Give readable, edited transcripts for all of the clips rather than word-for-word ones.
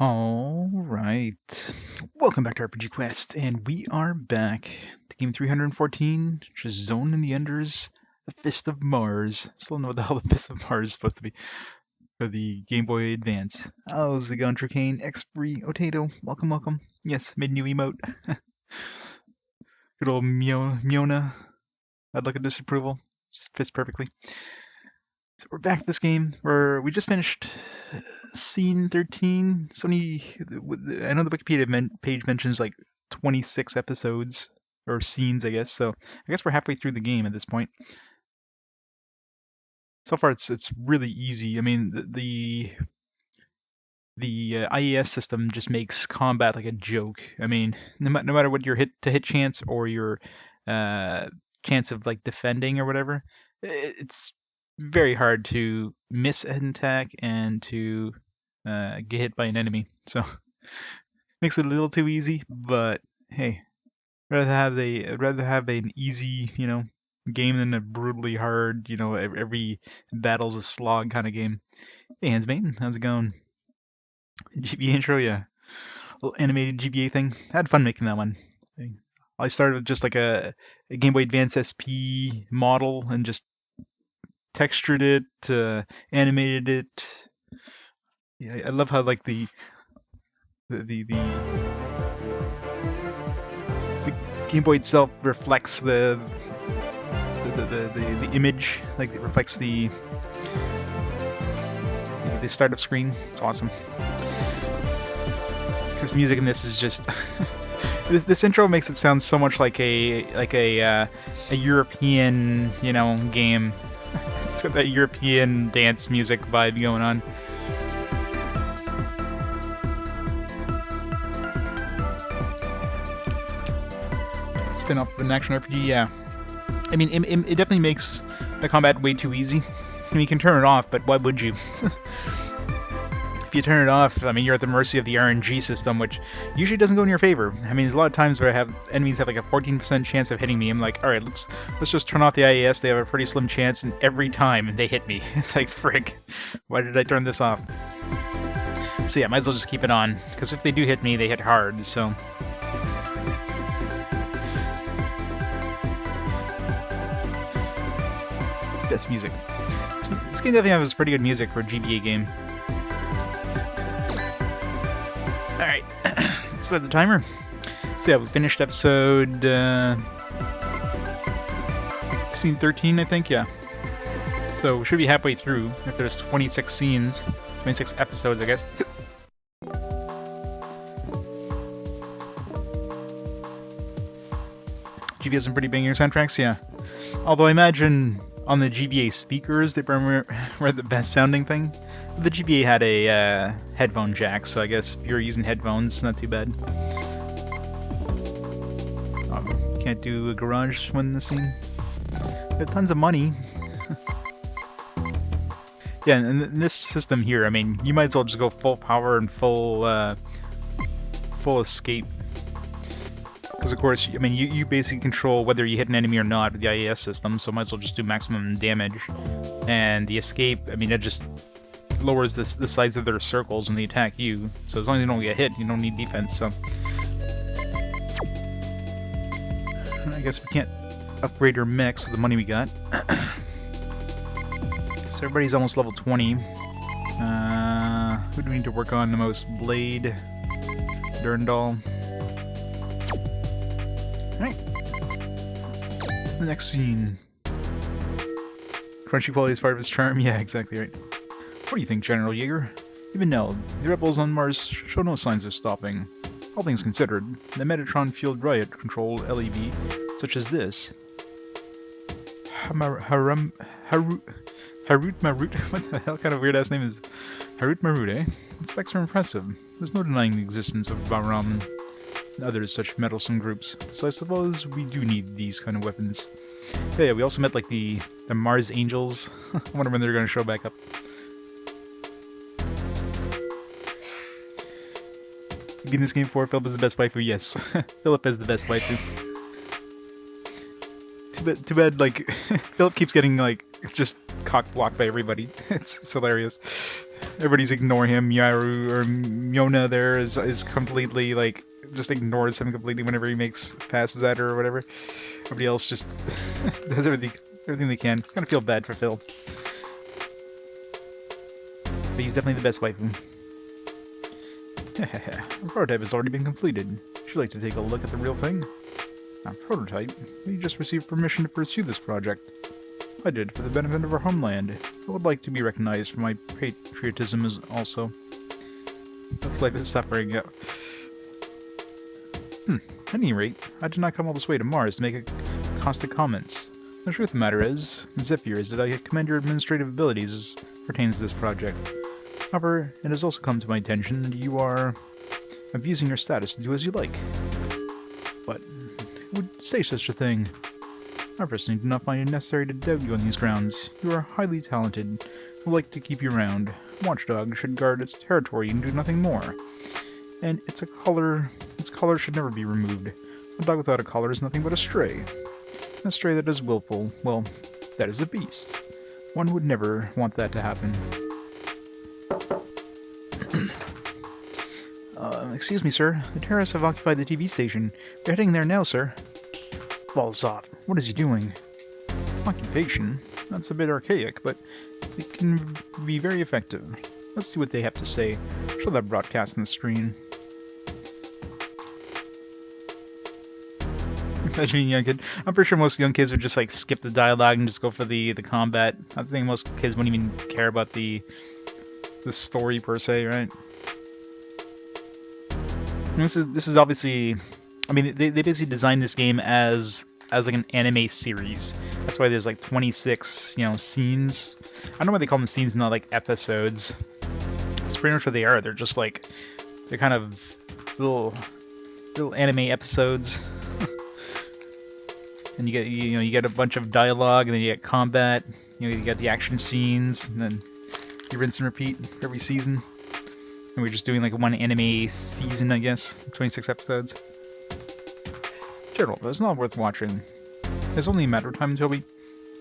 All right. Welcome back to RPG Quest, and we are back to game 314, which is Zone in the Enders, the Fist of Mars. Still don't know what the hell the Fist of Mars is supposed to be for the Game Boy Advance. How's it going, Tricane? Xbree, Otato, welcome. Yes, made new emote. Good old Myona. I'd look at disapproval. Just fits perfectly. So we're back to this game where we just finished scene 13. Sony, I know the Wikipedia page mentions like 26 episodes or scenes, I guess. So I guess we're halfway through the game at this point. So far, it's really easy. I mean, the IES system just makes combat like a joke. I mean, no matter what your hit chance or your chance of like defending or whatever, it's very hard to miss an attack and to get hit by an enemy. So makes it a little too easy. But hey, I'd rather have an easy game than a brutally hard every battle's a slog kind of game. Hey, Hansbane, how's it going? GBA intro, yeah. Little animated GBA thing. I had fun making that one. I started with just like a Game Boy Advance SP model and just textured it, animated it. Yeah, I love how like the Game Boy itself reflects the image, like it reflects the startup screen. It's awesome. Because the music in this is just this intro makes it sound so much like a European game. It's got that European dance music vibe going on. Spin off an action RPG, yeah. I mean, it definitely makes the combat way too easy. I mean, you can turn it off, but why would you? If you turn it off, I mean, you're at the mercy of the RNG system, which usually doesn't go in your favor. I mean, there's a lot of times where enemies have like a 14% chance of hitting me. I'm like, all right, let's just turn off the IES. They have a pretty slim chance, and every time they hit me, it's like, frick, why did I turn this off? So yeah, might as well just keep it on, because if they do hit me, they hit hard. So. Best music. This game definitely has pretty good music for a GBA game. Alright, let's start the timer. So yeah, we finished episode scene 13, I think, yeah. So we should be halfway through, if there's 26 scenes, 26 episodes, I guess. GBA has some pretty banger soundtracks, yeah. Although I imagine on the GBA speakers, they were the best sounding thing. The GBA had a headphone jack, so I guess if you're using headphones, it's not too bad. Can't do a garage when in the scene. We have tons of money. Yeah, and in this system here, I mean, you might as well just go full power and full escape. Because of course, I mean, you basically control whether you hit an enemy or not with the IES system, so might as well just do maximum damage. And the escape, I mean, that just lowers the size of their circles when they attack you. So as long as you don't get hit, you don't need defense, so. I guess we can't upgrade our mechs with the money we got. So everybody's almost level 20. Who do we need to work on the most? Blade, Durandal. Alright. The next scene. Crunchy quality is part of its charm? Yeah, exactly right. What do you think, General Jaeger? Even now, the rebels on Mars show no signs of stopping. All things considered, the Metatron-fueled riot-controlled LEV, such as this. Harut Marut? What the hell kind of weird-ass name is Harut Marut, eh? The specs are impressive. There's no denying the existence of Bahram and other such meddlesome groups, so I suppose we do need these kind of weapons. Yeah, we also met like the Mars Angels. I wonder when they're going to show back up. Beating this game before, Philip is the best waifu. Yes, Philip is the best waifu. Too bad, like, Philip keeps getting, like, just cock-blocked by everybody. It's hilarious. Everybody's ignoring him. Yaru or Myona there is completely like just ignores him completely whenever he makes passes at her or whatever. Everybody else just does everything they can. Kind of feel bad for Phil, but he's definitely the best waifu. The prototype has already been completed. Would you like to take a look at the real thing? A prototype? We just received permission to pursue this project. I did for the benefit of our homeland. I would like to be recognized for my patriotism as also. Looks like it's suffering. At any rate, I did not come all this way to Mars to make caustic comments. The truth of the matter is, Zephyr, is that I commend your administrative abilities as pertains to this project. However, it has also come to my attention that you are abusing your status to do as you like. But who would say such a thing? I personally do not find it necessary to doubt you on these grounds. You are highly talented. I would like to keep you around. Watchdog should guard its territory and do nothing more. And its collar should never be removed. A dog without a collar is nothing but a stray. A stray that is willful, well, that is a beast. One would never want that to happen. Excuse me, sir. The terrorists have occupied the TV station. We're heading there now, sir. Balzot, what is he doing? Occupation? That's a bit archaic, but it can be very effective. Let's see what they have to say. Show that broadcast on the screen. Imagine a young kid. I'm pretty sure most young kids would just like skip the dialogue and just go for the combat. I think most kids wouldn't even care about the story per se, right? And this is obviously, I mean, they basically designed this game as like an anime series. That's why there's like 26, scenes. I don't know why they call them scenes, not like episodes. It's pretty much what they are. They're just like, they're kind of little anime episodes. And you get a bunch of dialogue, and then you get combat. You get the action scenes, and then you rinse and repeat every season. And we're just doing like one anime season, I guess. 26 episodes. General, that's not worth watching. It's only a matter of time until we...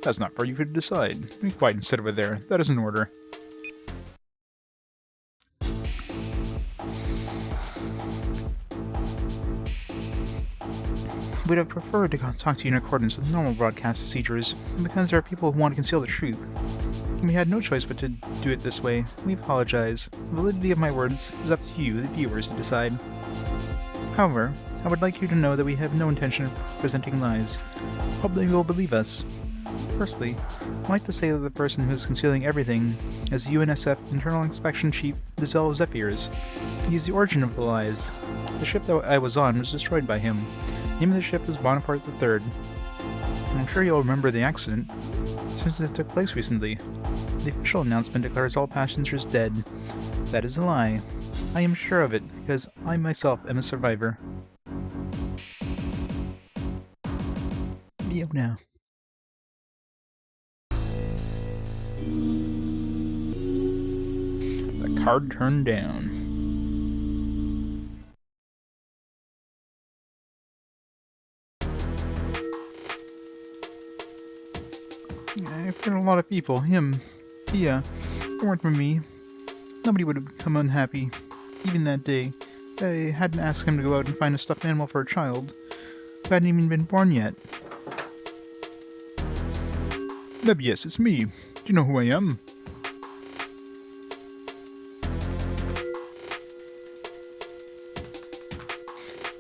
That's not for you to decide. Be quiet instead over there. That is an order. We'd have preferred to talk to you in accordance with normal broadcast procedures, because there are people who want to conceal the truth. We had no choice but to do it this way. We apologize. The validity of my words is up to you, the viewers, to decide. However, I would like you to know that we have no intention of presenting lies. Hope that you will believe us. Firstly, I'd like to say that the person who is concealing everything is the UNSF Internal Inspection Chief, the Zell of Zephyrs. He is the origin of the lies. The ship that I was on was destroyed by him. The name of the ship was Bonaparte III. I'm sure you'll remember the accident, since it took place recently. The official announcement declares all passengers dead. That is a lie. I am sure of it, because I myself am a survivor. Myona. The card turned down. I've heard a lot of people, him, Tia, if it weren't for me, nobody would have become unhappy. Even that day, I hadn't asked him to go out and find a stuffed animal for a child who hadn't even been born yet. Yes, it's me. Do you know who I am?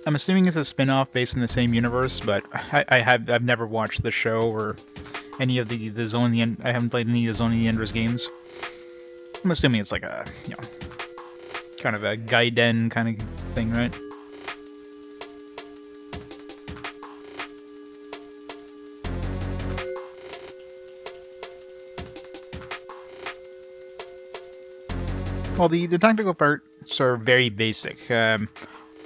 I'm assuming it's a spin-off based in the same universe, but I've never watched the show or any of the Zone of the End. I haven't played any of the Zone of the Enders games. I'm assuming it's like a, kind of a Gaiden kind of thing, right? Well, the tactical parts are very basic.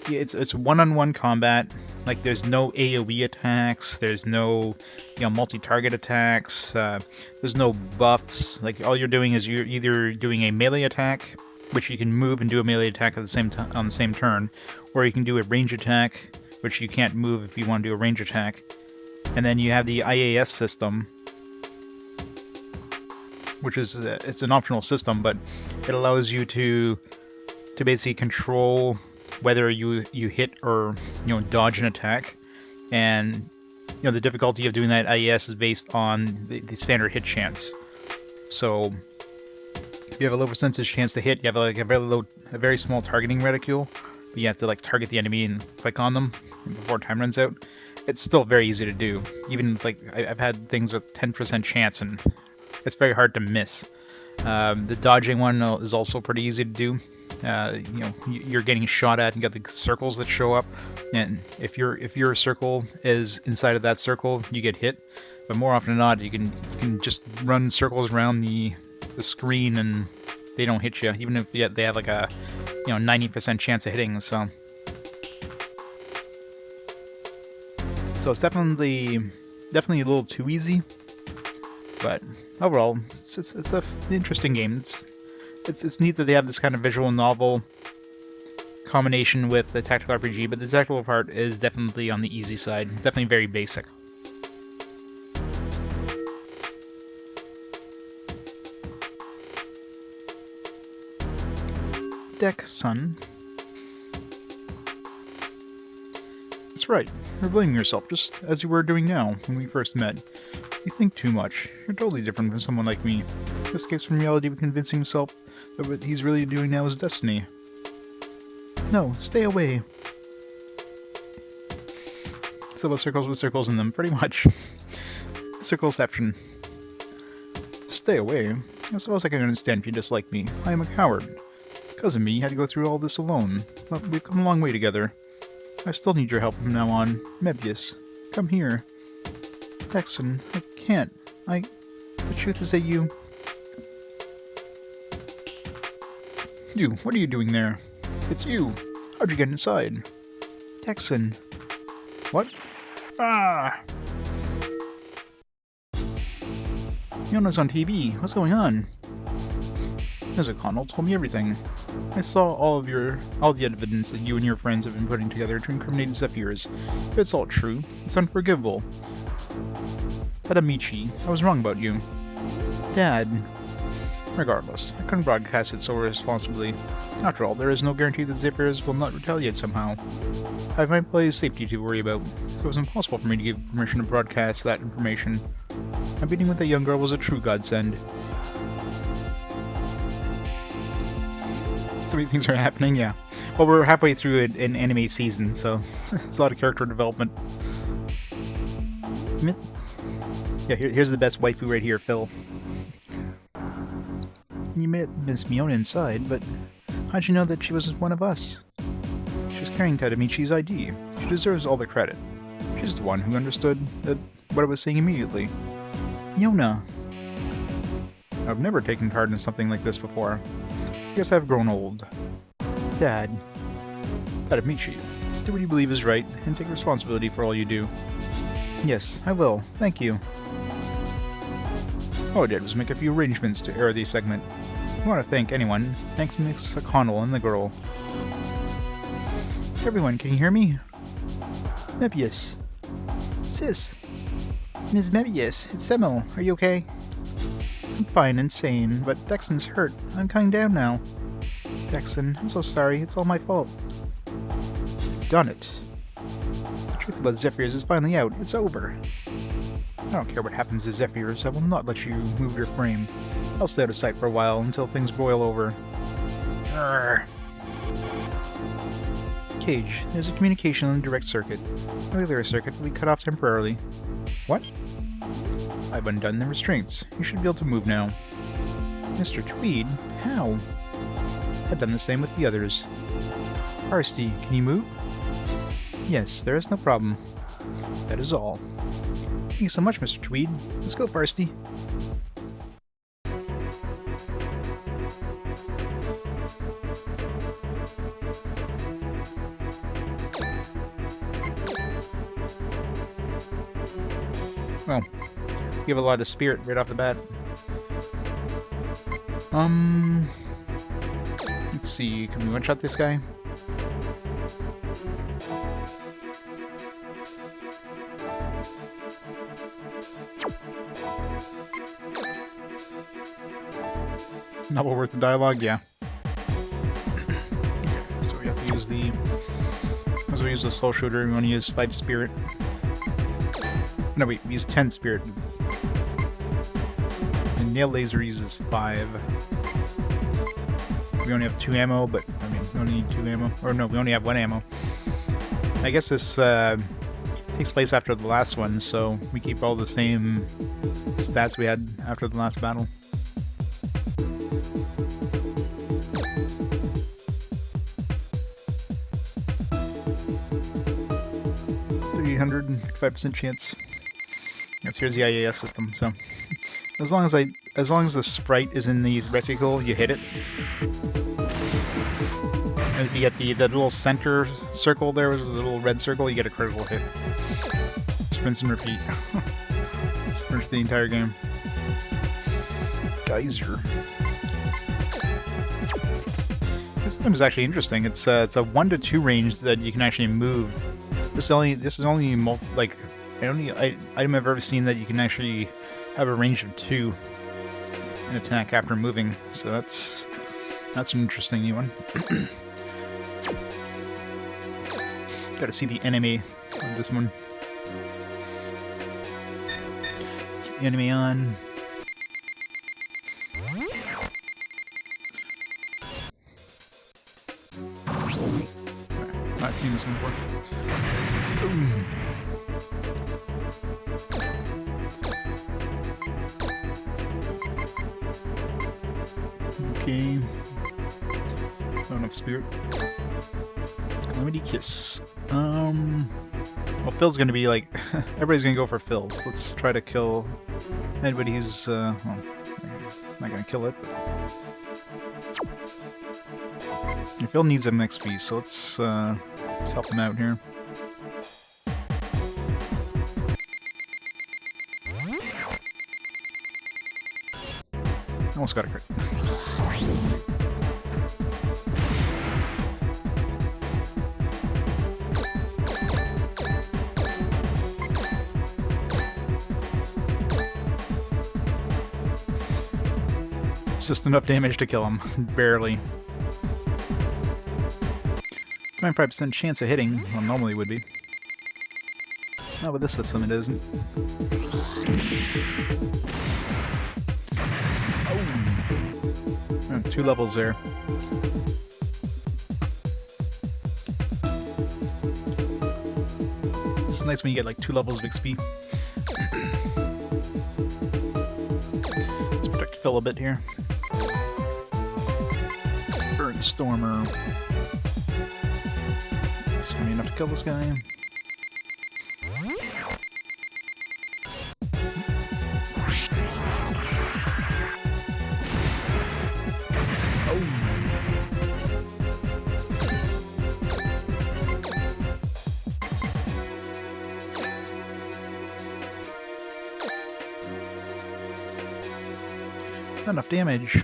It's one-on-one combat. Like, there's no AoE attacks. There's no, multi-target attacks. There's no buffs. Like, all you're doing is you're either doing a melee attack, which you can move and do a melee attack at the same on the same turn, or you can do a range attack, which you can't move if you want to do a range attack. And then you have the IAS system, which is it's an optional system, but It allows you to basically control whether you hit or dodge an attack, and the difficulty of doing that, I guess, is based on the standard hit chance. So if you have a low percentage chance to hit, you have like a very small targeting reticule, but you have to like target the enemy and click on them before time runs out. It's still very easy to do. Even if, like, I've had things with 10% chance, and it's very hard to miss. The dodging one is also pretty easy to do. You're getting shot at, and you got the circles that show up, and if your circle is inside of that circle, you get hit. But more often than not, you can just run circles around the screen and they don't hit you, even if they have like a 90% chance of hitting. So it's definitely a little too easy, but overall, it's an interesting game. It's neat that they have this kind of visual novel combination with the tactical RPG, but the tactical part is definitely on the easy side. Definitely very basic. Deck, son. That's right. You're blaming yourself, just as you were doing now when we first met. You think too much. You're totally different from someone like me. He escapes from reality by convincing himself that what he's really doing now is destiny. No, stay away. So with circles in them, pretty much. Circleception. Stay away? I suppose I can understand if you dislike me. I am a coward. Because of me, you had to go through all this alone. But we've come a long way together. I still need your help from now on. Mebius, come here. Texan, I can't. The truth is that you... You, what are you doing there? It's you. How'd you get inside? Texan. What? Ah! Myona's on TV. What's going on? O'Connell told me everything. I saw all the evidence that you and your friends have been putting together to incriminate Zephyrs. If it's all true, it's unforgivable. Tadamichi, I was wrong about you. Dad. Regardless, I couldn't broadcast it so irresponsibly. After all, there is no guarantee that Zephyrs will not retaliate somehow. I have my employees' safety to worry about, so it was impossible for me to give permission to broadcast that information. My meeting with that young girl was a true godsend. So many things are happening, yeah. Well, we're halfway through an anime season, so there's a lot of character development. Yeah, here's the best waifu right here, Phil. You met Miss Myona inside, but how'd you know that she was one of us? She was carrying Tadamichi's ID. She deserves all the credit. She's the one who understood what I was saying immediately. Myona. I've never taken part in something like this before. I guess I've grown old. Dad. Tadamichi, do what you believe is right, and take responsibility for all you do. Yes, I will. Thank you. All I did was make a few arrangements to air the segment. If you want to thank anyone, thanks Miss O'Connell and the girl. Everyone, can you hear me? Mebius. Sis. Ms. Mebius, it's Semel. Are you okay? I'm fine and sane, but Dexon's hurt. I'm coming down now. Dexon, I'm so sorry. It's all my fault. Done it. The truth about Zephyrs is finally out. It's over. I don't care what happens to Zephyrs. I will not let you move your frame. I'll stay out of sight for a while until things boil over. Urgh. Cage, there's a communication on the direct circuit. The regular circuit will be cut off temporarily. What? I've undone the restraints. You should be able to move now. Mr. Tweed? How? I've done the same with the others. Varsity, can you move? Yes, there is no problem. That is all. Thank you so much, Mr. Tweed. Let's go, Varsity. Well, you have a lot of spirit right off the bat. Let's see, can we one-shot this guy? Not worth the dialogue, yeah. So we have to use the... As we use the soul shooter, we want to use 5 spirit. No, wait, we use 10 spirit. The nail laser uses 5. We only have 2 ammo, but, I mean, we only need 2 ammo. Or no, we only have 1 ammo. I guess this takes place after the last one, so we keep all the same stats we had after the last battle. 305% chance. Yes, here's the IAS system. So, as long as the sprite is in the reticle, you hit it. And if you get the little center circle there, with a little red circle, you get a critical hit. Rinse and repeat. Let's finish the entire game. Geyser. This game is actually interesting. It's a 1 to 2 range that you can actually move. This is only the only item I've ever seen that you can actually have a range of 2 and attack after moving. So that's an interesting new one. Got to see the enemy on this one. Enemy on. Not seen this one before. Okay. Not enough spirit. Calamity Kiss. Well, Phil's gonna be like... everybody's gonna go for Phil's. Let's try to kill anybody who's... well, I'm not gonna kill it, but... And Phil needs some XP, so let's help him out here. Almost got a crit. Just enough damage to kill him. Barely. 95% chance of hitting, well, normally would be. Not with this system, it isn't. Oh. 2 levels there. It's nice when you get like 2 levels of XP. Let's protect Phil a bit here. Burn Stormer. It's gonna be enough to kill this guy. Oh. Not enough damage.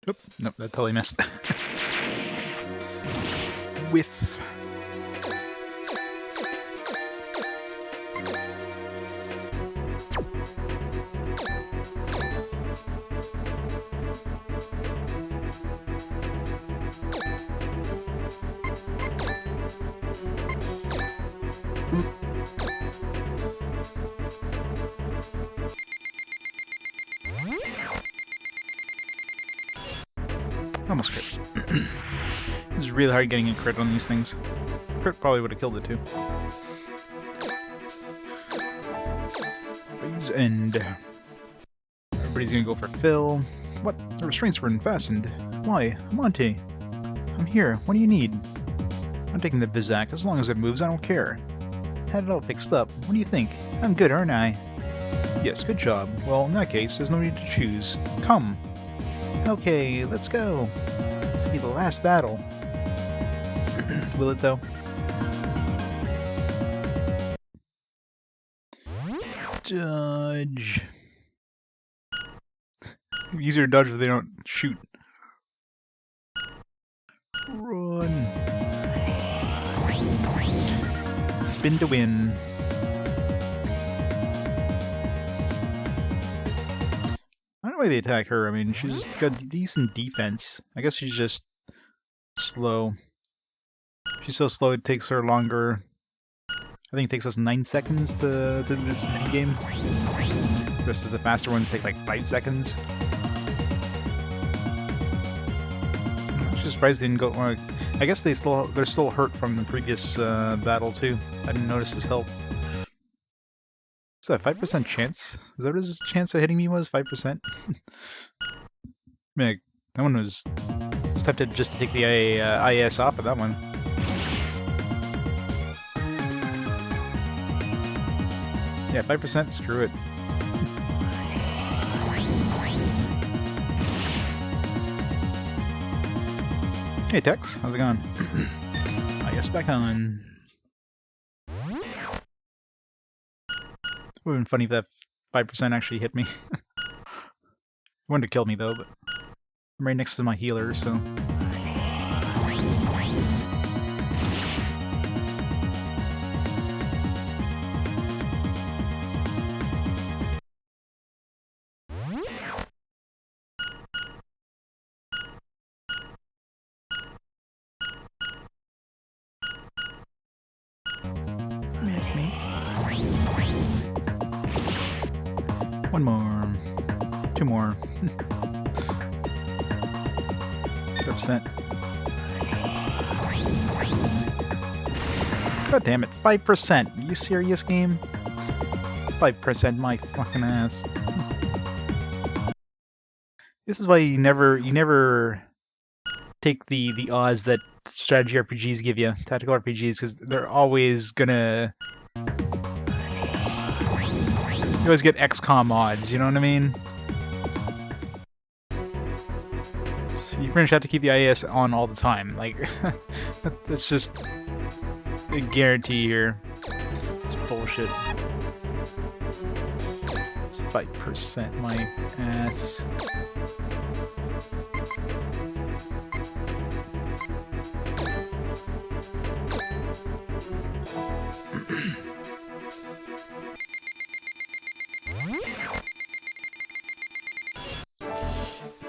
Oop, nope, that totally missed. Whiff. Almost crit. This is really hard getting a crit on these things. Crit probably would have killed it too. Phase end. Everybody's gonna go for Phil. What? The restraints were unfastened. Why? Monty. I'm here. What do you need? I'm taking the Vizak. As long as it moves, I don't care. Had it all fixed up. What do you think? I'm good, aren't I? Yes, good job. Well, in that case, there's no need to choose. Come. Okay, let's go. This will be the last battle. Will it, though? Dodge. Easier to dodge if they don't shoot. Run. Spin to win. I don't know why they attack her. I mean, she's got decent defense. I guess she's just slow. She's so slow it takes her longer. I think it takes us 9 seconds to do this game. Versus the faster ones take like 5 seconds. I'm actually surprised they didn't go. I guess they're still hurt from the previous battle too. I didn't notice his health. Is that 5% chance? Is that what his chance of hitting me was? 5%? Man, that one was tempted just to take the IAS off of that one. Yeah, 5%, screw it. Hey Tex, how's it going? IAS back on. It would have been funny if that 5% actually hit me. It wanted to kill me though, but I'm right next to my healer, so... Miss me. One more. 2 more. 5%. God damn it, 5%. Are you serious, game? 5% my fucking ass. This is why you never take the odds that strategy RPGs give you, tactical RPGs, because they're always gonna... You always get XCOM odds, you know what I mean? So you pretty much have to keep the IAS on all the time. Like, that's just a guarantee here. It's bullshit. It's 5% my ass.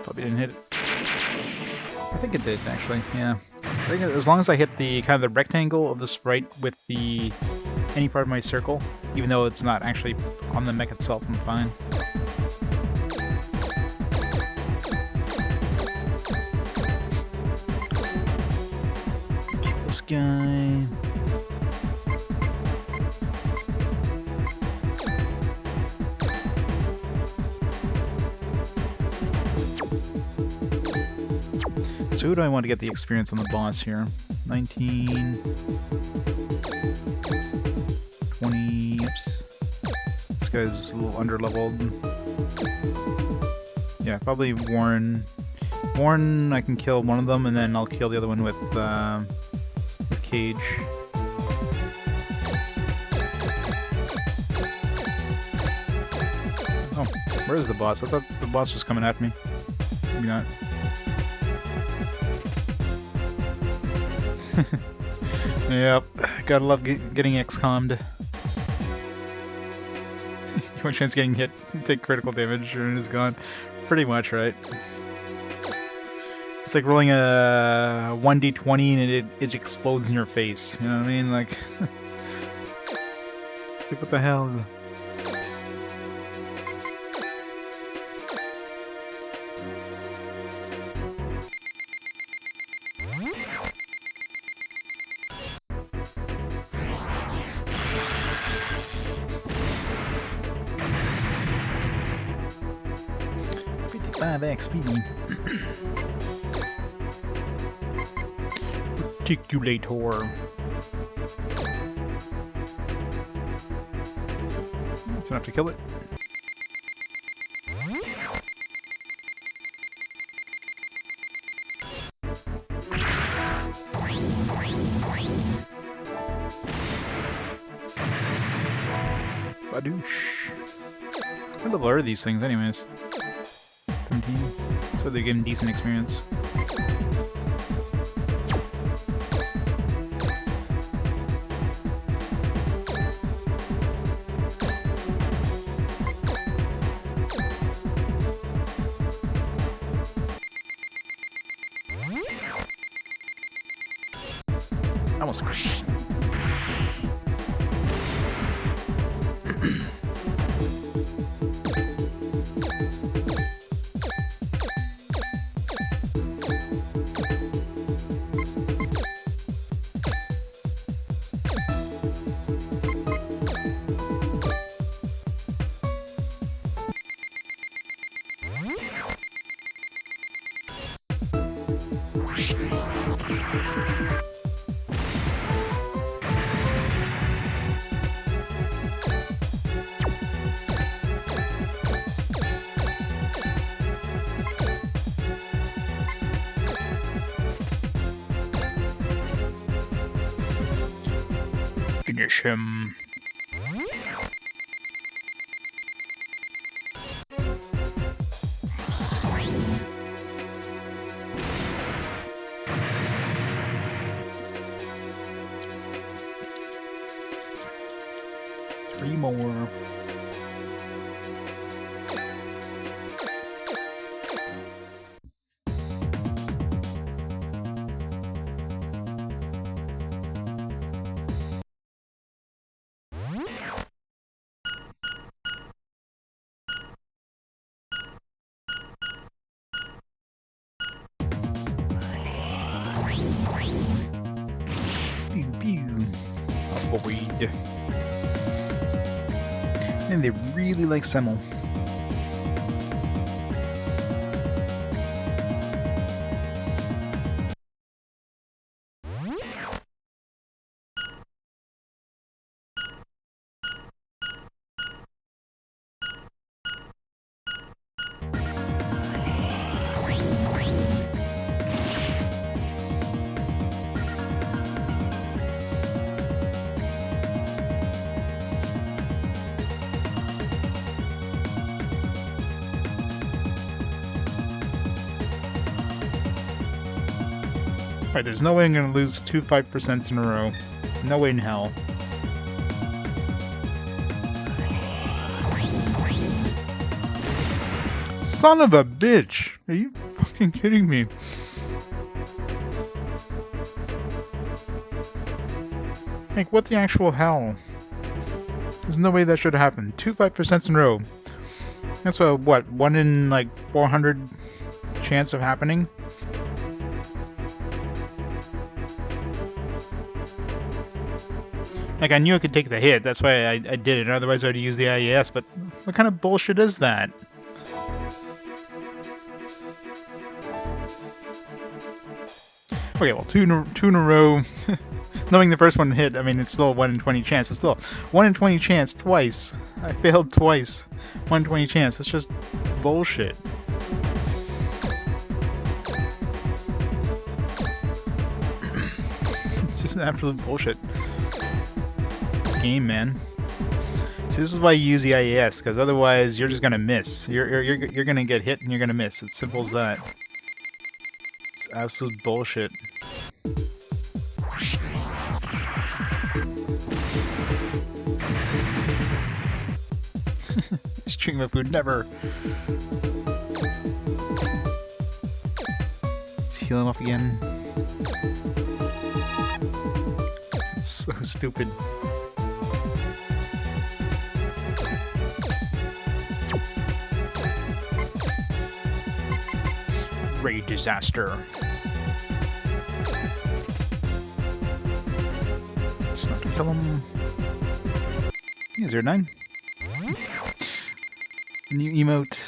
Probably didn't hit it. I think it did, actually, yeah. I think as long as I hit the kind of the rectangle of the sprite with the any part of my circle, even though it's not actually on the mech itself, I'm fine. This guy... So who do I want to get the experience on the boss here? 19... 20... Oops. This guy's a little under-leveled. Yeah, probably Warren. Warren, I can kill one of them, and then I'll kill the other one with Cage. Oh, where is the boss? I thought the boss was coming at me. Maybe not. Yep, gotta love getting XCOM'd. One chance getting hit, take critical damage, and it's gone. Pretty much, right? It's like rolling a 1d20 and it explodes in your face. You know what I mean? Like, what the hell? XP. Articulator. That's enough to kill it. Badoosh. What level are these things anyways? 17. So they give him decent experience. almost critical. Finish him. Three more. Pew pew. Avoid. And they really like Semmel. Alright, there's no way I'm gonna lose 2 5% in a row. No way in hell. Son of a bitch! Are you fucking kidding me? Like, what the actual hell? There's no way that should happen. 2 5% in a row. That's what, 1 in like 400 chance of happening? Like, I knew I could take the hit, that's why I did it, otherwise I would use the IES, but what kind of bullshit is that? Okay, well, two in a row. Knowing the first one hit, I mean, it's still a 1 in 20 chance. It's still 1 in 20 chance twice. I failed twice. 1 in 20 chance. It's just bullshit. It's just absolute bullshit. This game, man. See, this is why you use the IES, because otherwise you're just gonna miss. You're gonna get hit and you're gonna miss. It's simple as that. It's absolute bullshit. Stream of food, never. Let's heal him up again. It's so stupid. Raid disaster. It's not gonna kill him. Yeah, 09. New emote.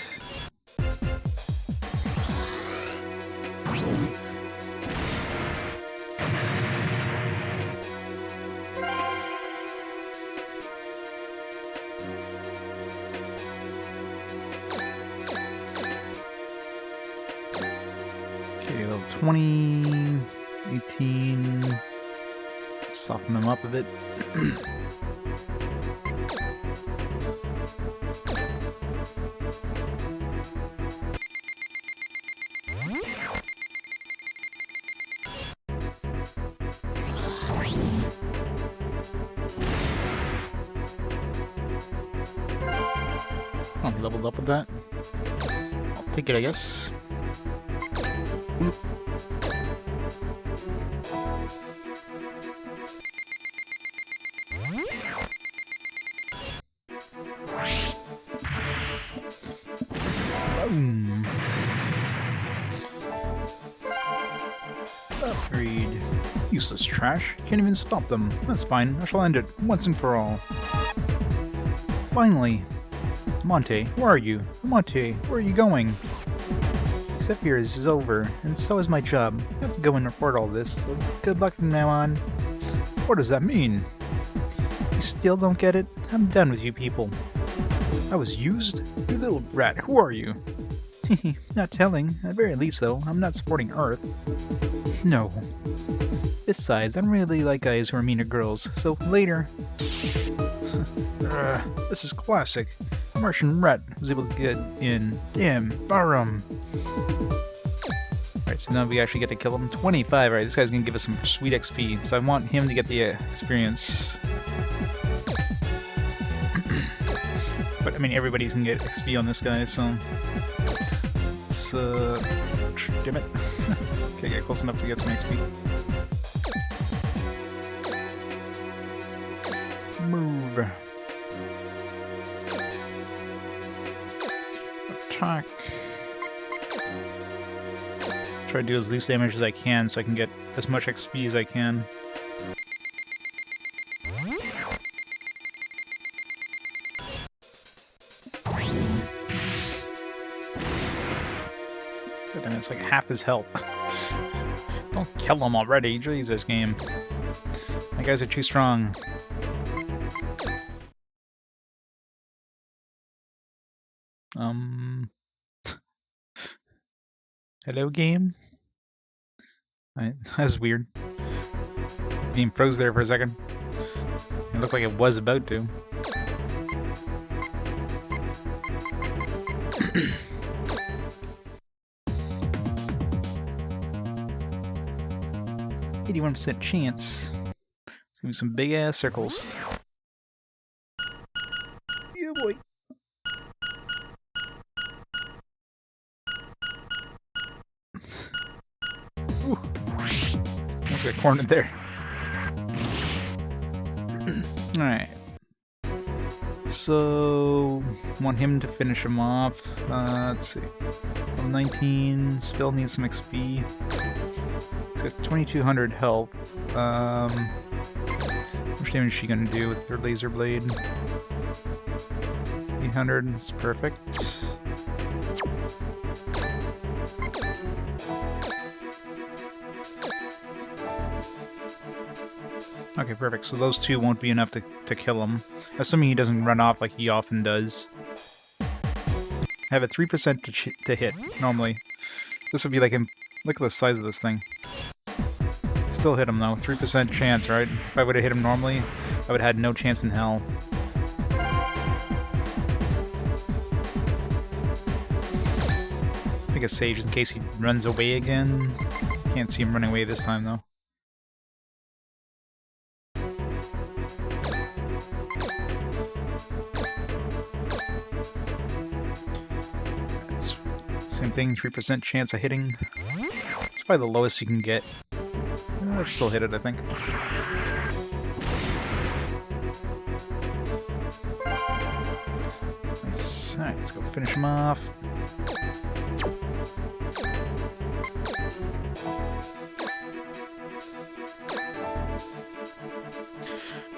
Okay, level 20, 18. Soften them up a bit. Oh, he leveled up with that. I'll take it, I guess. Oop. Agreed. Useless trash. Can't even stop them. That's fine. I shall end it, once and for all. Finally! Monte, where are you? Monte, where are you going? Zephyr's is over, and so is my job. I have to go and report all this, so good luck from now on. What does that mean? You still don't get it? I'm done with you people. I was used? You little rat, who are you? Not telling. At the very least, though, I'm not supporting Earth. No. Besides, I don't really like guys who are mean to girls, so later. This is classic. A Martian rat was able to get in. Damn, Barum. Alright, so now we actually get to kill him. 25, alright, this guy's gonna give us some sweet XP, so I want him to get the experience. But, I mean, everybody's gonna get XP on this guy, so... Let's, damn it. Okay, get close enough to get some XP. Move. Attack. Try to do as least damage as I can so I can get as much XP as I can. But then it's like half his health. Don't kill him already, Jesus game. My guys are too strong. Hello, game? That was weird. Game froze there for a second. It looked like it was about to. %81 chance. Let's give me some big ass circles. Yeah, boy. Ooh. Almost got cornered there. Alright. So, want him to finish him off. Let's see. 19, still needs some XP. He's got 2200 health. How much damage is she gonna do with her laser blade? 800, that's perfect. Okay, perfect. So those two won't be enough to kill him. Assuming he doesn't run off like he often does. I have a 3% to hit, normally. This would be like him. Look at the size of this thing. Still hit him though. 3% chance, right? If I would have hit him normally, I would have had no chance in hell. Let's make a save just in case he runs away again. Can't see him running away this time though. Same thing, 3% chance of hitting. It's probably the lowest you can get. I've still hit it, I think. Nice. Alright, let's go finish him off.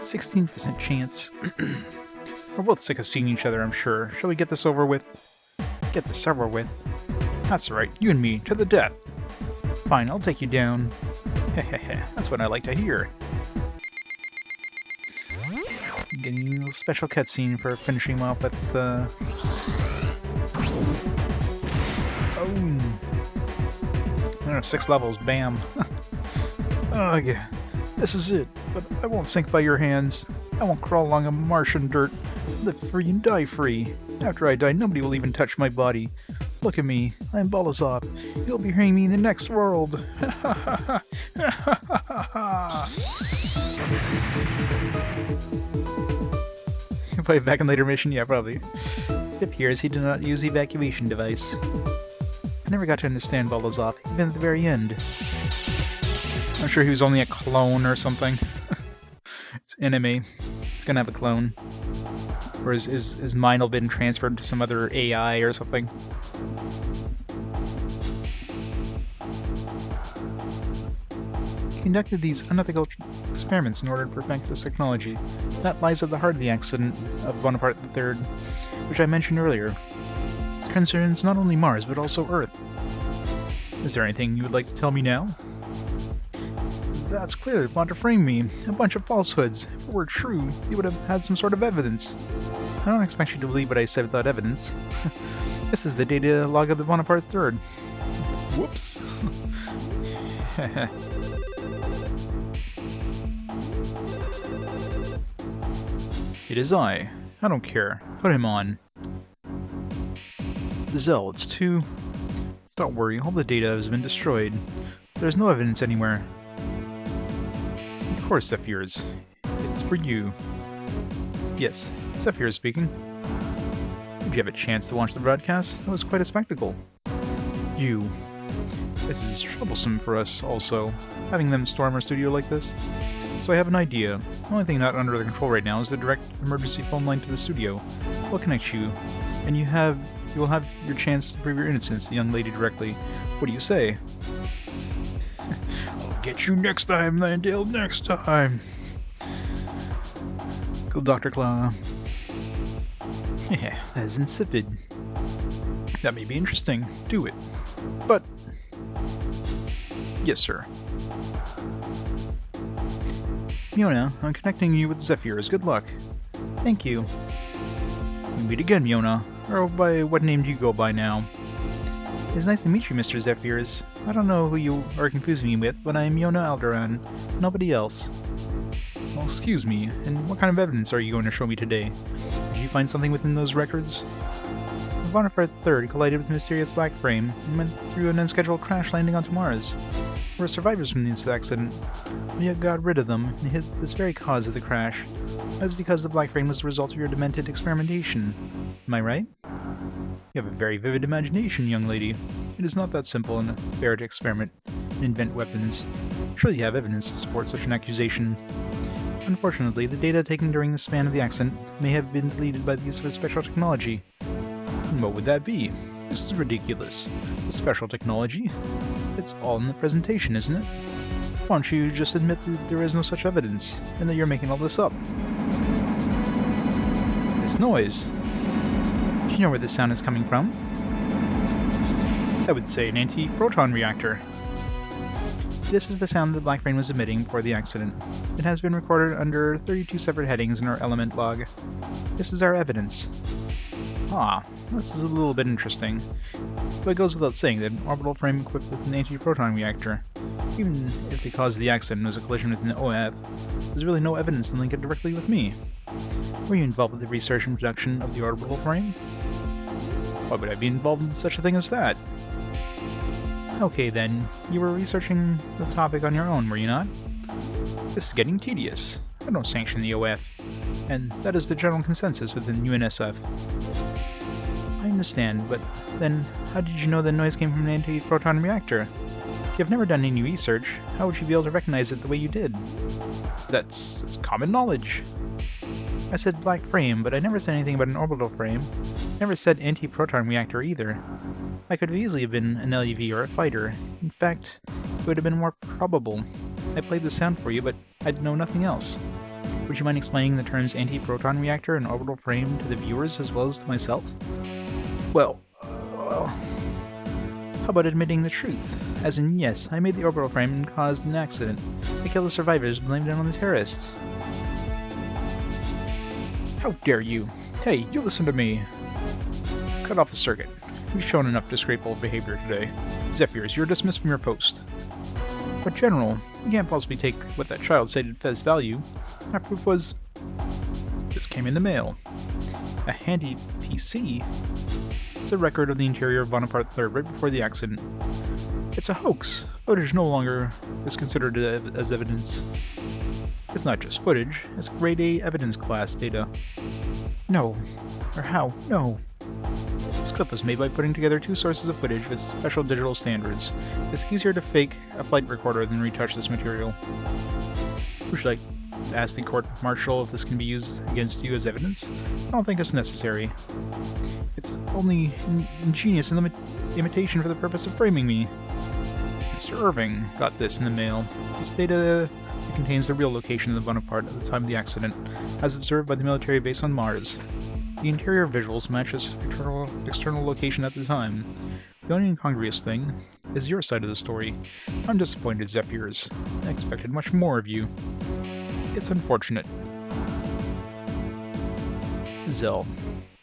%16 chance. We're both sick of seeing each other, I'm sure. Shall we get this over with? Get this over with. That's right, you and me, to the death. Fine, I'll take you down. Hehehe, that's what I like to hear. Getting a little special cutscene for finishing him off with the... Oh! There are 6 levels, bam. Ugh, this is it, but I won't sink by your hands. I won't crawl along a Martian dirt. Live free and die free. After I die, nobody will even touch my body. Look at me, I'm Bolazov. You'll be hearing me in the next world. Probably back in later mission? Yeah, probably. It appears he did not use the evacuation device. I never got to understand Bolazov, even at the very end. I'm sure he was only a clone or something. It's enemy. It's gonna have a clone. Or his mind will have been transferred to some other AI or something. conducted these unethical experiments in order to perfect this technology. That lies at the heart of the accident of Bonaparte III, which I mentioned earlier. This concerns not only Mars, but also Earth. Is there anything you would like to tell me now? That's clear. They want to frame me. A bunch of falsehoods. If it were true, you would have had some sort of evidence. I don't expect you to believe what I said without evidence. This is the data log of the Bonaparte III. Whoops. It is I. I don't care. Put him on. Zell, it's too... Don't worry, all the data has been destroyed. There's no evidence anywhere. Of course, Zephyrs. It's for you. Yes, Zephyr speaking. Did you have a chance to watch the broadcast? That was quite a spectacle. You. This is troublesome for us, also, having them storm our studio like this. So I have an idea. The only thing not under the control right now is the direct emergency phone line to the studio. We'll connect you, and you will have your chance to prove your innocence, the young lady directly. What do you say? I'll get you next time, Landale, next time. Go, Dr. Claw. Yeah, that is insipid. That may be interesting. Do it. But... Yes, sir. Myona, I'm connecting you with Zephyrs. Good luck. Thank you. We meet again, Myona. Or by what name do you go by now? It's nice to meet you, Mr. Zephyrs. I don't know who you are confusing me with, but I'm Myona Alderaan. Nobody else. Well, excuse me, and what kind of evidence are you going to show me today? Did you find something within those records? Bonaparte III collided with a mysterious black frame and went through an unscheduled crash landing onto Mars. There were survivors from this accident. We got rid of them and hid this very cause of the crash. That was because the black frame was the result of your demented experimentation. Am I right? You have a very vivid imagination, young lady. It is not that simple and fair to experiment and invent weapons. Surely you have evidence to support such an accusation. Unfortunately, the data taken during the span of the accident may have been deleted by the use of a special technology. And what would that be? This is ridiculous. The special technology? It's all in the presentation, isn't it? Why don't you just admit that there is no such evidence, and that you're making all this up? This noise. Do you know where this sound is coming from? I would say an anti-proton reactor. This is the sound the black frame was emitting before the accident. It has been recorded under 32 separate headings in our element log. This is our evidence. Ah, this is a little bit interesting. But it goes without saying that an orbital frame equipped with an anti-proton reactor, even if the cause of the accident was a collision with an OF, there's really no evidence to link it directly with me. Were you involved with the research and production of the orbital frame? Why would I be involved in such a thing as that? Okay then, you were researching the topic on your own, were you not? This is getting tedious. I don't sanction the OF, and that is the general consensus within UNSF. I understand, but then how did you know the noise came from an anti-proton reactor? If you've never done any research, how would you be able to recognize it the way you did? That's common knowledge. I said black frame, but I never said anything about an orbital frame. Never said anti-proton reactor either. I could have easily have been an LEV or a fighter. In fact, it would have been more probable. I played the sound for you, but I'd know nothing else. Would you mind explaining the terms anti-proton reactor and orbital frame to the viewers as well as to myself? Well, how about admitting the truth? As in, yes, I made the orbital frame and caused an accident. I killed the survivors and blamed it on the terrorists. How dare you? Hey, you listen to me! Cut off the circuit. You've shown enough disgraceful behavior today. Zephyrs, you're dismissed from your post. But General, you can't possibly take what that child said at face value. Our proof was... This came in the mail. A handy PC? It's a record of the interior of Bonaparte III right before the accident. It's a hoax. Footage no longer is considered as evidence. It's not just footage, it's grade A evidence class data. No. Or how? No. This clip was made by putting together two sources of footage with special digital standards. It's easier to fake a flight recorder than retouch this material. Would you like to ask the court-martial if this can be used against you as evidence? I don't think it's necessary. It's only ingenious imitation for the purpose of framing me. Mr. Irving got this in the mail. This data contains the real location of the Bonaparte at the time of the accident, as observed by the military base on Mars. The interior visuals match its external location at the time. The only incongruous thing is your side of the story. I'm disappointed, Zephyrs. I expected much more of you. It's unfortunate. Zell.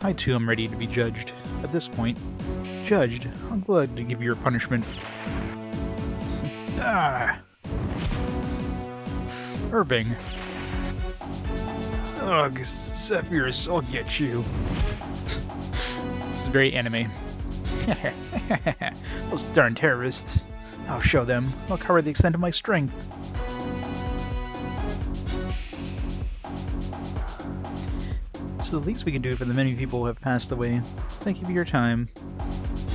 I too am ready to be judged. At this point, judged, I'm glad to give you your punishment. Ah! Irving. Ugh, Zephyrs, I'll get you. This is very anime. Those darn terrorists. I'll show them. I'll cover the extent of my strength. It's the least we can do for the many people who have passed away. Thank you for your time.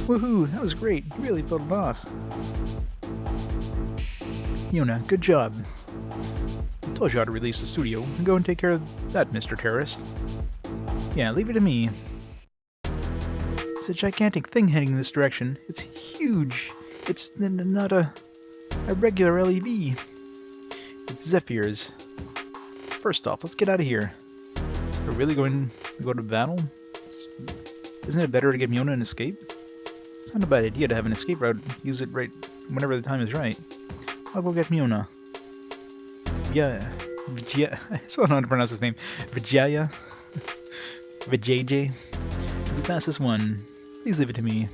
Woohoo, that was great. You really pulled it off. Myona, good job. I told you how to release the studio. Go and take care of that, Mr. Terrorist. Yeah, leave it to me. It's a gigantic thing heading in this direction. It's huge. It's not a regular LEV. It's Zephyrs. First off, let's get out of here. We're really going to go to battle? Isn't it better to give Myona an escape? It's not a bad idea to have an escape route. Use it right whenever the time is right. I'll go get Myona. Yeah, I still don't know how to pronounce his name. Vijaya? Vijay? He's the fastest one. Please leave it to me.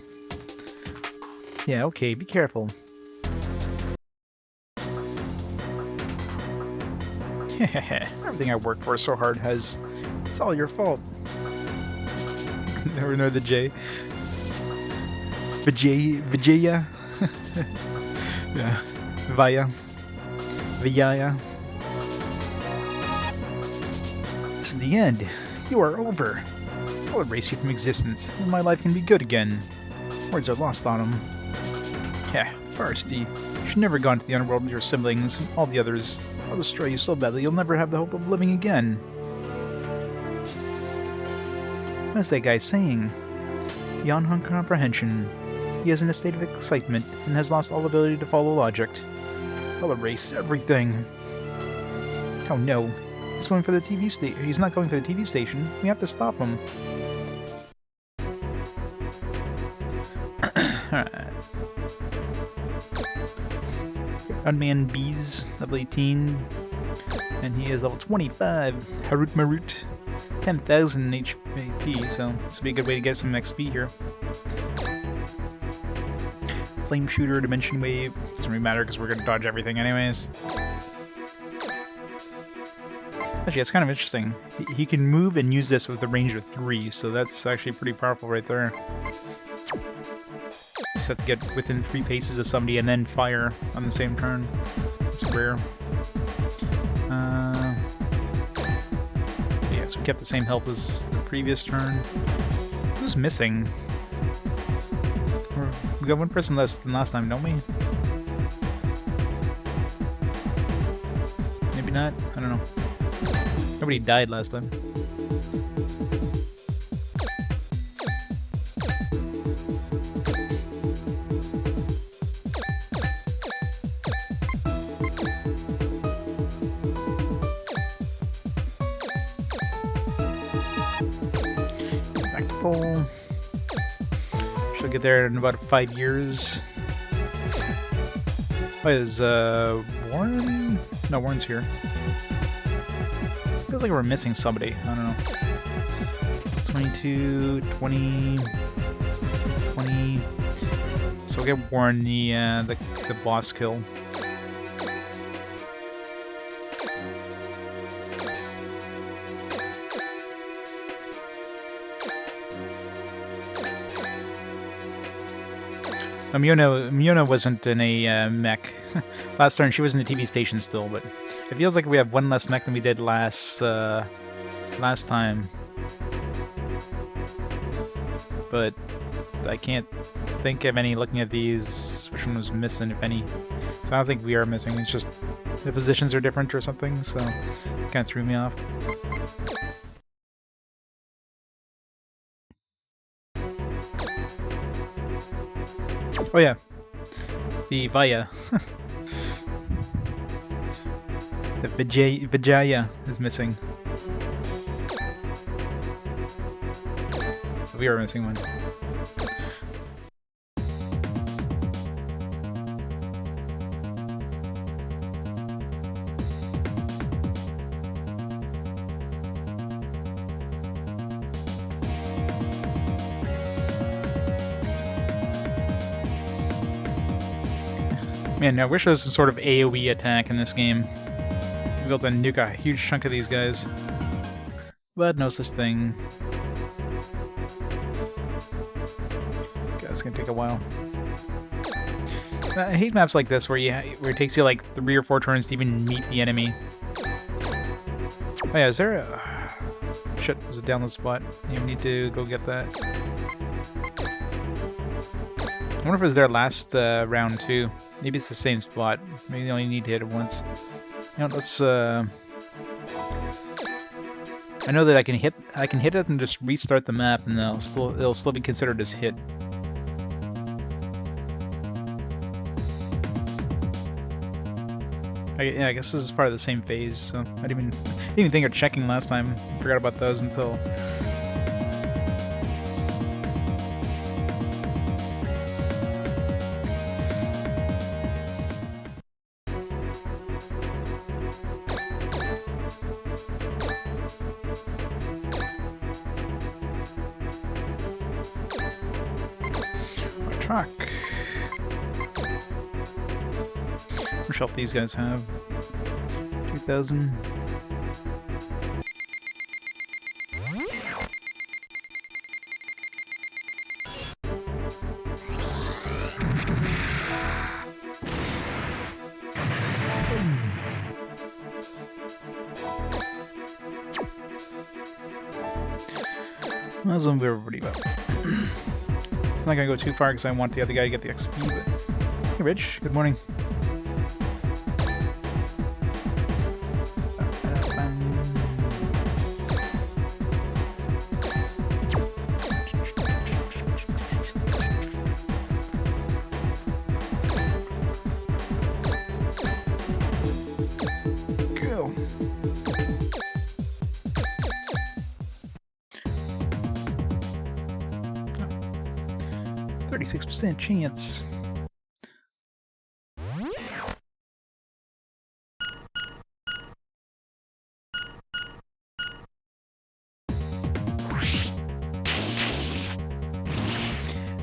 Yeah, okay, be careful. Everything I worked for so hard has... It's all your fault. Never know the J. Vijaya? Yeah. Vijaya. This is the end. You are over. I'll erase you from existence, and my life can be good again. Words are lost on him. Yeah, Farsty. You should never have gone to the underworld with your siblings and all the others. I'll destroy you so badly you'll never have the hope of living again. What's that guy saying? Beyond comprehension. He is in a state of excitement and has lost all ability to follow logic. I'll erase everything. Oh no. He's going for the TV station. He's not going for the TV station. We have to stop him. Alright. Unmanned Bees, level 18. And he is level 25. Harut Marut. 10,000 HP, so this would be a good way to get some XP here. Flame Shooter, Dimension Wave. Doesn't really matter because we're going to dodge everything anyways. Actually, that's kind of interesting. He can move and use this with a range of 3, so that's actually pretty powerful right there. Just have to get within 3 paces of somebody and then fire on the same turn. It's rare. Yeah, so we kept the same health as the previous turn. Who's missing? We got one person less than last time, don't we? Maybe not? I don't know. Nobody died last time. Back to full. She'll get there in about 5 years. Oh, is Warren? No, Warren's here. Feels like we're missing somebody. I don't know. 22, 20, 20. So we'll get Warren the boss kill. Myona wasn't in a mech. Last turn she was in the TV station still, but it feels like we have one less mech than we did last time. But I can't think of any looking at these. Which one was missing, if any? So I don't think we are missing. It's just the positions are different or something, so it kind of threw me off. Oh yeah. The Vaya. The Vijaya is missing. We are missing one. Man, I wish there was some sort of AoE attack in this game. We'll be able to nuke a huge chunk of these guys. But no such thing. God, it's gonna take a while. I hate maps like this where it takes you like 3 or 4 turns to even meet the enemy. Oh yeah, is there a... Shit, there's a download spot. You need to go get that. I wonder if it was there last round too. Maybe it's the same spot. Maybe you only need to hit it once. You know, let's I know that I can hit it and just restart the map, and it'll still be considered as hit. Yeah, I guess this is part of the same phase. So I didn't even think of checking last time. Forgot about those until. Truck. How much health these guys have? 2,000. Well, that's everybody up. I'm not gonna go too far because I want the other guy to get the XP, but... Hey Rich, good morning. Go. 36% chance.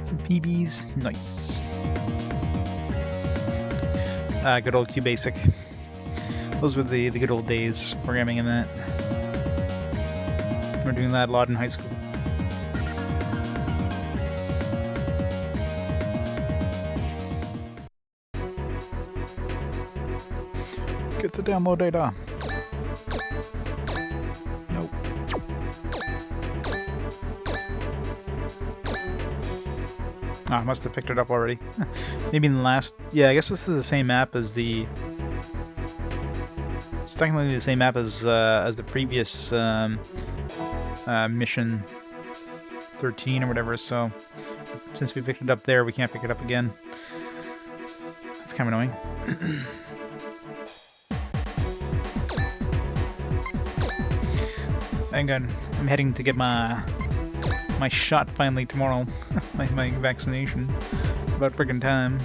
Some PBs, nice. Good old QBasic. Those were the good old days programming in that. We're doing that a lot in high school. Get the download data. Nope. Ah, I must have picked it up already. Maybe in the last... Yeah, I guess this is the same map as the... It's technically the same map as the previous mission 13 or whatever, so... Since we picked it up there, we can't pick it up again. That's kind of annoying. I'm heading to get my shot finally tomorrow. my vaccination. About friggin' time.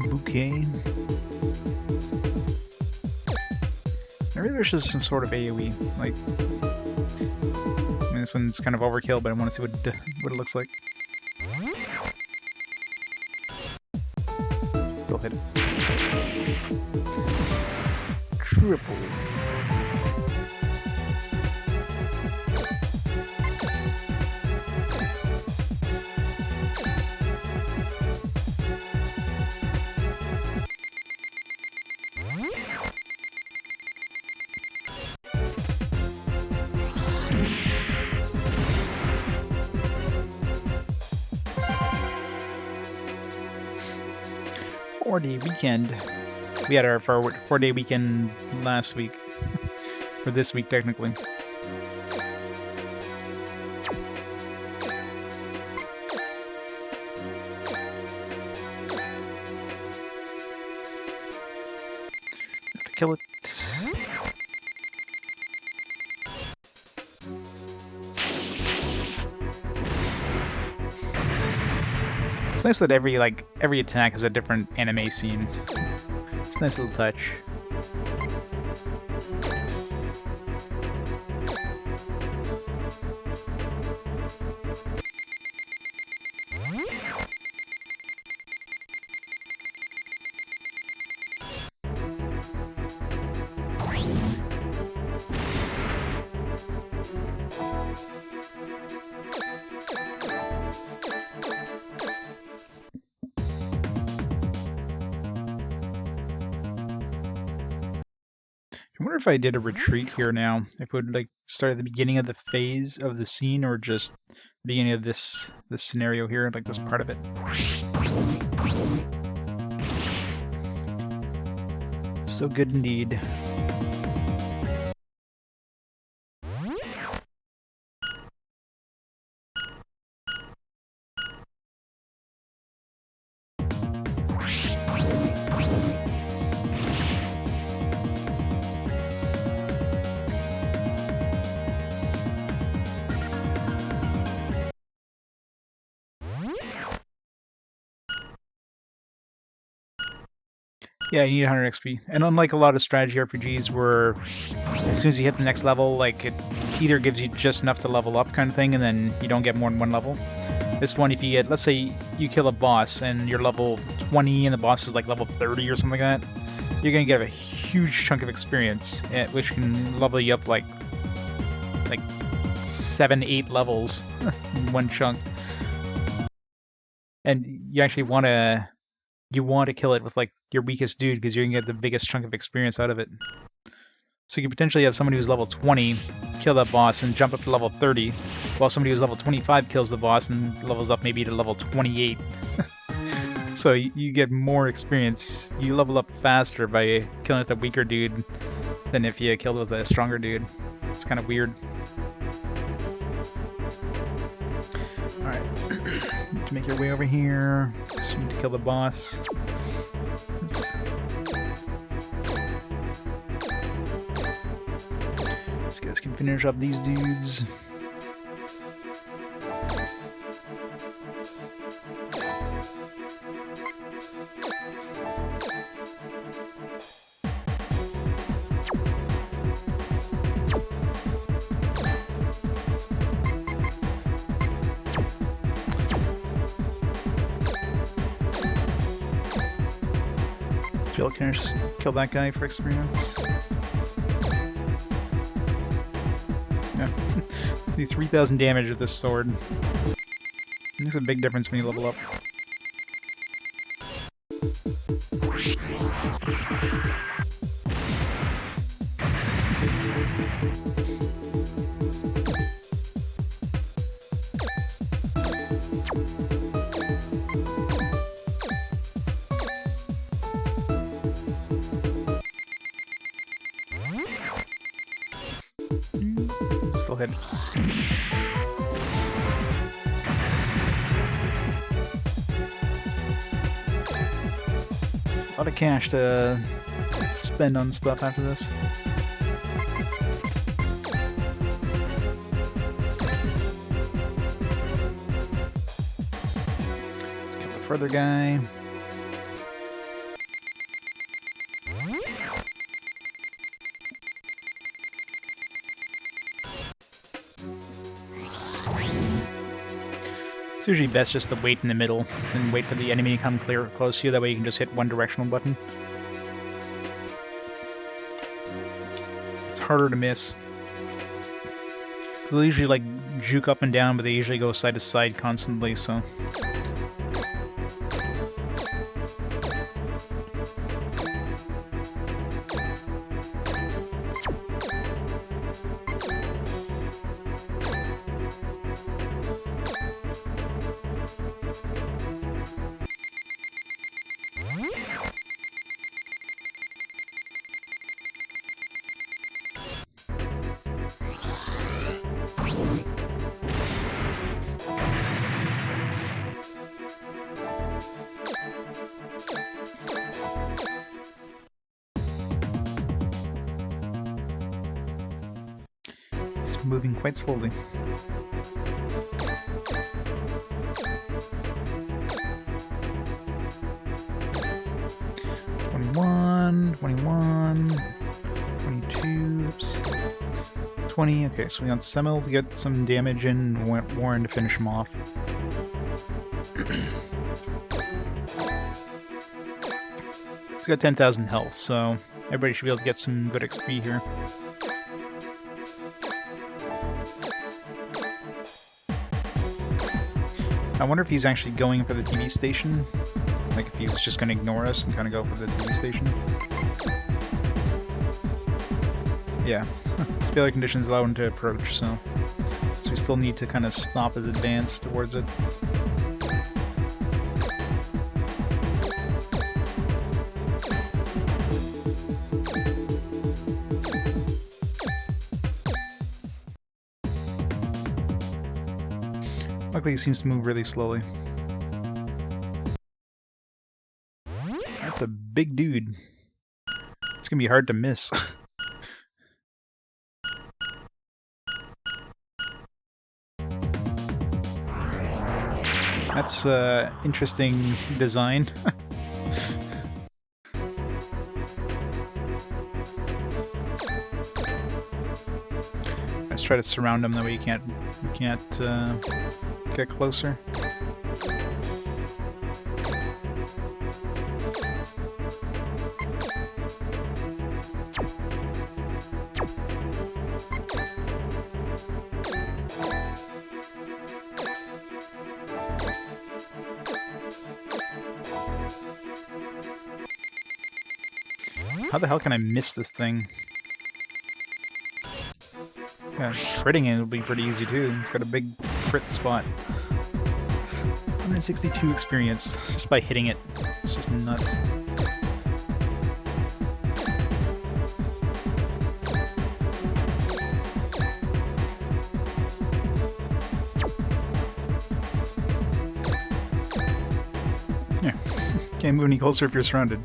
Bouquet. I really wish there's some sort of AoE. Like, I mean, this one's kind of overkill, but I want to see what it looks like. Still hit it. Triple. 4-day weekend. We had our 4-day weekend last week. Or this week, technically. Have to kill it. It's nice that every attack has a different anime scene. It's a nice little touch. I wonder if I did a retreat here now, if it would like start at the beginning of the phase of the scene or just beginning of this scenario here, like this part of it. So good indeed. Yeah, you need 100 XP. And unlike a lot of strategy RPGs where as soon as you hit the next level, like it either gives you just enough to level up kind of thing and then you don't get more than one level. This one, if you get, let's say you kill a boss and you're level 20 and the boss is like level 30 or something like that, you're going to get a huge chunk of experience, which can level you up like 7-8 levels in one chunk. And you actually want to kill it with like your weakest dude because you're gonna get the biggest chunk of experience out of it. So you can potentially have somebody who's level 20 kill that boss and jump up to level 30, while somebody who's level 25 kills the boss and levels up maybe to level 28. So you get more experience. You level up faster by killing with a weaker dude than if you killed with a stronger dude. It's kind of weird. Alright. To make your way over here. Just need to kill the boss. Oops. These guys can finish up these dudes. Jill, can I just kill that guy for experience? Yeah. Do 3,000 damage with this sword. It makes a big difference when you level up. Still hit. A lot of cash to spend on stuff after this. Let's kill the further guy. It's usually best just to wait in the middle and wait for the enemy to come close to you. That way you can just hit one directional button. It's harder to miss. They'll usually like juke up and down, but they usually go side to side constantly, so... It's moving quite slowly. $21, 22, oops, 20. Okay, so we want Semil to get some damage in, Warren to finish him off. He's got 10,000 health, so everybody should be able to get some good XP here. I wonder if he's actually going for the TV station. Like, if he's just going to ignore us and kind of go for the TV station. Yeah. Failure conditions allow him to approach, so we still need to kind of stop his advance towards it. Luckily, he seems to move really slowly. That's a big dude. It's gonna be hard to miss. That's interesting design. Let's try to surround him, that way you can't get closer. How the hell can I miss this thing? Yeah, critting it will be pretty easy too. It's got a big crit spot. 162 experience just by hitting it. It's just nuts. Yeah, can't move any closer if you're surrounded.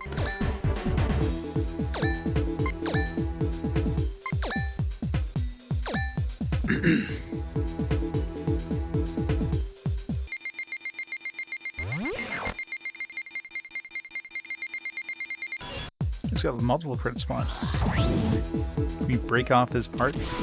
He's got multiple crit spots. Can we break off his parts?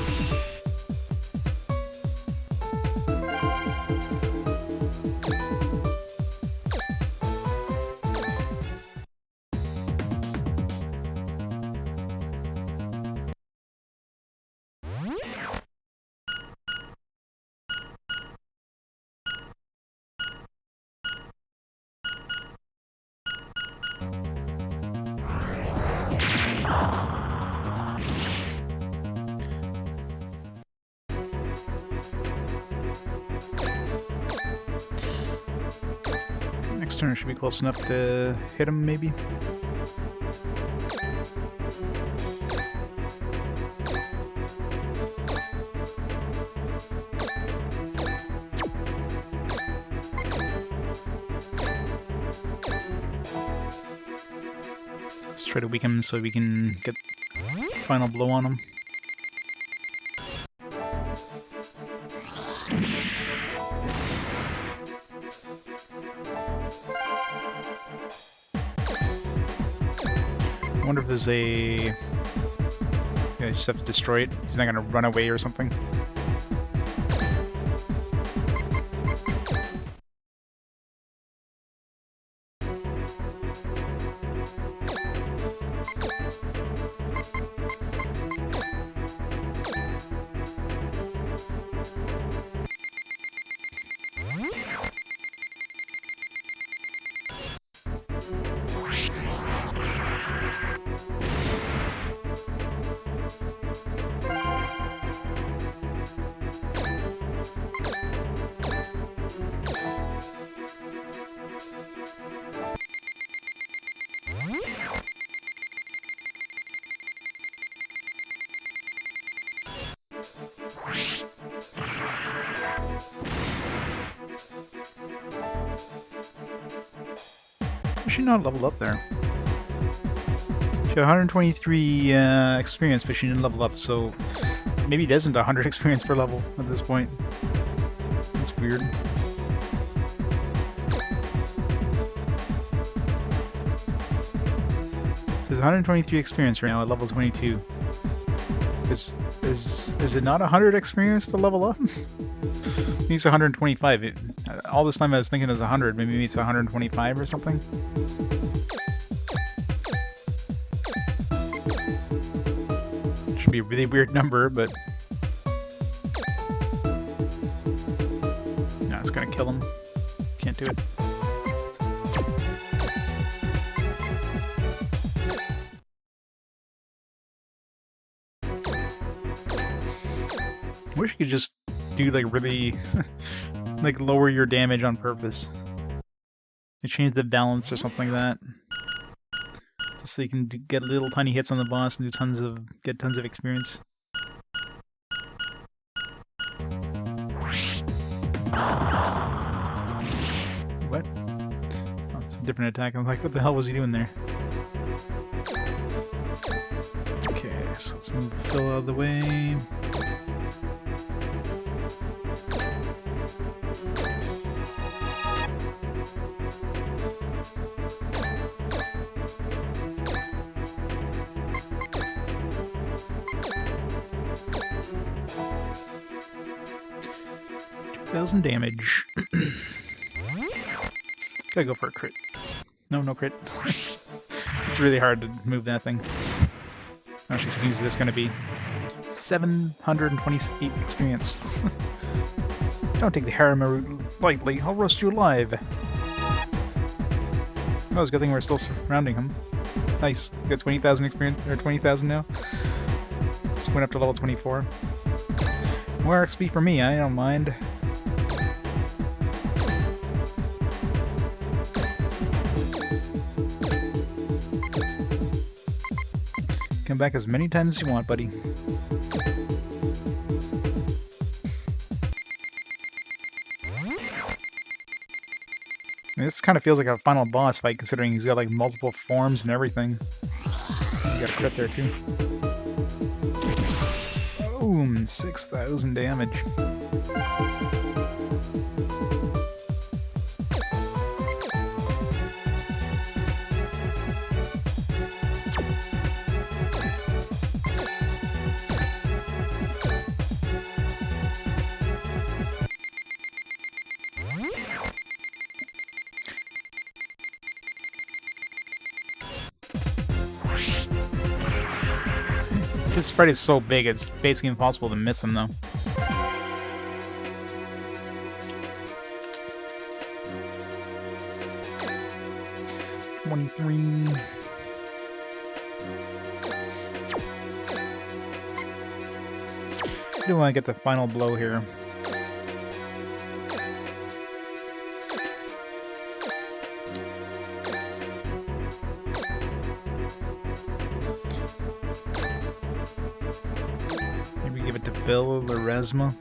Next turn should be close enough to hit him, maybe? Let's try to weaken him so we can get final blow on him. I wonder if there's a... Yeah, you just have to destroy it. He's not gonna run away or something. She not leveled up there. She had 123 experience, but she didn't level up, so maybe it isn't 100 experience per level at this point. That's weird. There's 123 experience right now at level 22. Is it not 100 experience to level up? Maybe it's 125. All this time I was thinking it was 100. Maybe it's 125 or something. Should be a really weird number, but no, it's gonna kill him. Can't do it. I wish you could just do like really like lower your damage on purpose. You change the balance or something like that. Just so you can get little tiny hits on the boss and do get tons of experience. What? Oh, it's a different attack. I was like, what the hell was he doing there? Okay, so let's move Phil out of the way. Thousand damage. Gotta go for a crit. No crit. It's really hard to move that thing. How much experience is this gonna be? 728 experience. Don't take the harem lightly, I'll roast you alive. Oh, it's a good thing we're still surrounding him. Nice. Got 20,000 experience, or 20,000 now. Just went up to level 24. More XP for me, I don't mind. Come back as many times as you want, buddy. This kind of feels like a final boss fight, considering he's got like multiple forms and everything. You got a crit there too. Boom! 6,000 damage. This spread is so big, it's basically impossible to miss him, though. I do want to get the final blow here. Maybe give it to Phil or Resma.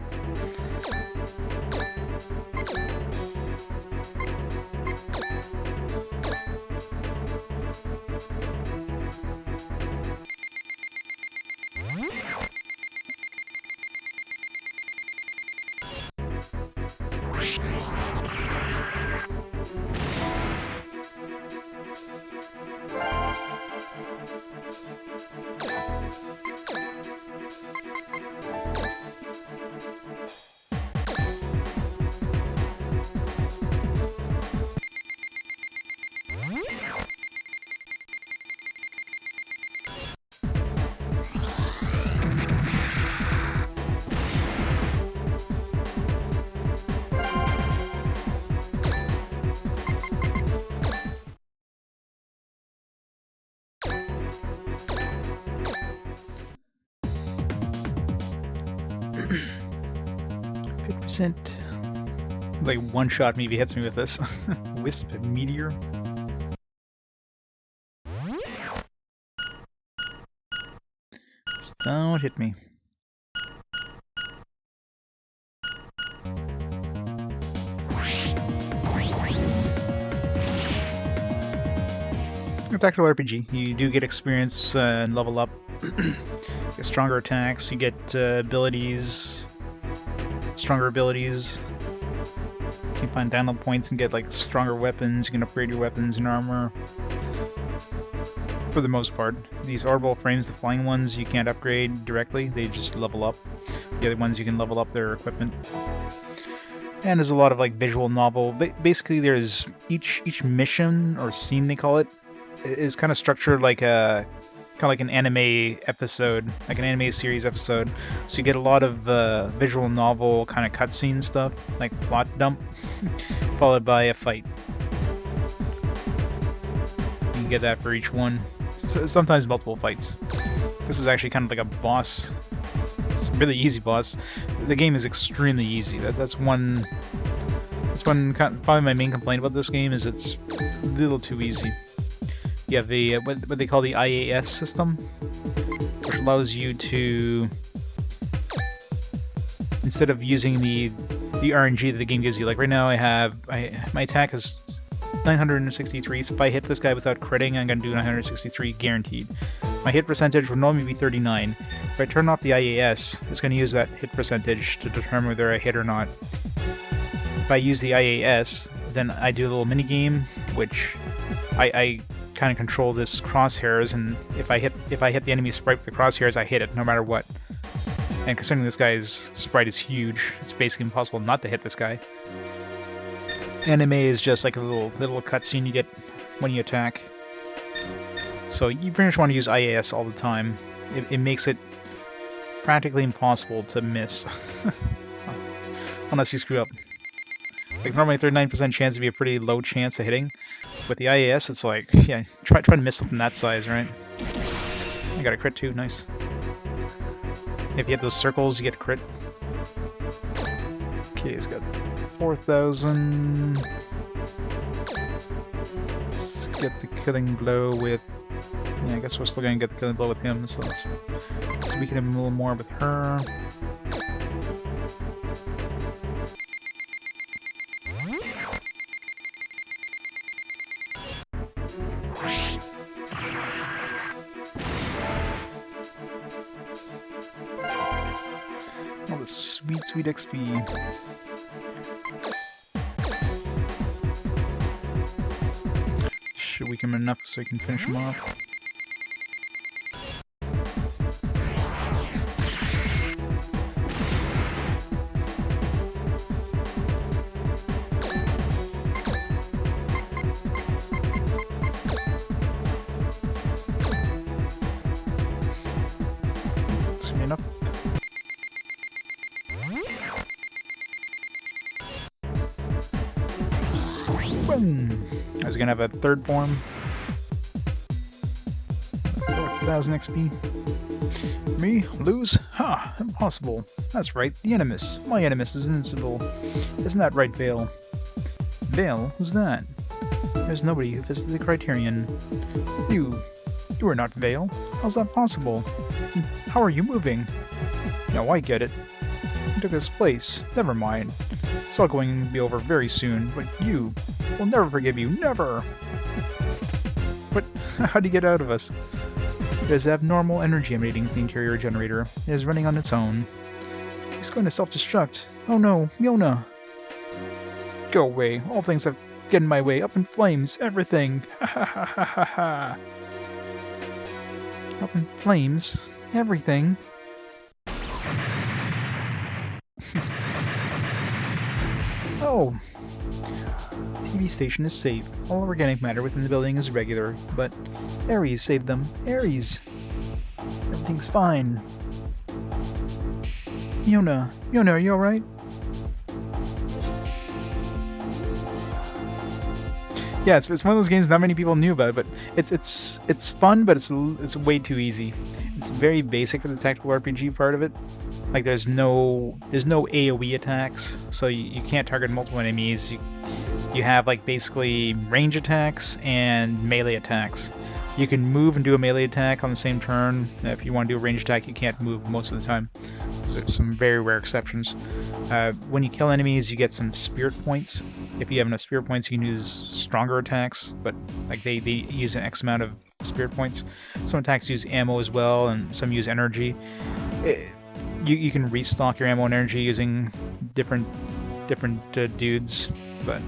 Like one shot maybe hits me with this. Wisp meteor. Just don't hit me. Tactical RPG. You do get experience and level up Get stronger attacks, you get abilities, stronger abilities. You can find download points and get like stronger weapons. You can upgrade your weapons and armor. For the most part, these orbital frames, the flying ones, you can't upgrade directly. They just level up. The other ones you can level up their equipment. And there's a lot of like visual novel. Basically, there's each mission or scene they call it is kind of structured like a kind of like an anime episode, like an anime series episode. So you get a lot of visual novel kind of cutscene stuff, like plot dump, followed by a fight. You can get that for each one. Sometimes multiple fights. This is actually kind of like a boss. It's a really easy boss. The game is extremely easy. That's one. Probably my main complaint about this game is it's a little too easy. You have the what they call the IAS system, which allows you to, instead of using the RNG that the game gives you, like right now my attack is 963, so if I hit this guy without critting, I'm gonna do 963 guaranteed. My hit percentage would normally be 39. If I turn off the IAS, it's gonna use that hit percentage to determine whether I hit or not. If I use the IAS, then I do a little mini game, which I kind of control this crosshairs, and if I hit the enemy sprite with the crosshairs, I hit it no matter what. And considering this guy's sprite is huge, it's basically impossible not to hit this guy. Anime is just like a little cutscene you get when you attack. So you pretty much want to use IAS all the time. It makes it practically impossible to miss. Unless you screw up. Like normally 39% chance would be a pretty low chance of hitting. With the IAS, it's like, yeah, try to miss something that size, right? I got a crit too, nice. If you hit those circles, you get a crit. Okay, he's got 4,000. Let's get the killing blow with... Yeah, I guess we're still gonna get the killing blow with him, so let's weaken him a little more with her. All this sweet XP. Should weaken him enough so I can finish him off. Enough. Boom! I was gonna have a third form. 4,000 XP. Me? Lose? Ha! Impossible. That's right, the Animus. My Animus is invincible. Isn't that right, Vale? Vale? Who's that? There's nobody who fits the criterion. You are not Vale. How's that possible? How are you moving? No, I get it. You took his place. Never mind. It's all going to be over very soon, but you will never forgive you. Never! But how do you get out of us? There's abnormal energy emanating from the interior generator. It is running on its own. It's going to self-destruct. Oh no, Myona! Go away. All things that get in my way. Up in flames. Everything. Ha ha ha ha ha ha. Up in flames. Everything. Oh. TV station is safe. All organic matter within the building is regular, but Ares saved them. Ares! Everything's fine. Myona, are you alright? Yeah, it's one of those games not many people knew about, but it's fun, but it's way too easy. It's very basic for the tactical RPG part of it. Like there's no AoE attacks, so you can't target multiple enemies. You have like basically range attacks and melee attacks. You can move and do a melee attack on the same turn. If you want to do a range attack, you can't move most of the time. There's some very rare exceptions. When you kill enemies, you get some spirit points. If you have enough spirit points, you can use stronger attacks, but like they use an X amount of spirit points. Some attacks use ammo as well, and some use energy. You can restock your ammo and energy using different dudes, but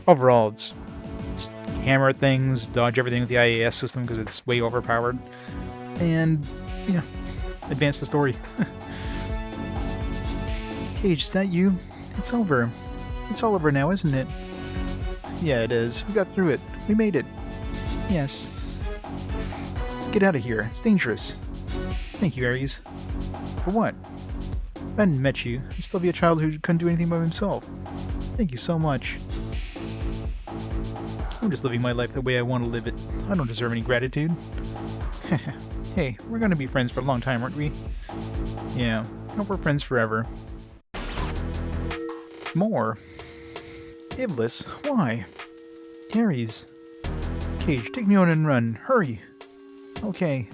overall it's just hammer things, dodge everything with the IAS system because it's way overpowered, and advance the story. Cage, is that you? It's over. It's all over now, isn't it? Yeah, it is. We got through it. We made it. Yes. Let's get out of here. It's dangerous. Thank you, Ares. For what? If I hadn't met you, I'd still be a child who couldn't do anything by himself. Thank you so much. I'm just living my life the way I want to live it. I don't deserve any gratitude. Hey, we're gonna be friends for a long time, aren't we? Yeah, I hope we're friends forever. More? Iblis? Why? Ares. Cage, take Myona and run. Hurry! Okay.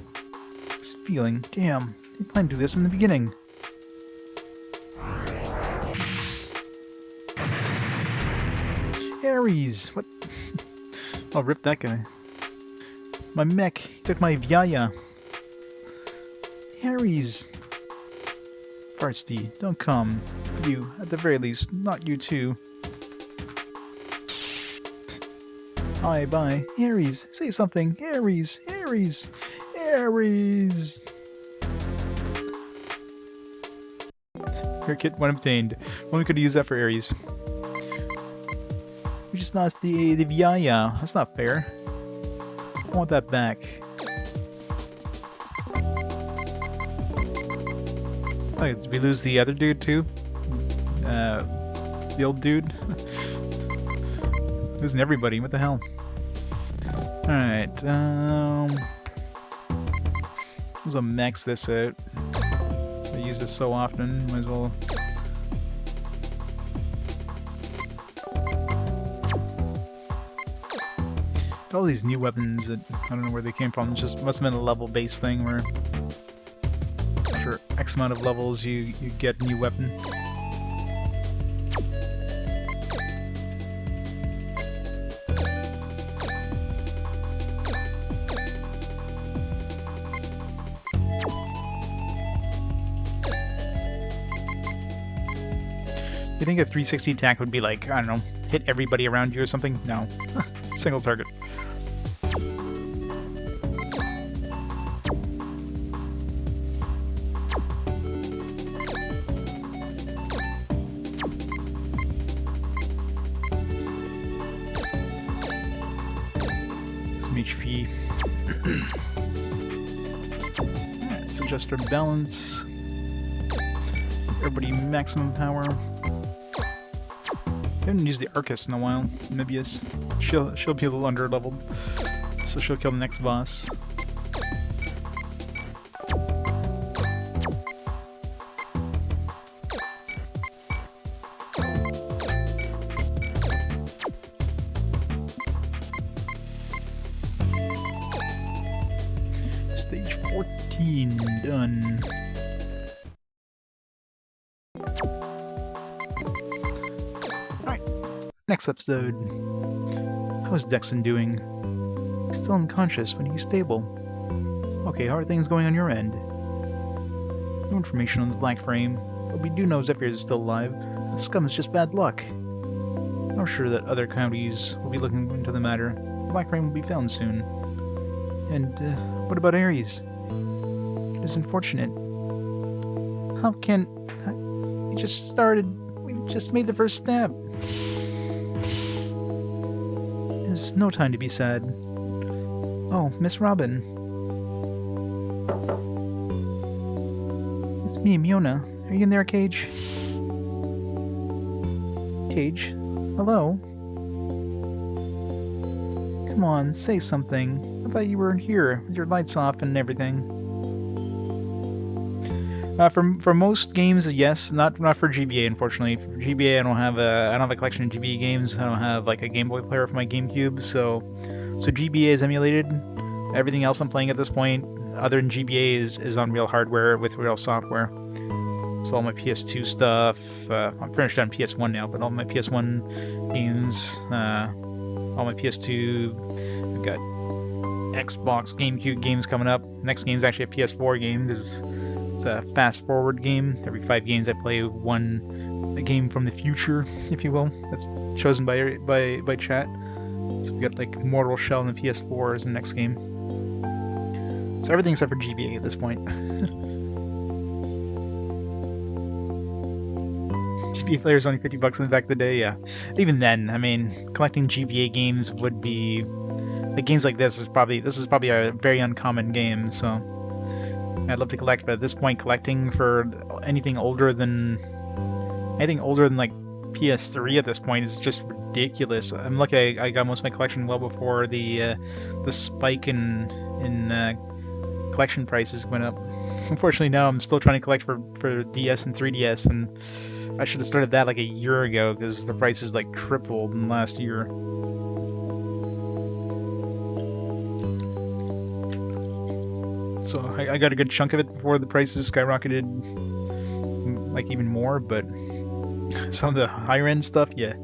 This feeling. Damn. They planned to do this from the beginning. Ares! What? I'll rip that guy. My mech. He took my Vyaya. Ares! Varsity, don't come. You, at the very least, not you too. Bye. Ares, say something. Ares! Ares! Ares! Here, kit, one obtained. Well, we could use that for Ares. We just lost the Vyaya. That's not fair. I want that back. Oh, did we lose the other dude too? The old dude? Losing everybody, what the hell? Alright, let's max this out. I use this so often, might as well. All these new weapons that I don't know where they came from. It just must have been a level-based thing where after X amount of levels you get a new weapon. You think a 360 attack would be like, I don't know, hit everybody around you or something? No. Single target. Some HP. Alright, let's adjust our balance. Everybody maximum power. I haven't used the Arcus in a while. Mibius. She'll be a little under-leveled, so she'll kill the next boss. Stage 14 done. Next episode. How's Dexon doing? He's still unconscious, but he's stable. Okay, how are things going on your end? No information on the Black Frame, but we do know Zephyr is still alive. The scum is just bad luck. I'm sure that other counties will be looking into the matter. The Black Frame will be found soon. And, what about Ares? It is unfortunate. How can... We just started... We just made the first step. There's no time to be sad. Oh, Miss Robin. It's me, Myona. Are you in there, Cage? Cage? Hello? Come on, say something. I thought you were here, with your lights off and everything. For most games, yes. Not for GBA, unfortunately. For GBA, I don't have a collection of GBA games. I don't have like a Game Boy player for my GameCube, so GBA is emulated. Everything else I'm playing at this point, other than GBA, is on real hardware with real software. So all my PS2 stuff, I'm finished on PS1 now, but all my PS1 games, all my PS2, I've got Xbox, GameCube games coming up. Next game's actually a PS4 game because it's a fast-forward game. Every 5 games I play a game from the future, if you will. That's chosen by chat. So we got like Mortal Shell and the PS4 is the next game. So everything except for GBA at this point. GBA players only $50 in back of the day, yeah. Even then, I mean, collecting GBA games would be like games like this is probably a very uncommon game, so I'd love to collect, but at this point collecting for anything older than like PS3 at this point is just ridiculous. I'm lucky I got most of my collection well before the spike in collection prices went up. Unfortunately, now I'm still trying to collect for DS and 3DS, and I should have started that like a year ago because the prices like tripled in the last year. So I got a good chunk of it before the prices skyrocketed, like even more. But some of the higher end stuff, yeah,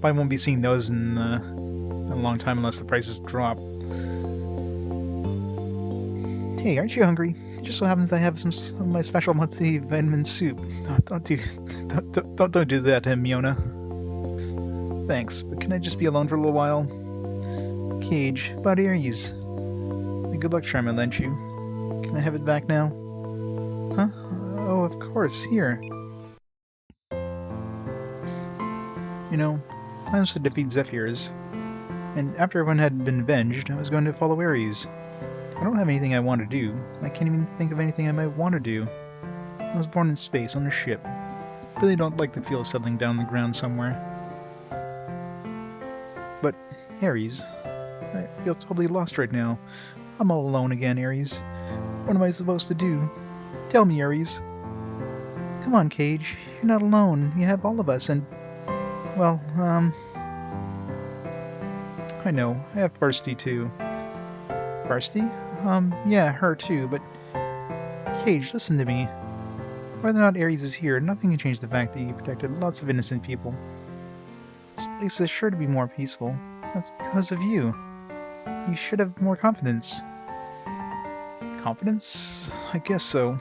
I won't be seeing those in a long time unless the prices drop. Hey, aren't you hungry? It just so happens I have some of my special multivitamin soup. Oh, don't do that, Myona. Thanks, but can I just be alone for a little while? Cage, about Aries. The good luck charm I lent you. Can I have it back now? Huh? Oh, of course, here. You know, I was to defeat Zephyrs, and after everyone had been avenged, I was going to follow Ares. I don't have anything I want to do. I can't even think of anything I might want to do. I was born in space on a ship. Really don't like the feel of settling down on the ground somewhere. But, Ares, I feel totally lost right now. I'm all alone again, Ares. What am I supposed to do? Tell me, Ares. Come on, Cage. You're not alone. You have all of us, and... well, I know. I have Varsity, too. Varsity? Yeah, her too, but... Cage, listen to me. Whether or not Ares is here, nothing can change the fact that you protected lots of innocent people. This place is sure to be more peaceful. That's because of you. You should have more confidence. Confidence? I guess so.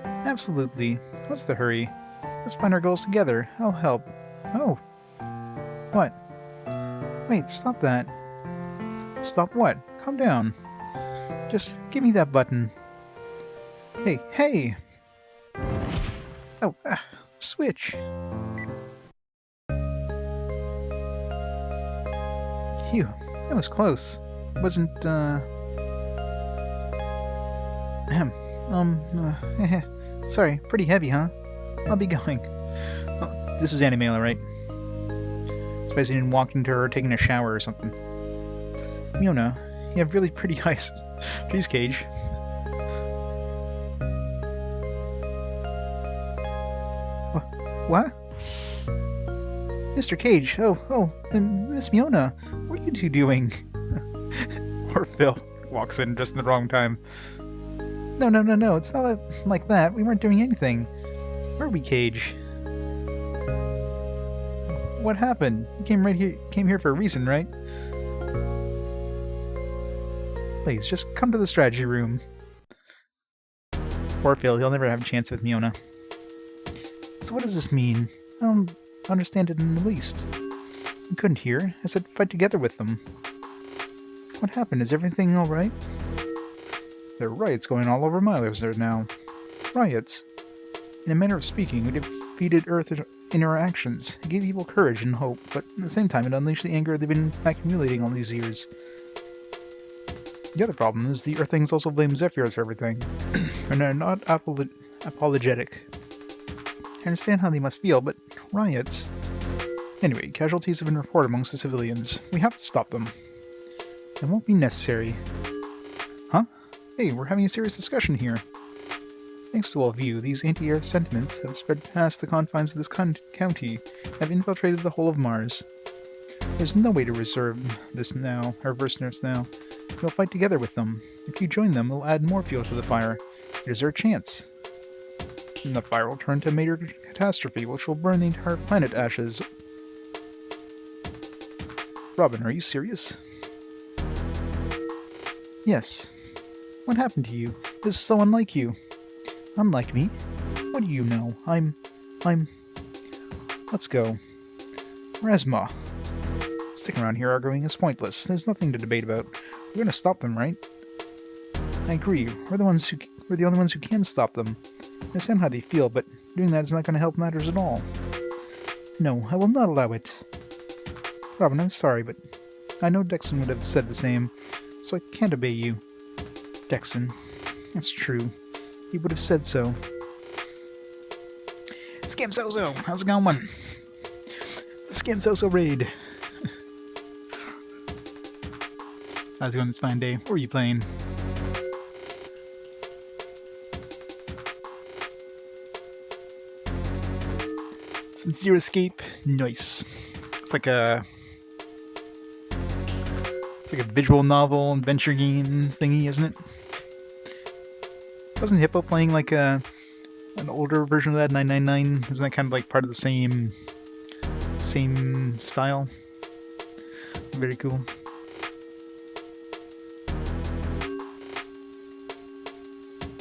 Absolutely. What's the hurry? Let's find our goals together. I'll help. Oh. What? Wait, stop that. Stop what? Calm down. Just give me that button. Hey, hey! Oh, switch! Phew, that was close. It wasn't, sorry, pretty heavy, huh? I'll be going. Oh, this is Animela, right? Suppose I didn't walk into her taking a shower or something. Myona, you have really pretty eyes. Jeez, Cage. What? Mr. Cage, oh, Miss Myona, what are you two doing? Poor Phil walks in just in the wrong time. No, it's not like that. We weren't doing anything. Where are we, Cage? What happened? You came here for a reason, right? Please, just come to the strategy room. Poor Phil, he'll never have a chance with Myona. So what does this mean? I don't understand it in the least. You couldn't hear. I said fight together with them. What happened? Is everything alright? There are riots going all over Milos there now. Riots? In a manner of speaking, we defeated Earth in our actions. It gave people courage and hope, but at the same time it unleashed the anger they've been accumulating all these years. The other problem is the Earthlings also blame Zephyrs for everything, and are not apologetic. I understand how they must feel, but riots... Anyway, casualties have been reported amongst the civilians. We have to stop them. It won't be necessary. Huh? Hey, we're having a serious discussion here. Thanks to all of you, these anti-Earth sentiments have spread past the confines of this county, have infiltrated the whole of Mars. There's no way to reverse this now. We'll fight together with them. If you join them, we'll add more fuel to the fire. There's our chance. Then the fire will turn to a major catastrophe, which will burn the entire planet to ashes. Robin, are you serious? Yes. What happened to you? This is so unlike you. Unlike me? What do you know? I'm... Let's go. Resma. Sticking around here arguing is pointless. There's nothing to debate about. We're gonna stop them, right? I agree. We're the only ones who can stop them. I understand how they feel, but doing that is not gonna help matters at all. No, I will not allow it. Robin, I'm sorry, but I know Dexon would have said the same, so I can't obey you. Dexon. That's true. He would have said so. Scam Soso! How's it going? The Scam Soso raid! How's it going this fine day? What are you playing? Some Zero Escape. Nice. It's like a visual novel adventure game thingy, isn't it? Wasn't Hippo playing like an older version of that, 999? Isn't that kind of like part of the same style? Very cool.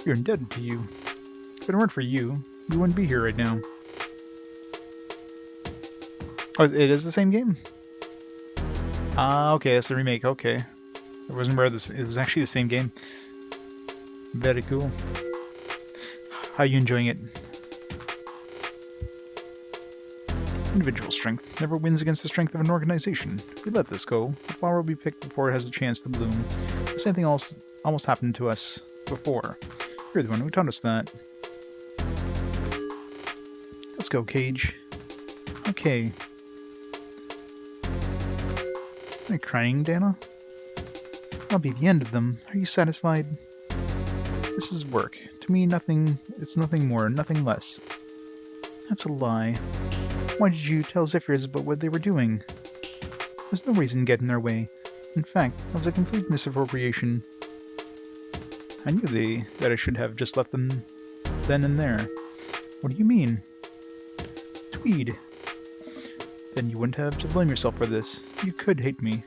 You're indebted to you. If it weren't for you, we wouldn't be here right now. Oh, it is the same game? Ah, okay, that's a remake, okay. I wasn't aware this. It was actually the same game. Very cool. How are you enjoying it? Individual strength never wins against the strength of an organization. If we let this go, the flower will be picked before it has a chance to bloom. The same thing almost happened to us before. You're the one who taught us that. Let's go, Cage. Okay. Are you crying, Dana? That'll be the end of them. Are you satisfied? This is work. To me, it's nothing more, nothing less. That's a lie. Why did you tell Zephyrs about what they were doing? There's no reason to get in their way. In fact, that was a complete misappropriation. I knew that I should have just left them then and there. What do you mean? Tweed. Then you wouldn't have to blame yourself for this. You could hate me.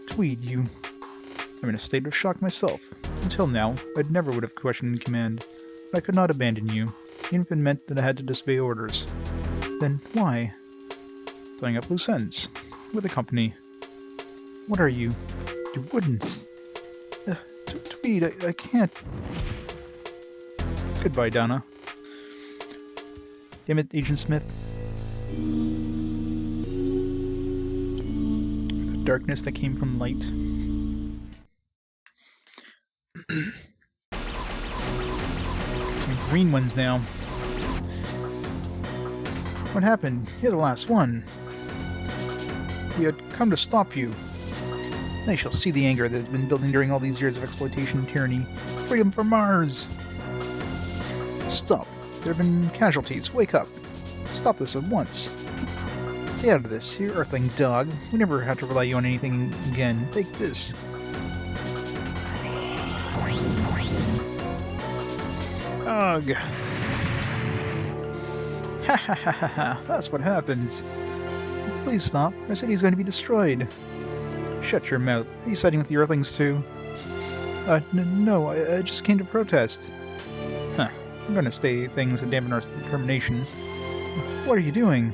Tweed, I'm in a state of shock myself. Until now, I never would have questioned command. But I could not abandon you, even if it meant that I had to disobey orders. Then why? Tying up loose ends. With the company. What are you? You wouldn't. Tweed, I can't. Goodbye, Donna. Damn it, Agent Smith. The darkness that came from light. Some green ones now. What happened? You're the last one. We had come to stop you. They shall see the anger that has been building during all these years of exploitation and tyranny. Freedom for Mars! Stop. There have been casualties. Wake up. Stop this at once. Stay out of this, you Earthling dog. We never have to rely on anything again. Take this. Ugh. Ha ha ha ha ha. That's what happens. Please stop. Our city is going to be destroyed. Shut your mouth. Are you siding with the Earthlings too? No, I just came to protest. Huh. I'm gonna say things that dampen our determination. What are you doing?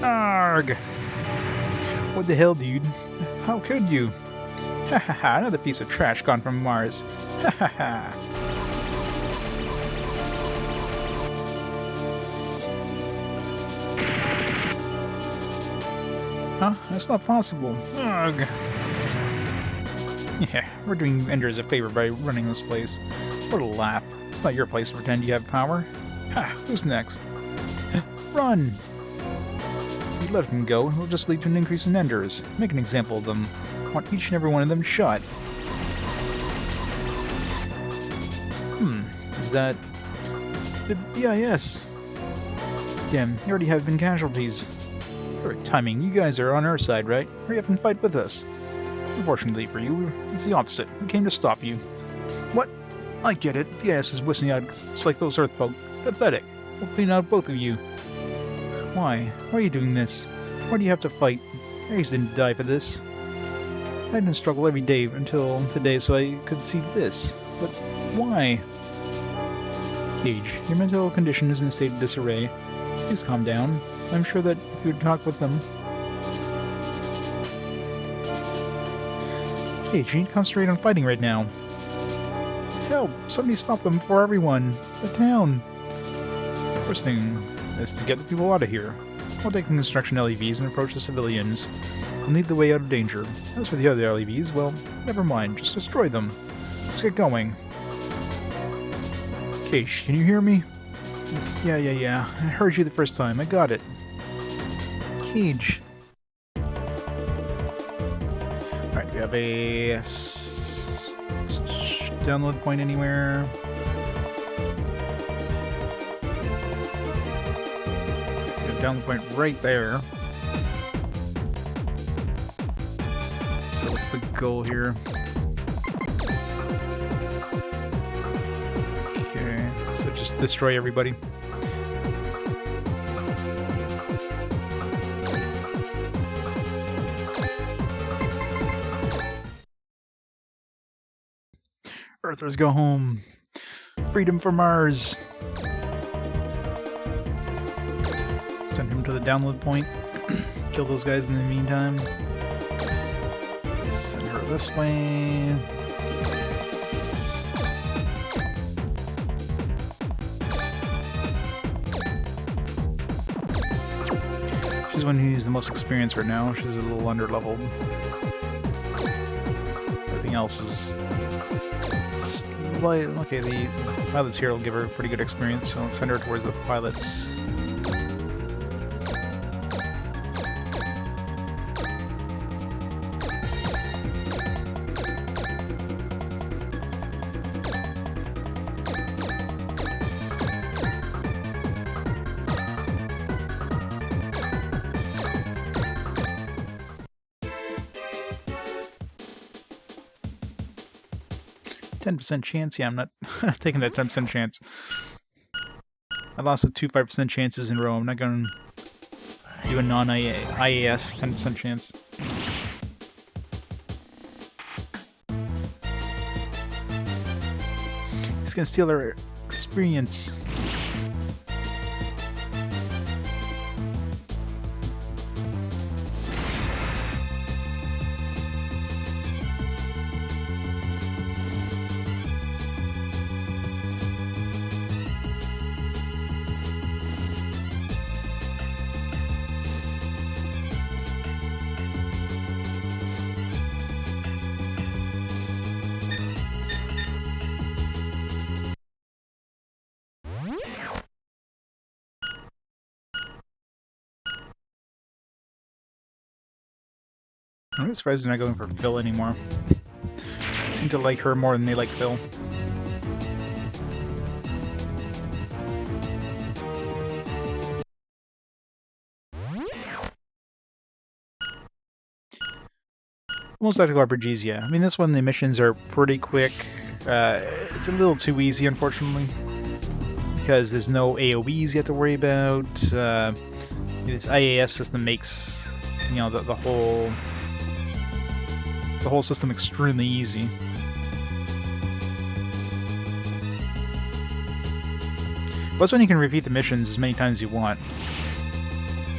Arg! What the hell, dude? How could you? Ha ha ha, another piece of trash gone from Mars. Ha ha ha. Huh? That's not possible. Ugh. Yeah, we're doing Enders a favor by running this place. What a laugh. It's not your place to pretend you have power. Ha! Who's next? Run! If you let him go, it'll just lead to an increase in Enders. Make an example of them. I want each and every one of them shot. Is that... It's the BIS. Damn, you already have been casualties. Perfect timing. You guys are on our side, right? Hurry up and fight with us. Unfortunately for you, it's the opposite. We came to stop you. What? I get it. BIS is whistling out just like those Earthfolk. Pathetic. We'll clean out both of you. Why? Why are you doing this? Why do you have to fight? I used to die for this. I didn't struggle every day until today so I could see this. But why? Cage, your mental condition is in a state of disarray. Please calm down. I'm sure that if you would talk with them... Cage, you need to concentrate on fighting right now. Help! Somebody stop them before everyone! The town! First thing is to get the people out of here. We'll take construction LEVs and approach the civilians. We'll lead the way out of danger. As for the other LEVs, well, never mind. Just destroy them. Let's get going. Cage, can you hear me? Yeah. I heard you the first time. I got it. Cage. Alright, we have a... download point anywhere. We have a download point right there. So what's the goal here? Okay, so just destroy everybody. Earthers go home. Freedom for Mars. Send him to the download point. Kill those guys in the meantime. Send her this way. She's one who's the most experienced right now. She's a little under-leveled. Everything else is slight. Okay, the pilots here will give her pretty good experience, so let's send her towards the pilots. 10% chance? Yeah, I'm not taking that 10% chance. I lost with 2 5% chances in a row. I'm not going to do a non-IAS 10% chance. He's going to steal our experience. I'm surprised they're not going for Phil anymore. They seem to like her more than they like Phil. Most tactical RPGs, yeah. I mean, this one, the missions are pretty quick. It's a little too easy, unfortunately, because there's no AoEs you have to worry about. This IAS system makes, you know, the whole system extremely easy. Plus, one you can repeat the missions as many times as you want.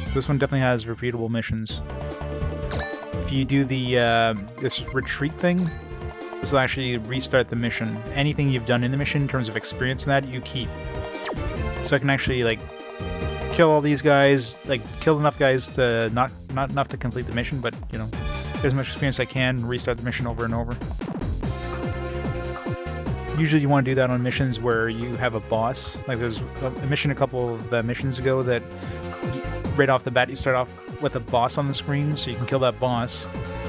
So this one definitely has repeatable missions. If you do the this retreat thing, this will actually restart the mission. Anything you've done in the mission in terms of experience in that, you keep. So I can actually like kill all these guys, like kill enough guys to not enough to complete the mission, but you know, get as much experience as I can, restart the mission over and over. Usually you want to do that on missions where you have a boss. Like there's a mission a couple of missions ago that right off the bat you start off with a boss on the screen, so you can kill that boss.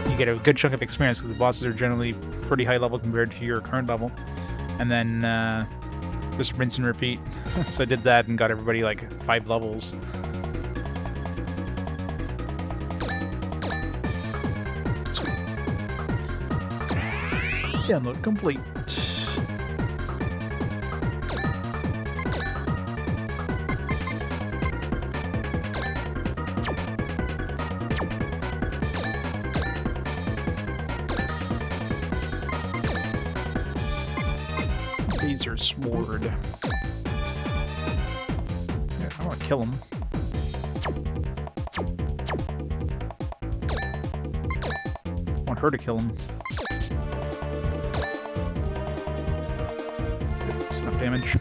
You get a good chunk of experience because the bosses are generally pretty high level compared to your current level. And then just rinse and repeat. So I did that and got everybody like 5 levels. Download complete. Razor sword. Yeah, I want to kill him. I want her to kill him. That's enough damage.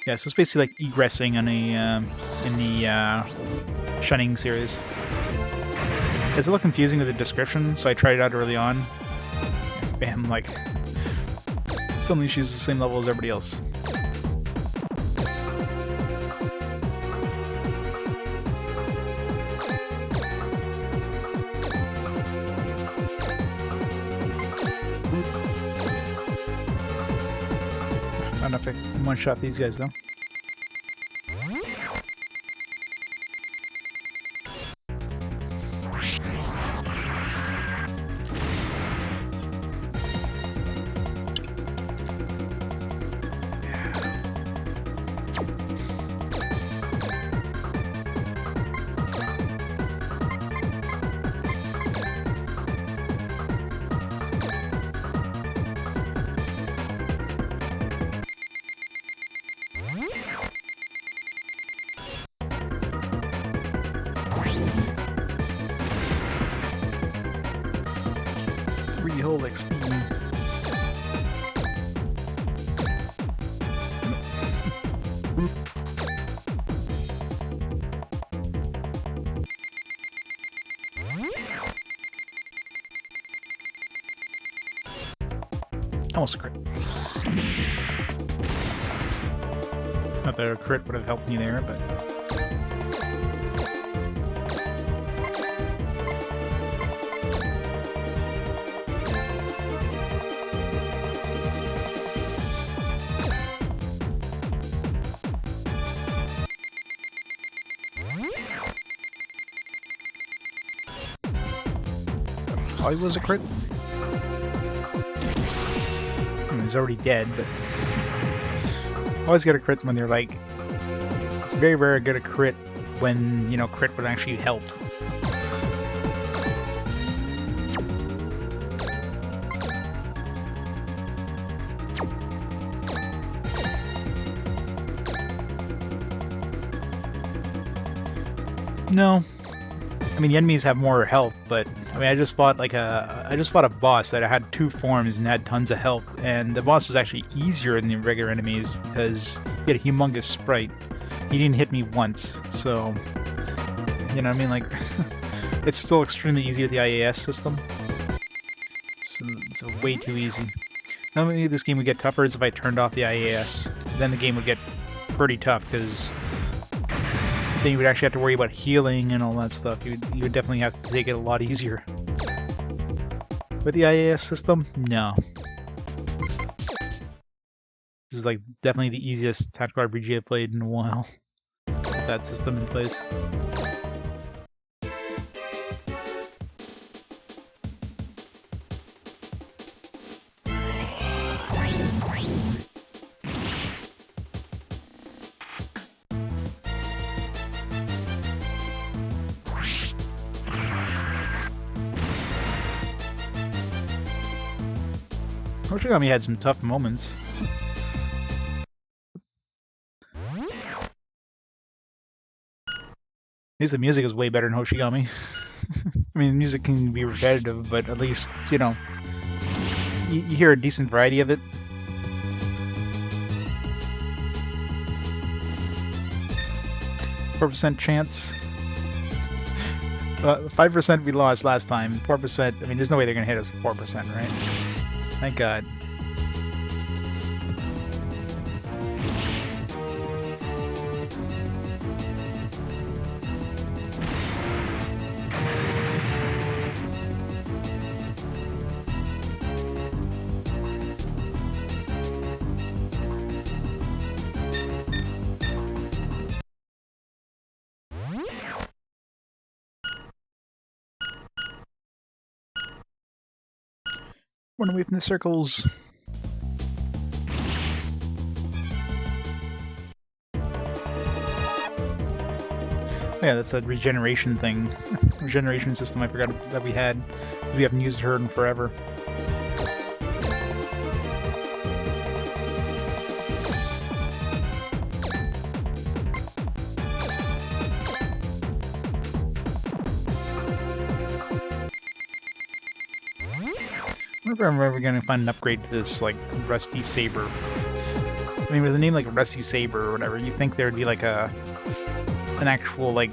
Yeah, so it's basically like egressing on a in the Shunning series. It's a little confusing with the description, so I tried it out early on. Bam, like suddenly she's the same level as everybody else. Not enough to one-shot these guys though. Whole XP. Almost a crit. Not that a crit would have helped me there, but oh, he was a crit. He's already dead, but always get a crit when they're like, it's very rare to get a crit when, you know, crit would actually help. No. I mean, the enemies have more health, but I mean, I just fought a boss that had 2 forms and had tons of health, and the boss was actually easier than the regular enemies because he had a humongous sprite. He didn't hit me once, so you know what I mean, like it's still extremely easy with the IAS system. So it's way too easy. Normally this game would get tougher is if I turned off the IAS. Then the game would get pretty tough because then you would actually have to worry about healing and all that stuff. You would definitely have to take it a lot easier. With the IAS system, no. This is like definitely the easiest tactical RPG I've played in a while. With that system in place. Hoshigami had some tough moments. At least the music is way better than Hoshigami. I mean, music can be repetitive, but at least, you know, you hear a decent variety of it. %4 chance. 5% we lost last time. 4%, I mean, there's no way they're going to hit us with 4%, right? Thank God. Run away from the circles. Yeah, that's that regeneration thing. Regeneration system I forgot that we had. We haven't used her in forever. I wonder if I'm ever gonna find an upgrade to this, like, Rusty Saber. I mean, with a name like Rusty Saber or whatever, you'd think there'd be, like, an actual, like,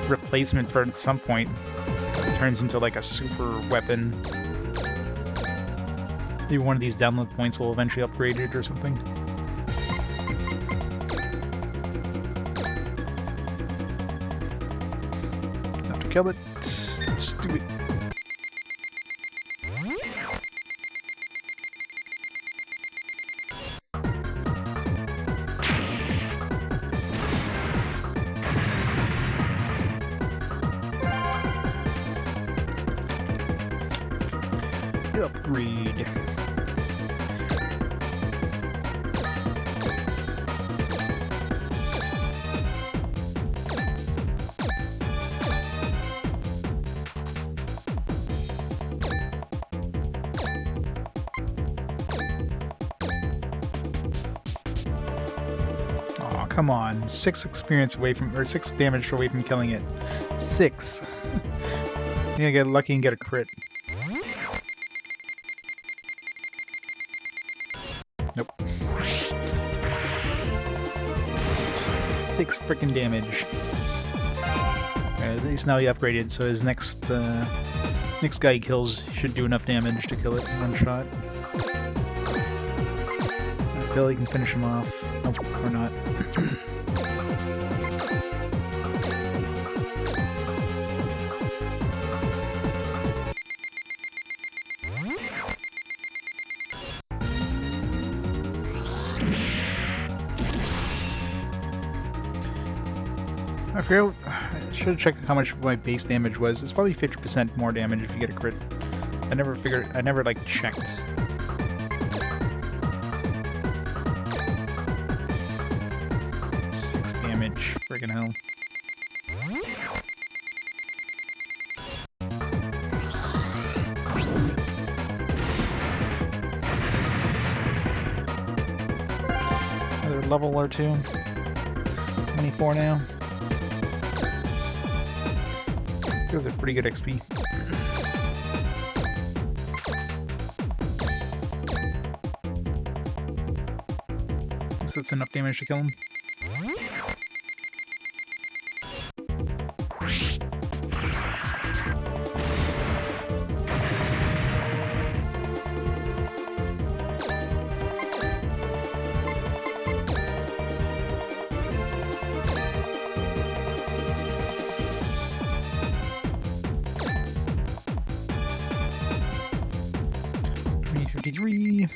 replacement for it at some point. It turns into, like, a super weapon. Maybe one of these download points will eventually upgrade it or something. Have to kill it. Let's do it. Upgrade. Aw, come on. 6 experience away from, or 6 damage away from killing it. 6. You gotta get lucky and get a crit. Nope. 6 frickin' damage. At least now he upgraded, so his next guy he kills should do enough damage to kill it in one shot. I feel he can finish him off. Nope, or not. I should have checked how much my base damage was. It's probably 50% more damage if you get a crit. I never like checked. Six damage, friggin' hell. Another level or two. 24 now. Those are pretty good XP. Guess that's enough damage to kill him. Three.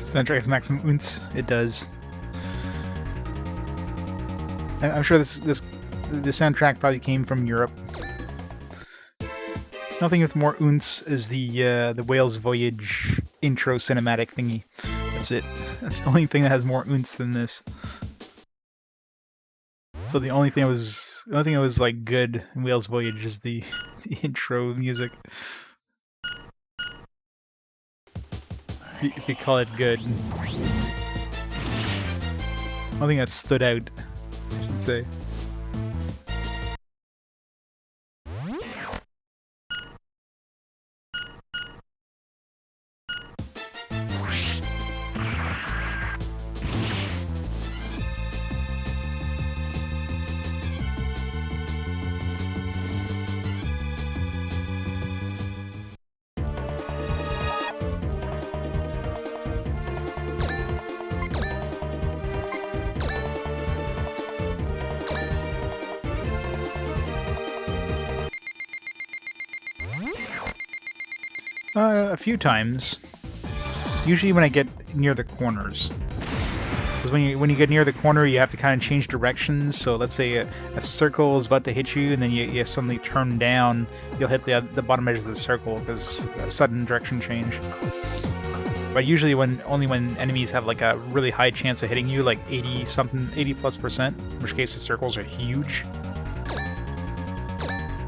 Soundtrack has maximum ounce. It does. I'm sure the soundtrack probably came from Europe. Nothing with more ounce is the Whale's Voyage intro cinematic thingy. That's it. That's the only thing that has more ounce than this. So the only thing that was like good in Whale's Voyage is the intro music. If you call it good. One thing that stood out, I should say. A few times. Usually when I get near the corners. Because Because when you get near the corner, you have to kind of change directions. So let's say a circle is about to hit you, and then you suddenly turn down. You'll hit the bottom edge of the circle because a sudden direction change. But usually only when enemies have like a really high chance of hitting you, like 80+%, in which case the circles are huge.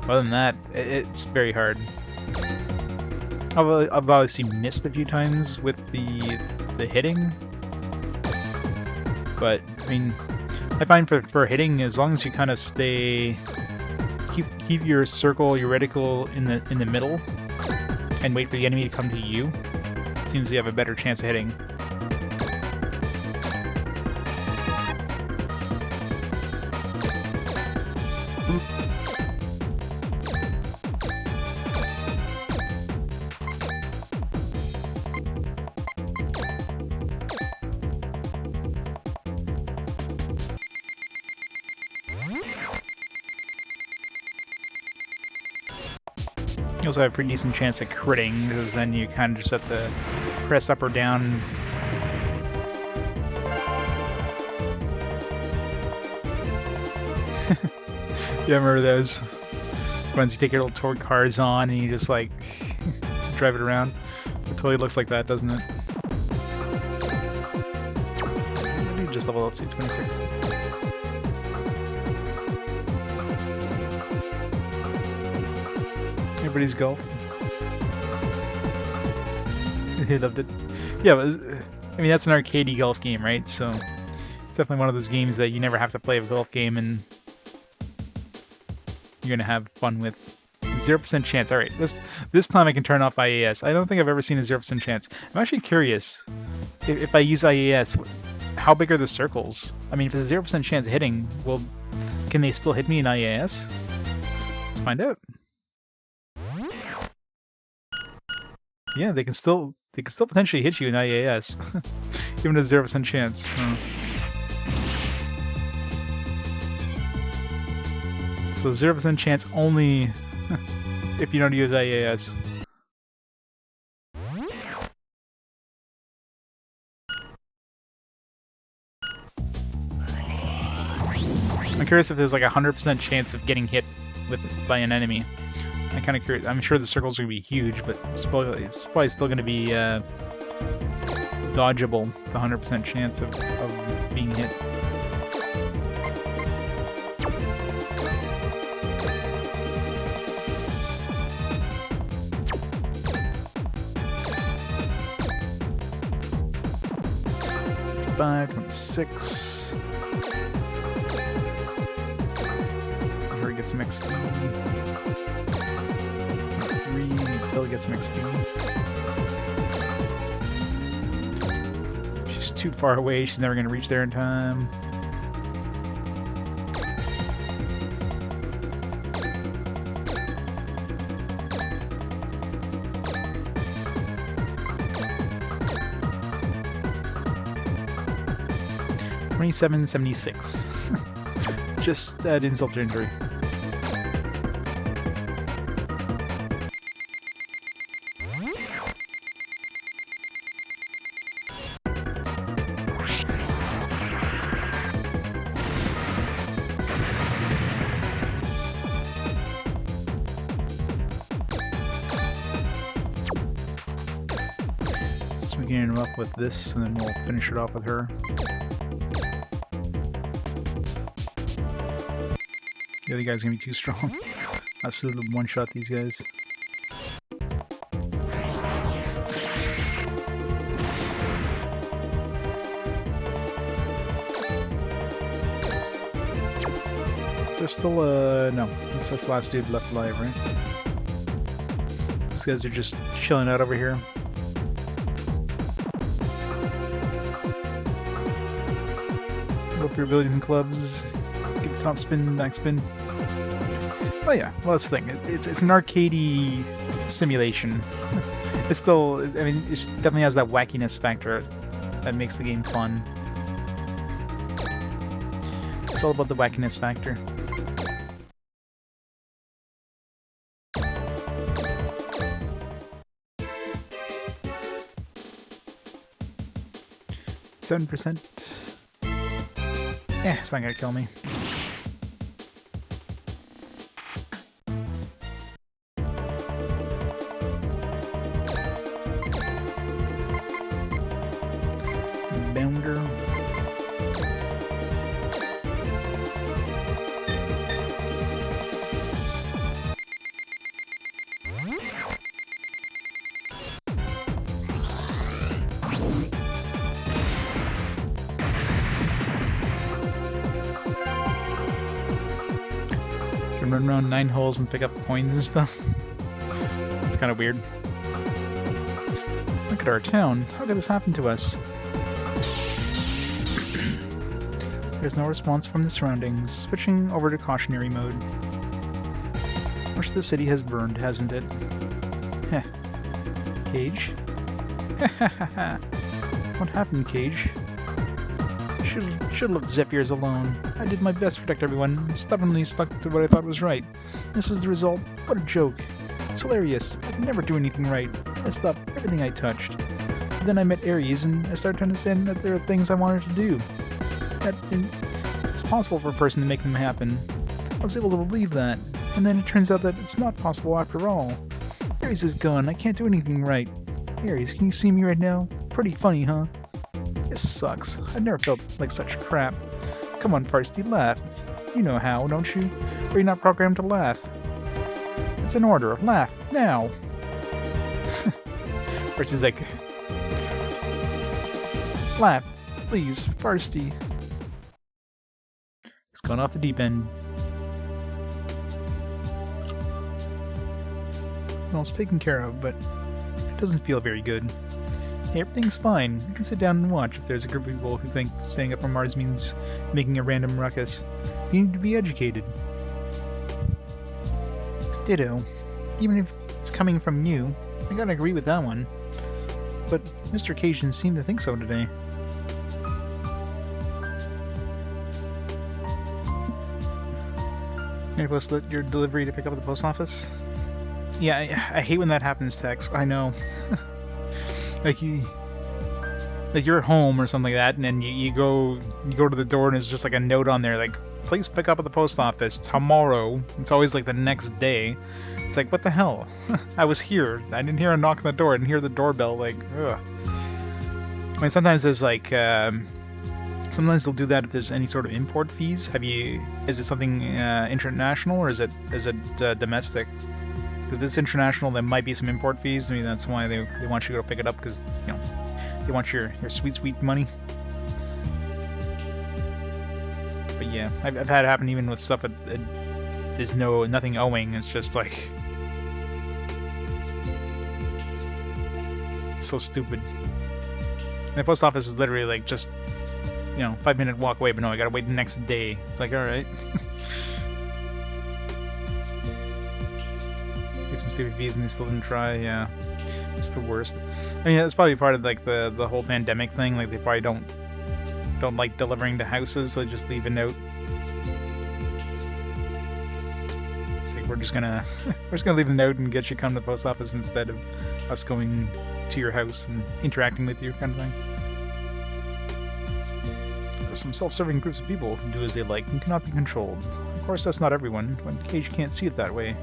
Other than that, it's very hard. I've obviously missed a few times with the hitting. But I mean, I find for hitting, as long as you kind of keep your circle, your reticle in the middle, and wait for the enemy to come to you, it seems you have a better chance of hitting. You also have a pretty decent chance of critting, because then you kind of just have to press up or down. Yeah, I remember those ones you take your little toy cars on and you just like drive it around. It totally looks like that, doesn't it? Maybe just level up to 26. Everybody's golf. He loved it. Yeah, but I mean, that's an arcadey golf game, right? So it's definitely one of those games that you never have to play a golf game and you're gonna have fun with. 0% chance. All right, this time I can turn off IAS. I don't think I've ever seen a 0% chance. I'm actually curious if I use IAS, how big are the circles? I mean, if it's a 0% chance of hitting, well, can they still hit me in IAS? Let's find out. Yeah, they can still potentially hit you in IAS, even a 0% chance. So 0% chance only if you don't use IAS. I'm curious if there's like a 100% chance of getting hit by an enemy. I'm kind of curious. I'm sure the circles are going to be huge, but it's probably still going to be dodgeable, the 100% chance of being hit. Five, 26. Here get some XP. 3, Bill gets some XP. She's too far away, she's never going to reach there in time. $27.76. Just add insult to injury. Swinging him up with this, and then we'll finish it off with her. The other guy's gonna be too strong. I'll still one-shot these guys. Is there still no, it's this last dude left alive, right? These guys are just chilling out over here. Go for your ability clubs. Give top spin, back spin. Oh yeah, well that's the thing. It's an arcadey simulation. It's still, I mean, it definitely has that wackiness factor that makes the game fun. It's all about the wackiness factor. %. It's not gonna kill me. Bounder. Can run around 9 holes and pick up coins and stuff. It's kind of weird. Look at our town. How could this happen to us? There's no response from the surroundings. Switching over to cautionary mode. Much of the city has burned, hasn't it? Heh. Cage? What happened, Cage? Should have left Zephyrs alone. I did my best to protect everyone, stubbornly stuck to what I thought was right. This is the result. What a joke. It's hilarious. I could never do anything right. Messed up everything I touched. But then I met Ares, and I started to understand that there are things I wanted to do. That it's possible for a person to make them happen. I was able to believe that. And then it turns out that it's not possible after all. Ares is gone. I can't do anything right. Ares, can you see me right now? Pretty funny, huh? This sucks. I've never felt like such crap. Come on, Parsty, laugh. You know how, don't you? Or you're not programmed to laugh. It's an order. Laugh. Now! Parsty's like... Laugh. Please, Parsty. He's gone off the deep end. Well, it's taken care of, but it doesn't feel very good. Hey, everything's fine. You can sit down and watch if there's a group of people who think staying up on Mars means making a random ruckus. You need to be educated. Ditto. Even if it's coming from you, I gotta agree with that one. But Mr. Cajun seemed to think so today. You're supposed to let your delivery to pick up at the post office? Yeah, I hate when that happens, Tex. I know. Like you're at home or something like that, and then you go to the door and there's just like a note on there like, please pick up at the post office tomorrow. It's always like the next day. It's like, what the hell? I was here. I didn't hear a knock on the door. I didn't hear the doorbell. Like, ugh. I mean, sometimes there's like, sometimes they'll do that if there's any sort of import fees. Is it something international or is it domestic? If it's international, there might be some import fees. I mean, that's why they want you to go pick it up, because, you know, they want your sweet money. But yeah, I've had it happen even with stuff that there's nothing owing. It's just like... It's so stupid. And the post office is literally like just, you know, 5-minute walk away, but no, I gotta wait the next day. It's like, alright. Get some stupid fees and they still didn't try. Yeah, it's the worst. I mean, it's probably part of like the whole pandemic thing. Like, they probably don't like delivering to houses, so they just leave a note. It's like, we're just gonna leave a note and get you come to the post office instead of us going to your house and interacting with you, kind of thing. There's some self-serving groups of people who do as they like and cannot be controlled. Of course, that's not everyone, but Cage can't see it that way.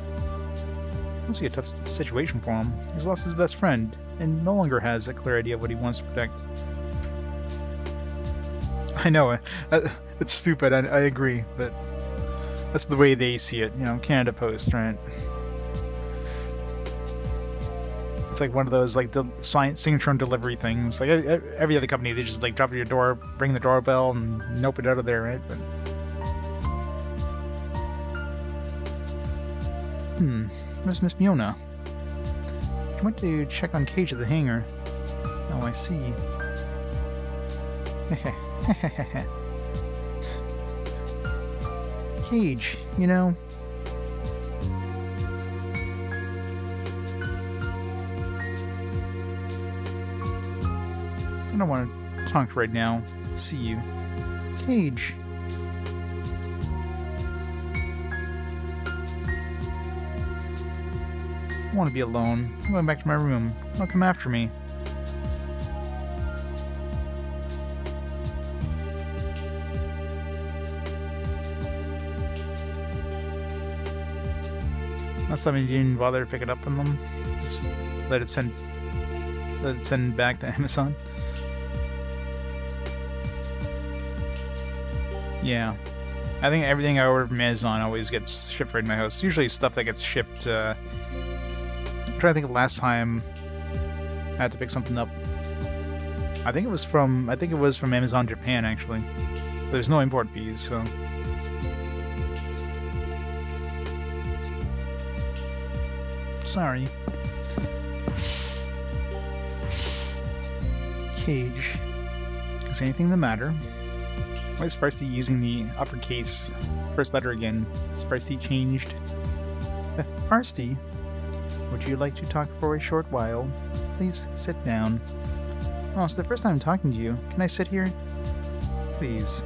Must be a tough situation for him. He's lost his best friend, and no longer has a clear idea of what he wants to protect. I know, it's stupid, I agree, but that's the way they see it, you know, Canada Post, right? It's like one of those, like, signature and delivery things. Like, every other company, they just, like, drop it at your door, ring the doorbell, and nope it out of there, right? But... Where's Miss Myona? I went to check on Cage at the hangar. Oh, I see. Cage, you know... I don't want to talk right now. See you. Cage. I want to be alone. I'm going back to my room. Don't come after me. Last time you didn't bother to pick it up on them. Just let it send back to Amazon. Yeah. I think everything I order from Amazon always gets shipped right to my house. Usually stuff that gets shipped, I'm trying to think of the last time I had to pick something up. I think it was from Amazon Japan, actually. There's no import fees, so... Sorry. Cage. Is anything the matter? Why is Farsty using the uppercase first letter again? Is Farsty changed? Farsty, would you like to talk for a short while? Please sit down. Oh, it's the first time I'm talking to you. Can I sit here? Please.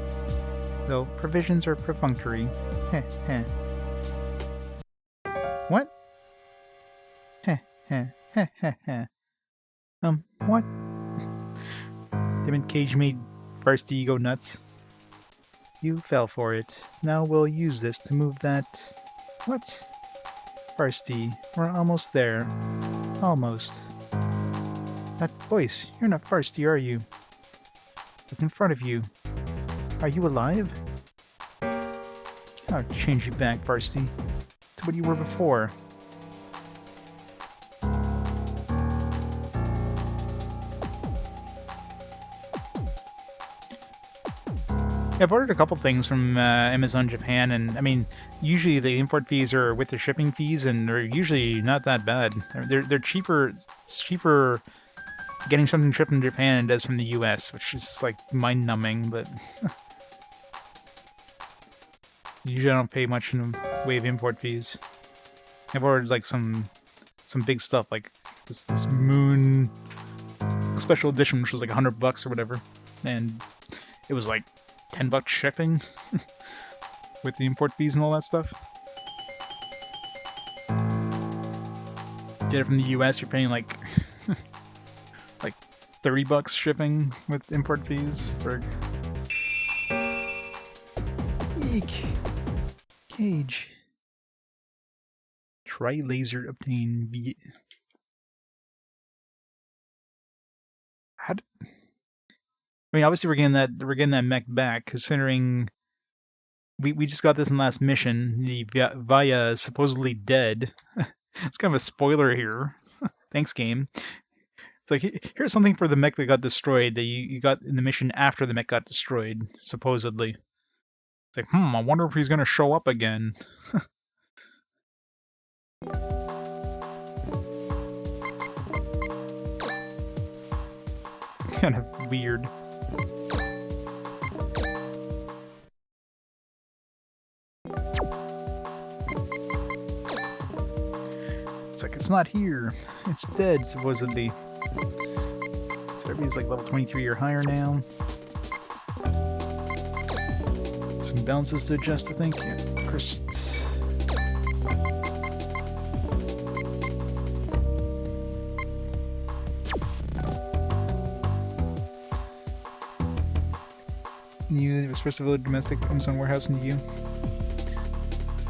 Though provisions are perfunctory. Heh heh. What? Heh heh heh heh heh. What? Damn it, Cage made Farsty go nuts. You fell for it. Now we'll use this to move that... What? Farsty, we're almost there. Almost. That voice, you're not Farsty, are you? Look in front of you. Are you alive? I'll change you back, Farsty, to what you were before. I've ordered a couple things from Amazon Japan, and I mean, usually the import fees are with the shipping fees, and they're usually not that bad. They're cheaper. It's cheaper getting something shipped from Japan than it does from the US, which is like mind-numbing. But usually I don't pay much in the way of import fees. I've ordered like some big stuff, like this Moon special edition, which was like $100 or whatever, and it was like $10 shipping with the import fees and all that stuff. Get it from the US, you're paying like like $30 shipping with import fees for... Eek. Cage. Try laser obtain V... I mean, obviously we're getting that mech back, considering we just got this in the last mission. The Vaya is supposedly dead. It's kind of a spoiler here. Thanks, game. It's like, here's something for the mech that got destroyed that you got in the mission after the mech got destroyed, supposedly. It's like, I wonder if he's gonna show up again. It's kind of weird. It's like, it's not here. It's dead, supposedly. So everybody's like level 23 or higher now. Some balances to adjust, I think. Yeah, first. New, there was first of all domestic Amazon warehouse in you.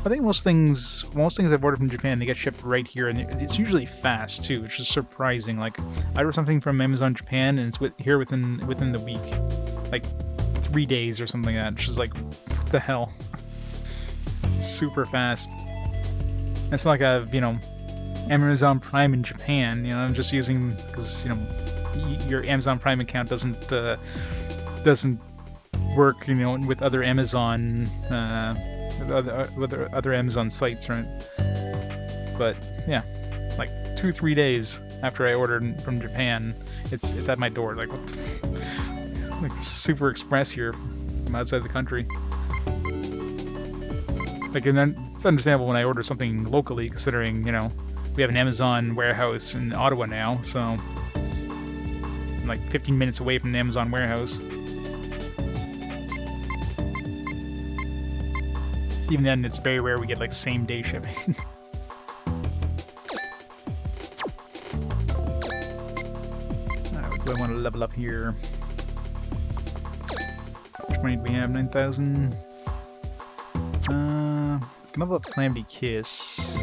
I think most things I've ordered from Japan, they get shipped right here, and it's usually fast too, which is surprising. Like, I ordered something from Amazon Japan, and it's here within the week, like 3 days or something like that. Which is like, what the hell? It's super fast. It's not like I've Amazon Prime in Japan. I'm just using because your Amazon Prime account doesn't work with other Amazon. Other Amazon sites, right? But yeah, like 2-3 days after I ordered from Japan, it's at my door. Like, what the like super express here from outside the country. Like, and then it's understandable when I order something locally, considering we have an Amazon warehouse in Ottawa now, so I'm like 15 minutes away from the Amazon warehouse. Even then, it's very rare we get like same-day shipping. Alright, do I want to level up here? How much money do we have? 9,000. Can level up Calamity Kiss.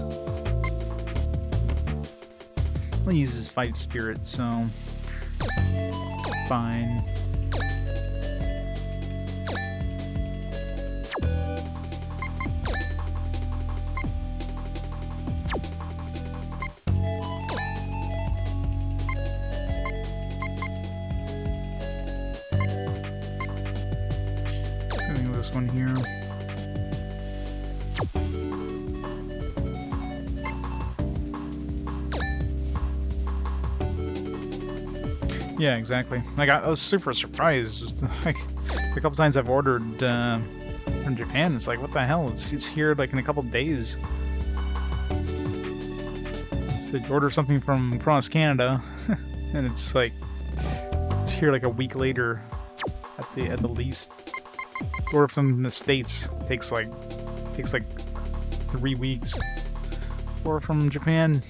I'll use his 5 spirit, so fine. Something with this one here. Yeah, exactly. Like, I was super surprised. Just, like, a couple times I've ordered from Japan, it's like, what the hell? It's here, like, in a couple days. It's like, order something from across Canada, and it's like, it's here, like, a week later, at the least. Order from the States takes like 3 weeks. Or from Japan,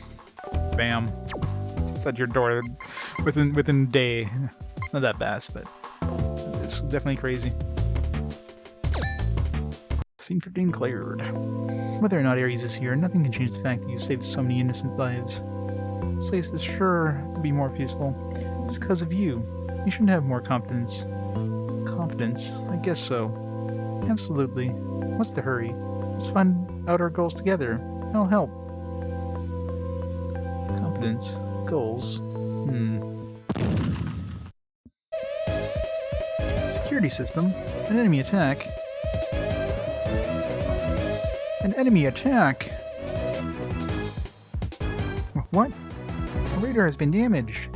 bam. It's at your door within a day. Not that fast, but it's definitely crazy. Scene 15 cleared. Whether or not Ares is here, nothing can change the fact that you saved so many innocent lives. This place is sure to be more peaceful. It's because of you. You should have more confidence. Confidence? I guess so. Absolutely. What's the hurry? Let's find out our goals together. I'll help. Confidence. Goals. Security system. An enemy attack. An enemy attack! What? The radar has been damaged.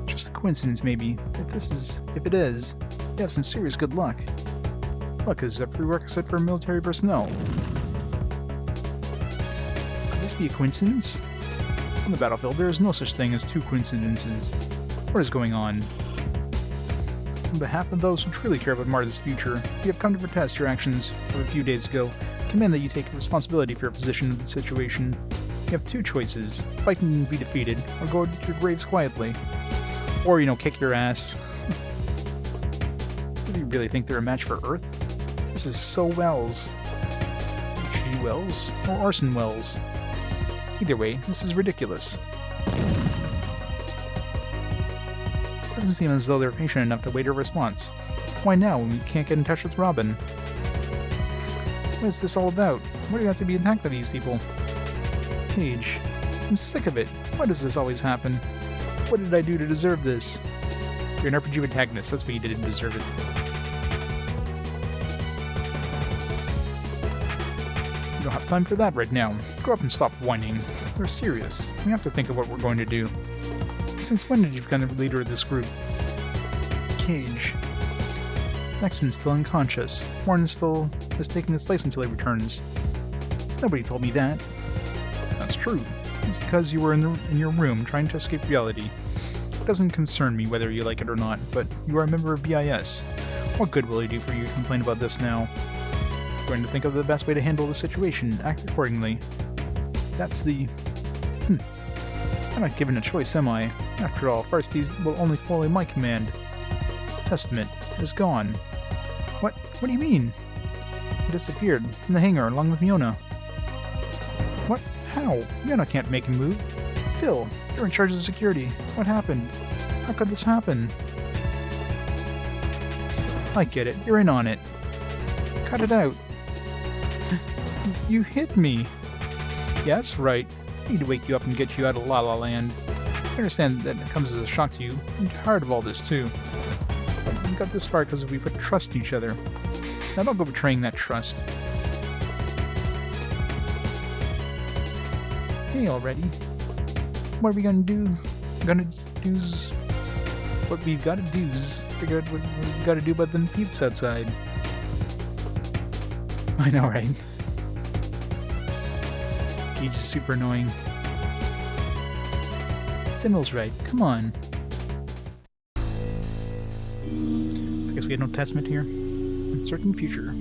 Just a coincidence, maybe. If it is, you have some serious good luck. Luck is a prerequisite for military personnel. Could this be a coincidence? On the battlefield, there is no such thing as two coincidences. What is going on? On behalf of those who truly care about Mars' future, we have come to protest your actions of a few days ago. Command that you take responsibility for your position in the situation. You have two choices: fight and be defeated, or go to your graves quietly. Or, kick your ass. Do you really think they're a match for Earth? This is so Wells. H.G. Wells? Or Orson Welles? Either way, this is ridiculous. It doesn't seem as though they're patient enough to wait a response. Why now, when we can't get in touch with Robin? What is this all about? Why do you have to be attacked by these people? Paige, I'm sick of it. Why does this always happen? What did I do to deserve this? You're an RPG antagonist, that's what you did to deserve it. You don't have time for that right now. Grow up and stop whining. We're serious. We have to think of what we're going to do. Since when did you become the leader of this group? Cage. Maxon's still unconscious. Warren still is taking his place until he returns. Nobody told me that. That's true. It's because you were in your room trying to escape reality. It doesn't concern me whether you like it or not, but you are a member of BIS. What good will it do for you to complain about this now? I'm going to think of the best way to handle the situation. Act accordingly. That's the... I'm not given a choice, am I? After all, Varsity will only follow my command. Testament is gone. What? What do you mean? It disappeared from the hangar along with Myona. What? How? Myona can't make him move. Phil, you're in charge of security. What happened? How could this happen? I get it. You're in on it. Cut it out. You hit me. Yeah, that's right. I need to wake you up and get you out of La La Land. I understand that it comes as a shock to you. I'm tired of all this, too. But we got this far because we put trust in each other. Now don't go betraying that trust. Hey, already. What are we gonna do? What we've gotta do's. Figure out what we gotta do about them peeps outside. I know, right? He's super annoying. Simmel's right. Come on. I guess we had no testament here. Uncertain future.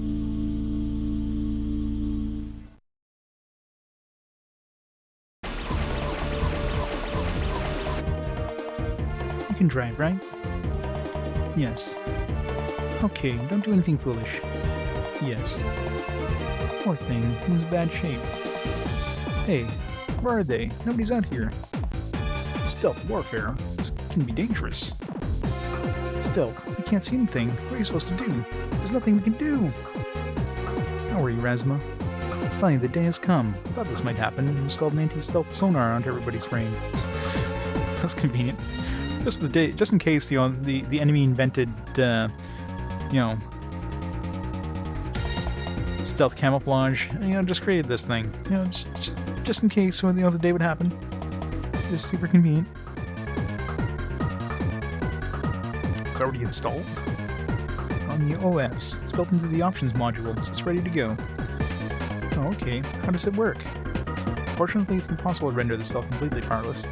You can drive, right? Yes. Okay, don't do anything foolish. Yes. Poor thing, he's in bad shape. Hey, where are they? Nobody's out here. Stealth warfare? This can be dangerous. Stealth? We can't see anything. What are you supposed to do? There's nothing we can do! Don't worry, Razma. Finally, the day has come. I thought this might happen. Installed an anti-stealth sonar onto everybody's frame. That's convenient. Just in case, you know, the enemy invented, you know, stealth camouflage. You know, just created this thing. You know, just in case, you know, the day would happen. Just super convenient. It's already installed on the OS. It's built into the options module, so it's ready to go. Oh, okay. How does it work? Fortunately, it's impossible to render the stealth completely powerless.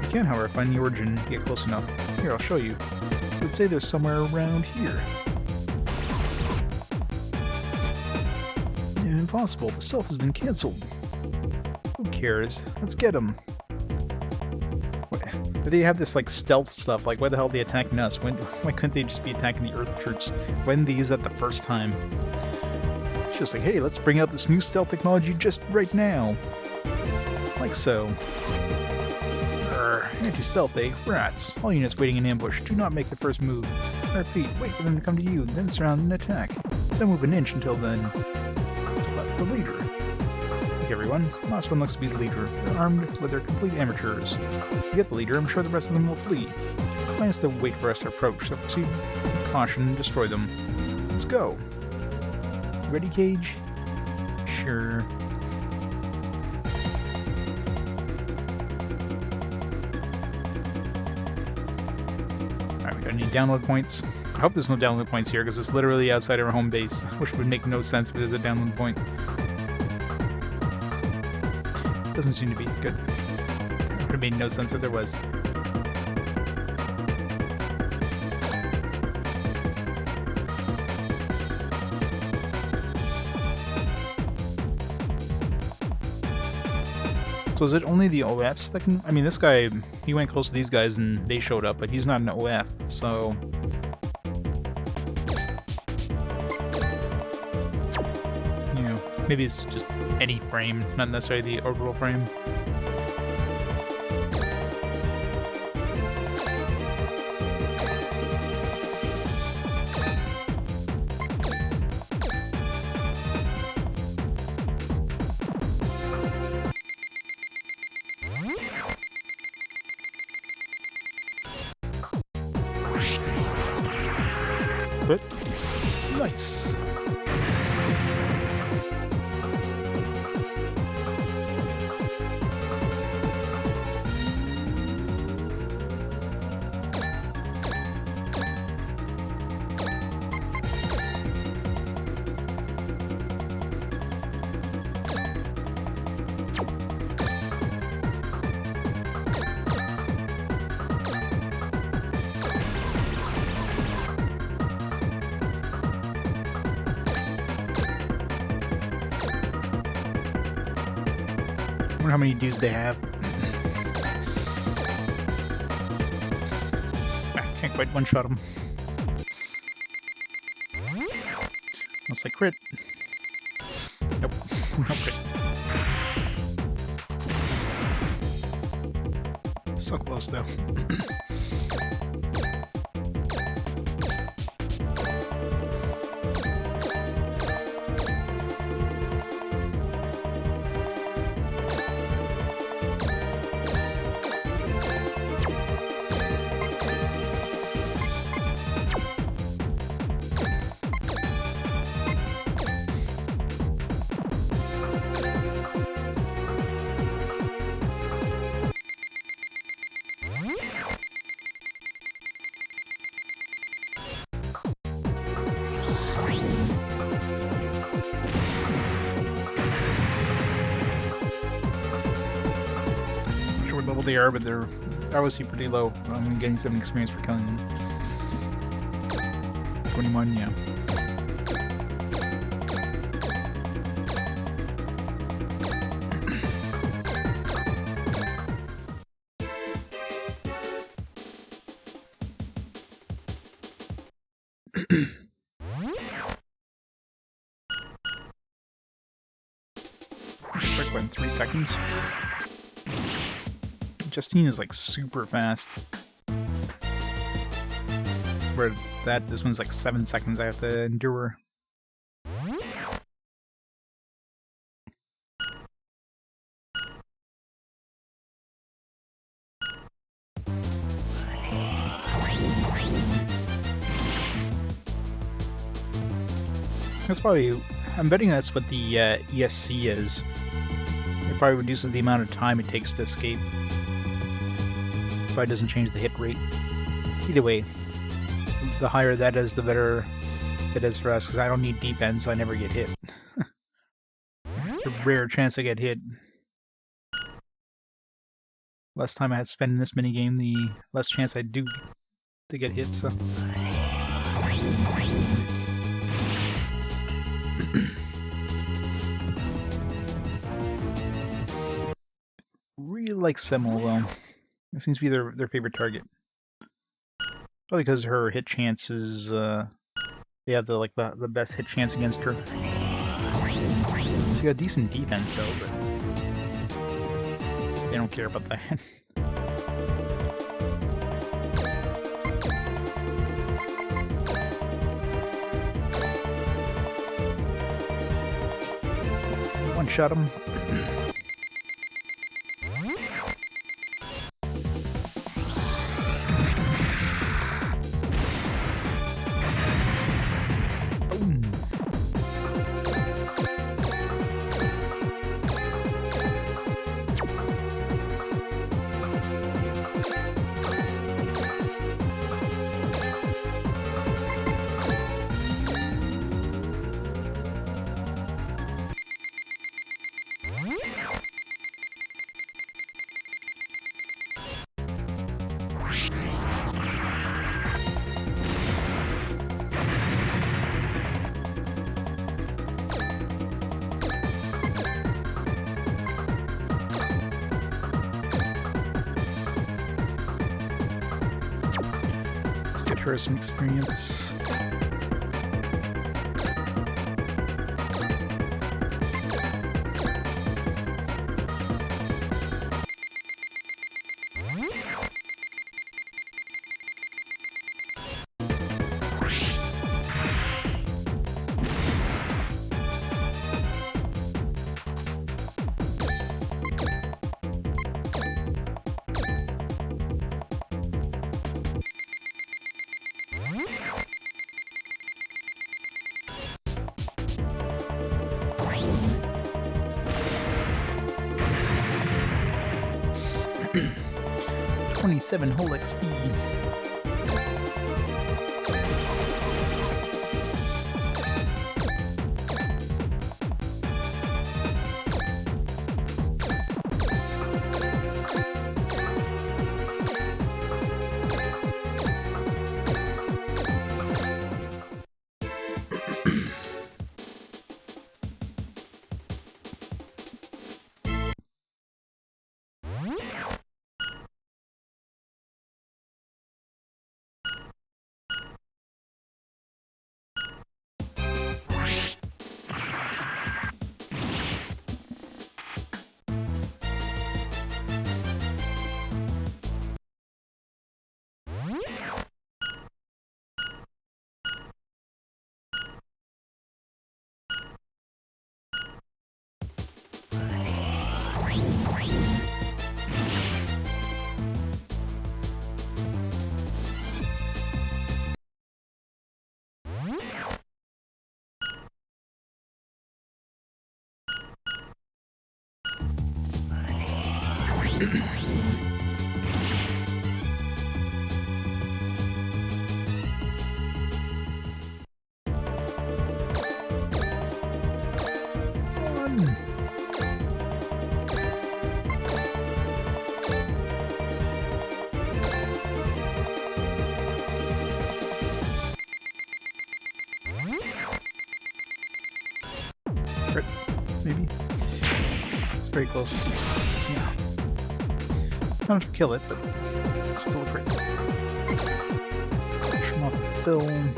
You can, however, find the origin if you get close enough. Here, I'll show you. I would say there's somewhere around here. Impossible. The stealth has been cancelled. Who cares? Let's get them. They have this, like, stealth stuff. Like, why the hell are they attacking us? Why couldn't they just be attacking the Earth troops? Why didn't they use that the first time? It's just like, hey, let's bring out this new stealth technology just right now. Like so. Anti-stealth, eh? Rats. All units waiting in ambush. Do not make the first move. I repeat, wait for them to come to you, then surround and attack. Don't move an inch until then. So that's the leader. Look, everyone. The last one looks to be the leader. They're armed, but they're complete amateurs. If you get the leader, I'm sure the rest of them will flee. The plan is to wait for us to approach, so proceed with caution and destroy them. Let's go. Ready, Cage? Sure. Alright, we got any download points? I hope there's no download points here, because it's literally outside our home base, which would make no sense if there's a download point. Doesn't seem to be. Good. It would have made no sense if there was. So is it only the OFs that can... I mean, this guy, he went close to these guys and they showed up, but he's not an OF, so... You know, maybe it's just any frame, not necessarily the orbital frame. But nice. I wonder how many dudes they have. Can't quite one-shot them. Looks like crit. Nope. No crit. So close, though. What level they are, but they're obviously pretty low. I'm getting some experience for killing them. 21, yeah. Quick one, 3 seconds. Justine is like super fast. Where this one's like 7 seconds I have to endure. That's probably, I'm betting that's what the ESC is. It probably reduces the amount of time it takes to escape. Probably doesn't change the hit rate. Either way, the higher that is, the better it is for us, because I don't need defense, so I never get hit. It's a rare chance I get hit. Less time I had to spend in this minigame, the less chance I do to get hit, so... Really like Semel, though. It seems to be their favorite target. Probably because her hit chances, they have the best hit chance against her. She got decent defense, though, but they don't care about that. One-shot him. Get her some experience. .27 whole XP. Crit, maybe? It's very close. Yeah. Not enough to kill it, but still a crit. Push him off the film.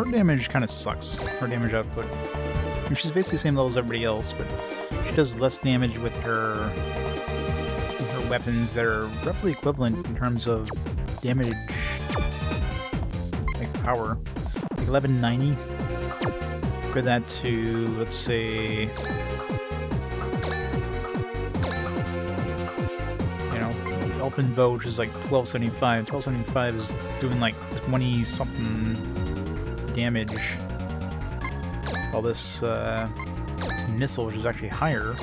her damage kind of sucks. Her damage output. I mean, she's basically the same level as everybody else, but she does less damage with her weapons that are roughly equivalent in terms of damage, like power. Like 1190. Compare that to, let's say, Elfin Bow, which is like 1275. 1275 is doing like 20 something damage. While this missile, which is actually higher,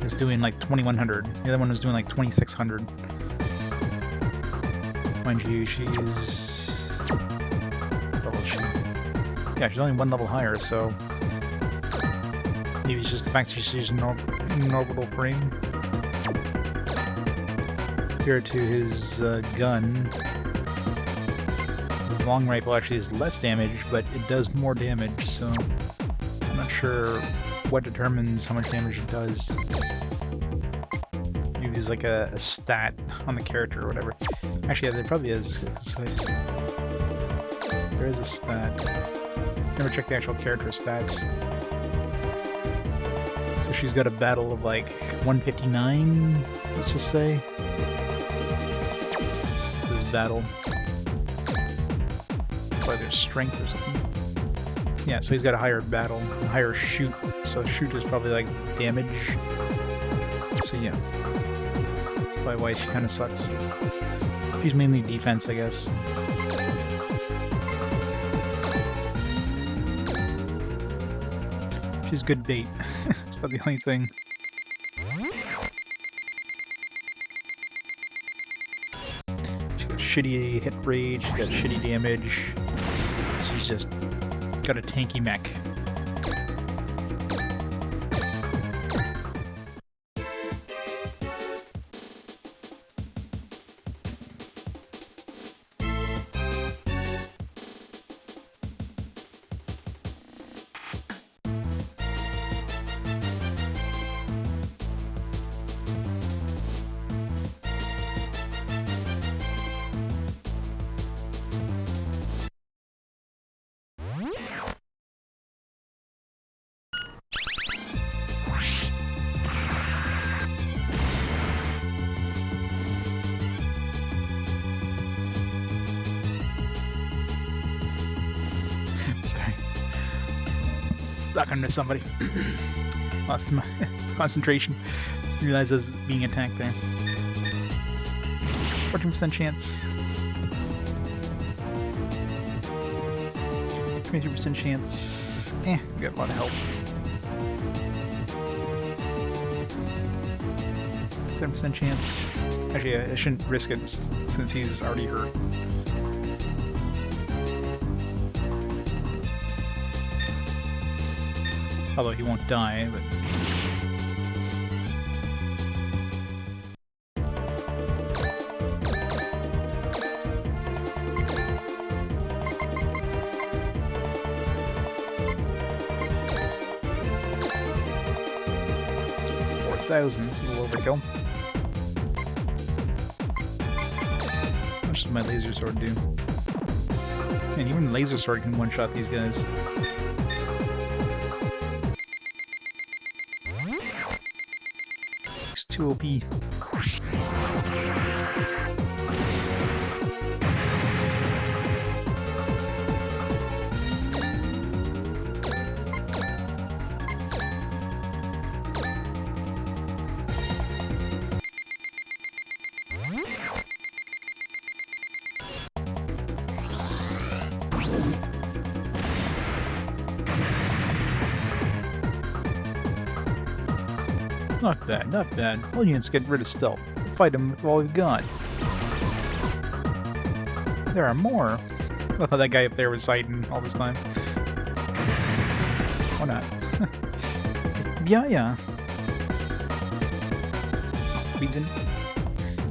is doing like 2100. The other one was doing like 2600. Mind you, she's... yeah, she's only one level higher, so maybe it's just the fact that she's using an orbital frame. Compared to his gun, his long rifle actually has less damage, but it does more damage, so I'm not sure what determines how much damage it does. Maybe there's like a stat on the character or whatever. Actually, yeah, there probably is. There is a stat. Never checked the actual character stats. So she's got a battle of like 159, let's just say. This is battle. Probably their strength or something. Yeah, so he's got a higher battle, a higher shoot. So shoot is probably like damage. So yeah. That's probably why she kind of sucks. She's mainly defense, I guess. She's good bait. That's about the only thing. She's got shitty hit rate, she's got shitty damage. She's just got a tanky mech. Sorry. Stuck under somebody. Lost my concentration. Realized I was being attacked there. 14% chance. 23% chance. We got a lot of health. 7% chance. Actually, I shouldn't risk it since he's already hurt. Although he won't die, but... This is a little overkill. How much does my laser sword do? Man, even laser sword can one-shot these guys. It's too OP. Not bad, not bad. All units get rid of stealth. Fight him with all we've got. There are more. I thought that guy up there was hiding all this time. Why not? Yeah. Tweed's in.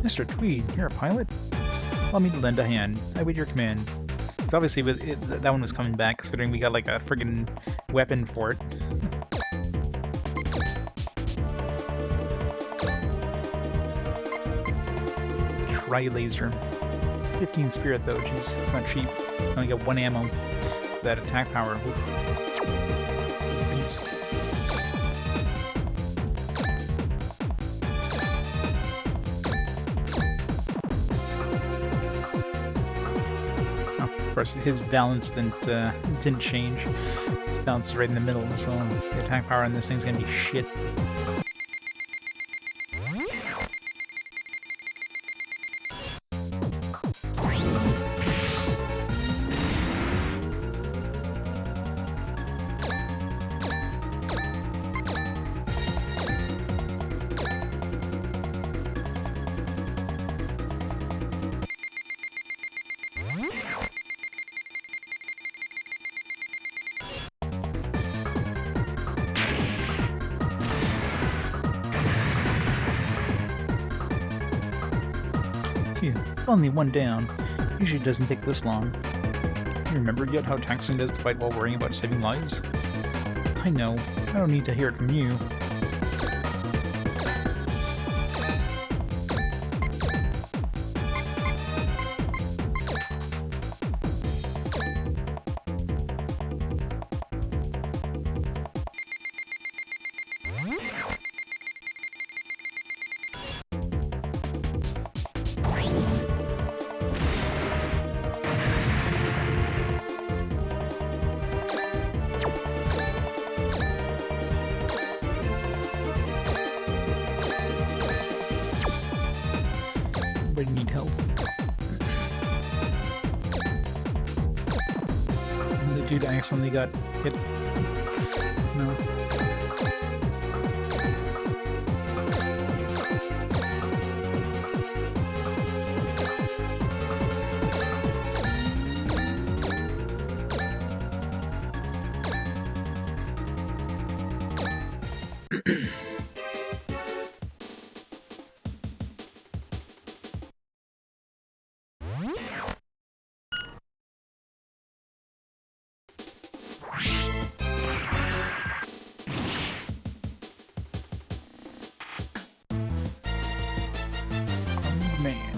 Mr. Tweed, you're a pilot? Allow me to lend a hand. I wait your command. Because obviously that one was coming back, considering we got like a friggin' weapon for it. Laser. It's 15 spirit though, jeez, it's not cheap. I only got 1 ammo. That attack power. Oof. It's a beast. Of course, his balance didn't change. It's balanced right in the middle, so the attack power on this thing's gonna be shit. Phew, only 1 down. Usually it doesn't take this long. You remember yet how taxing it is to fight while worrying about saving lives? I know. I don't need to hear it from you. Anybody need help? And the dude accidentally got hit. No. Man.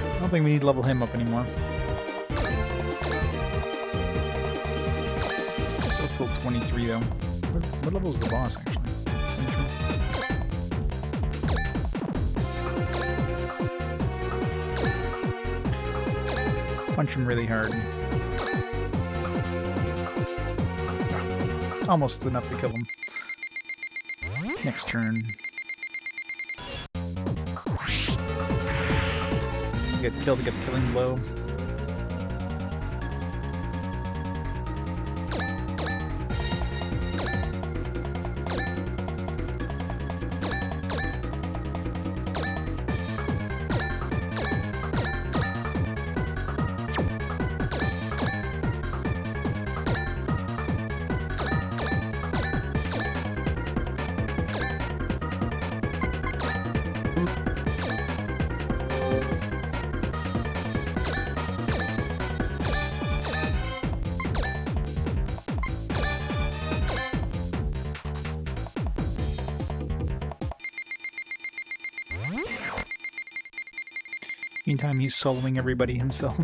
I don't think we need to level him up anymore. Still 23 though. What level is the boss actually? 23? Punch him really hard. Almost enough to kill him. Next turn. Get killed to get the killing blow. Meantime, he's soloing everybody himself.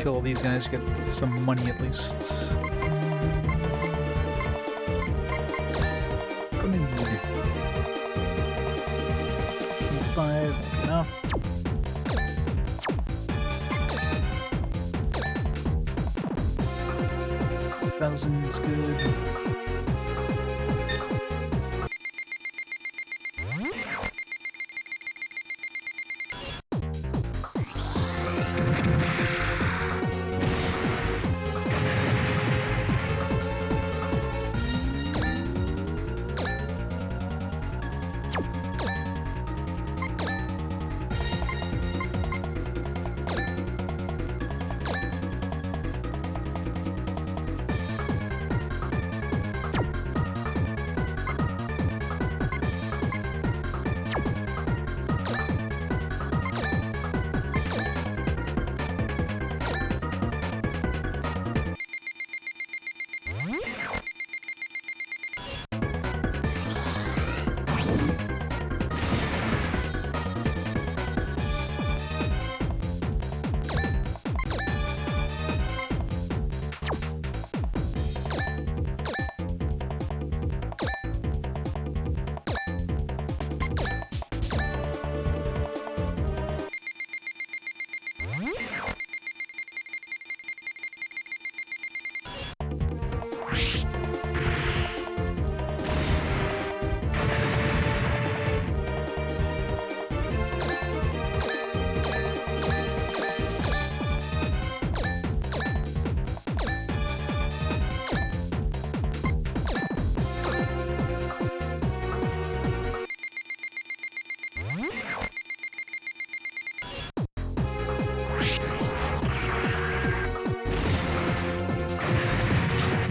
kill all these guys to get some money at least. Gonna need 5 enough. 1,000 is good.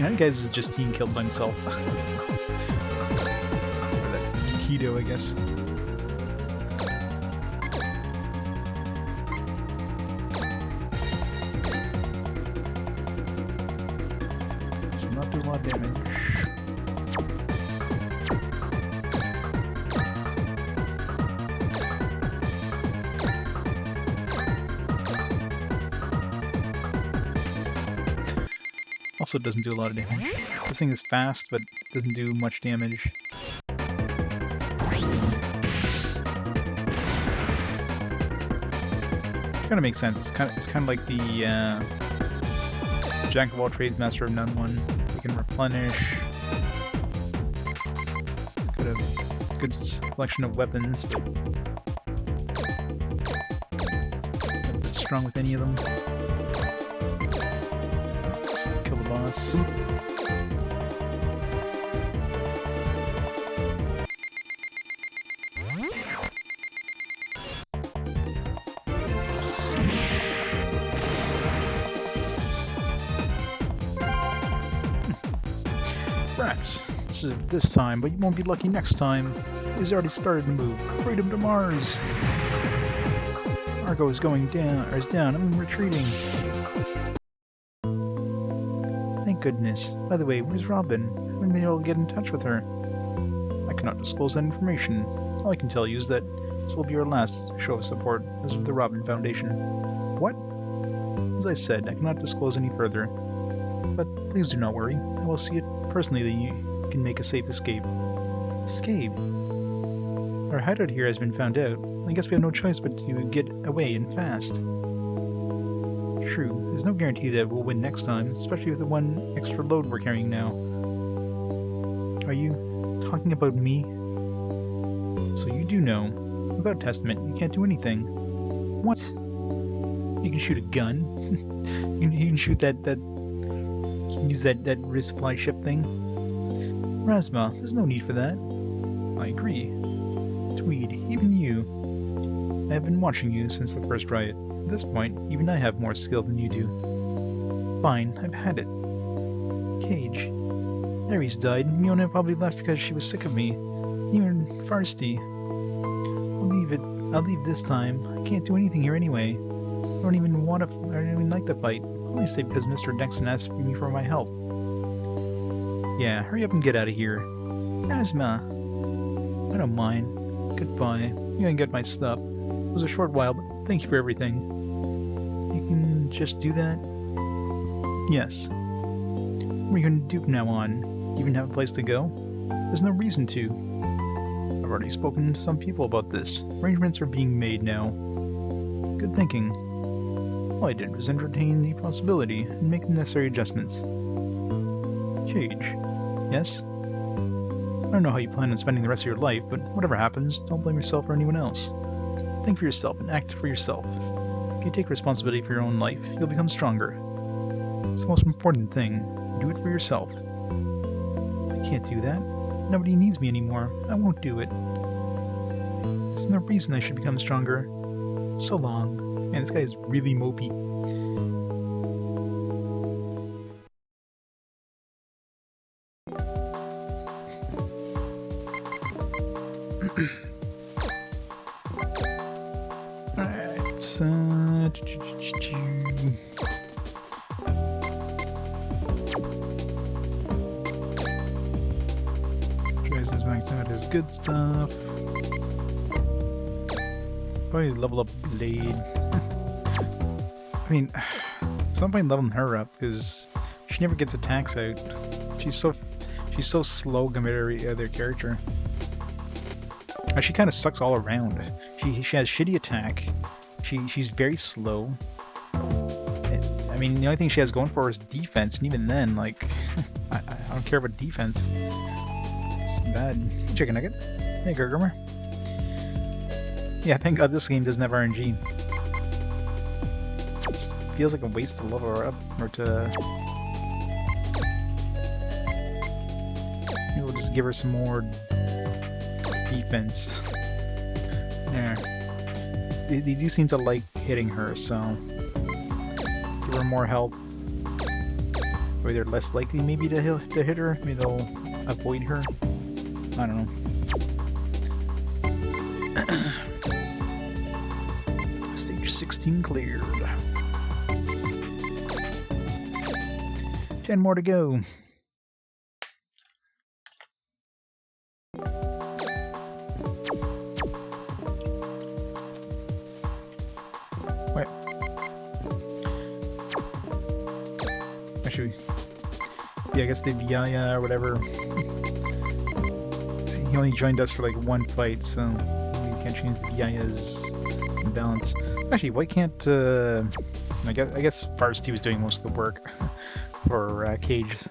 That guy's is just team killed by himself. Or that keto, I guess. It's not doing a lot of damage. Also doesn't do a lot of damage. This thing is fast, but doesn't do much damage. Kind of makes sense. It's kind of like the Jack of all trades, master of none one. We can replenish. It's got a good selection of weapons, but it's not that strong with any of them. Kill the boss. Rats. This is this time, but you won't be lucky next time. He's already started to move. Freedom to Mars! Argo is going down, or is down. I'm retreating. Thank goodness. By the way, where's Robin? I haven't been able to get in touch with her. I cannot disclose that information. All I can tell you is that this will be our last show of support as of the Robin Foundation. What? As I said, I cannot disclose any further. But please do not worry. I will see it personally that you can make a safe escape. Escape? Our hideout here has been found out. I guess we have no choice but to get away and fast. True, there's no guarantee that we'll win next time, especially with the one extra load we're carrying now. Are you talking about me? So you do know. Without Testament, you can't do anything. What? You can shoot a gun. you can shoot that you can use that resupply ship thing. Rasma, there's no need for that. I agree. Tweed, even you. I have been watching you since the first riot. At this point, even I have more skill than you do. Fine, I've had it. Cage. Ares died. Myona probably left because she was sick of me. Even Farsty. I'll leave this time. I can't do anything here anyway. I don't even like to fight. Only stay because Mr. Dexon asked me for my help. Yeah, hurry up and get out of here. Asma. I don't mind. Goodbye. You can get my stuff. It was a short while, but thank you for everything. You can just do that? Yes. What are you going to do from now on? You even have a place to go? There's no reason to. I've already spoken to some people about this. Arrangements are being made now. Good thinking. All I did was entertain the possibility and make the necessary adjustments. Cage. Yes? I don't know how you plan on spending the rest of your life, but whatever happens, don't blame yourself or anyone else. Think for yourself and act for yourself. If you take responsibility for your own life, you'll become stronger. It's the most important thing. Do it for yourself. I can't do that. Nobody needs me anymore. I won't do it. There's no reason I should become stronger. So long. Man, this guy is really mopey. Alright, tries his max out his good stuff. Probably level up Blade. I mean, it's not point leveling her up because she never gets attacks out. She's so slow compared to every other character. She kind of sucks all around. She has shitty attack. She's very slow. I mean, the only thing she has going for her is defense, and even then, like, I don't care about defense. It's bad. Chicken nugget. Hey, Gurgrimer. Yeah, thank God this game doesn't have RNG. Just feels like a waste to level her up, or to... Maybe we'll just give her some more defense. There. They do seem to like hitting her, so... Give her more health. Or they're less likely maybe to hit her. Maybe they'll avoid her. I don't know. Stage 16 cleared. 10 more to go. Wait. Actually, yeah, I guess the Myona or whatever. See, he only joined us for like one fight, so we can't change the Myona's balance. Actually, why can't I guess Farsty was doing most of the work for Cage.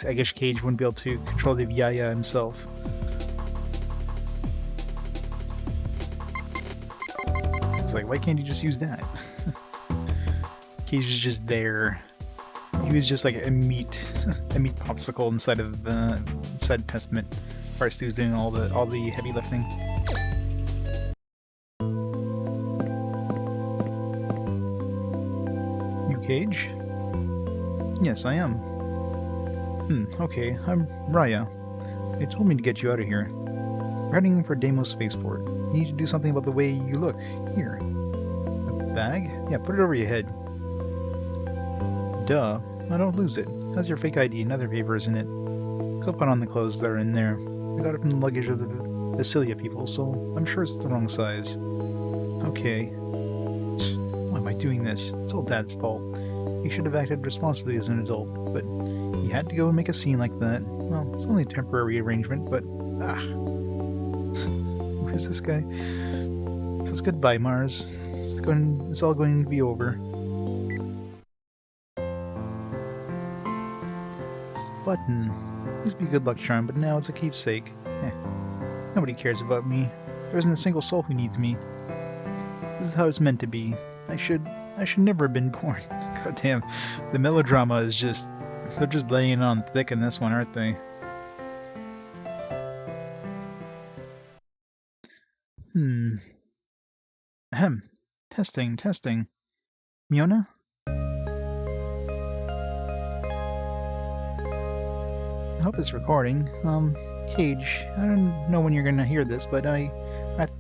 I guess Cage wouldn't be able to control the Myona himself. It's like, why can't he just use that? Cage is just there. He was just like a meat popsicle inside of Testament. Farsty was doing all the heavy lifting. Cage? Yes, I am. Okay, I'm Raya. They told me to get you out of here. We're heading for Deimos Spaceport. You need to do something about the way you look. Here. A bag? Yeah, put it over your head. Duh. I don't lose it. That's your fake ID and other papers in it. Go put on the clothes that are in there. I got it from the luggage of the Basilia people, so I'm sure it's the wrong size. Okay. Why am I doing this? It's all Dad's fault. He should have acted responsibly as an adult, but he had to go and make a scene like that. Well, it's only a temporary arrangement, but... Who is this guy? Says goodbye, Mars. It's all going to be over. This button. Used to be a good luck charm, but now it's a keepsake. Nobody cares about me. There isn't a single soul who needs me. This is how it's meant to be. I should never have been born. God damn. The melodrama is just... They're just laying on thick in this one, aren't they? Ahem. Testing. Myona? I hope it's recording. Cage, I don't know when you're gonna hear this, but I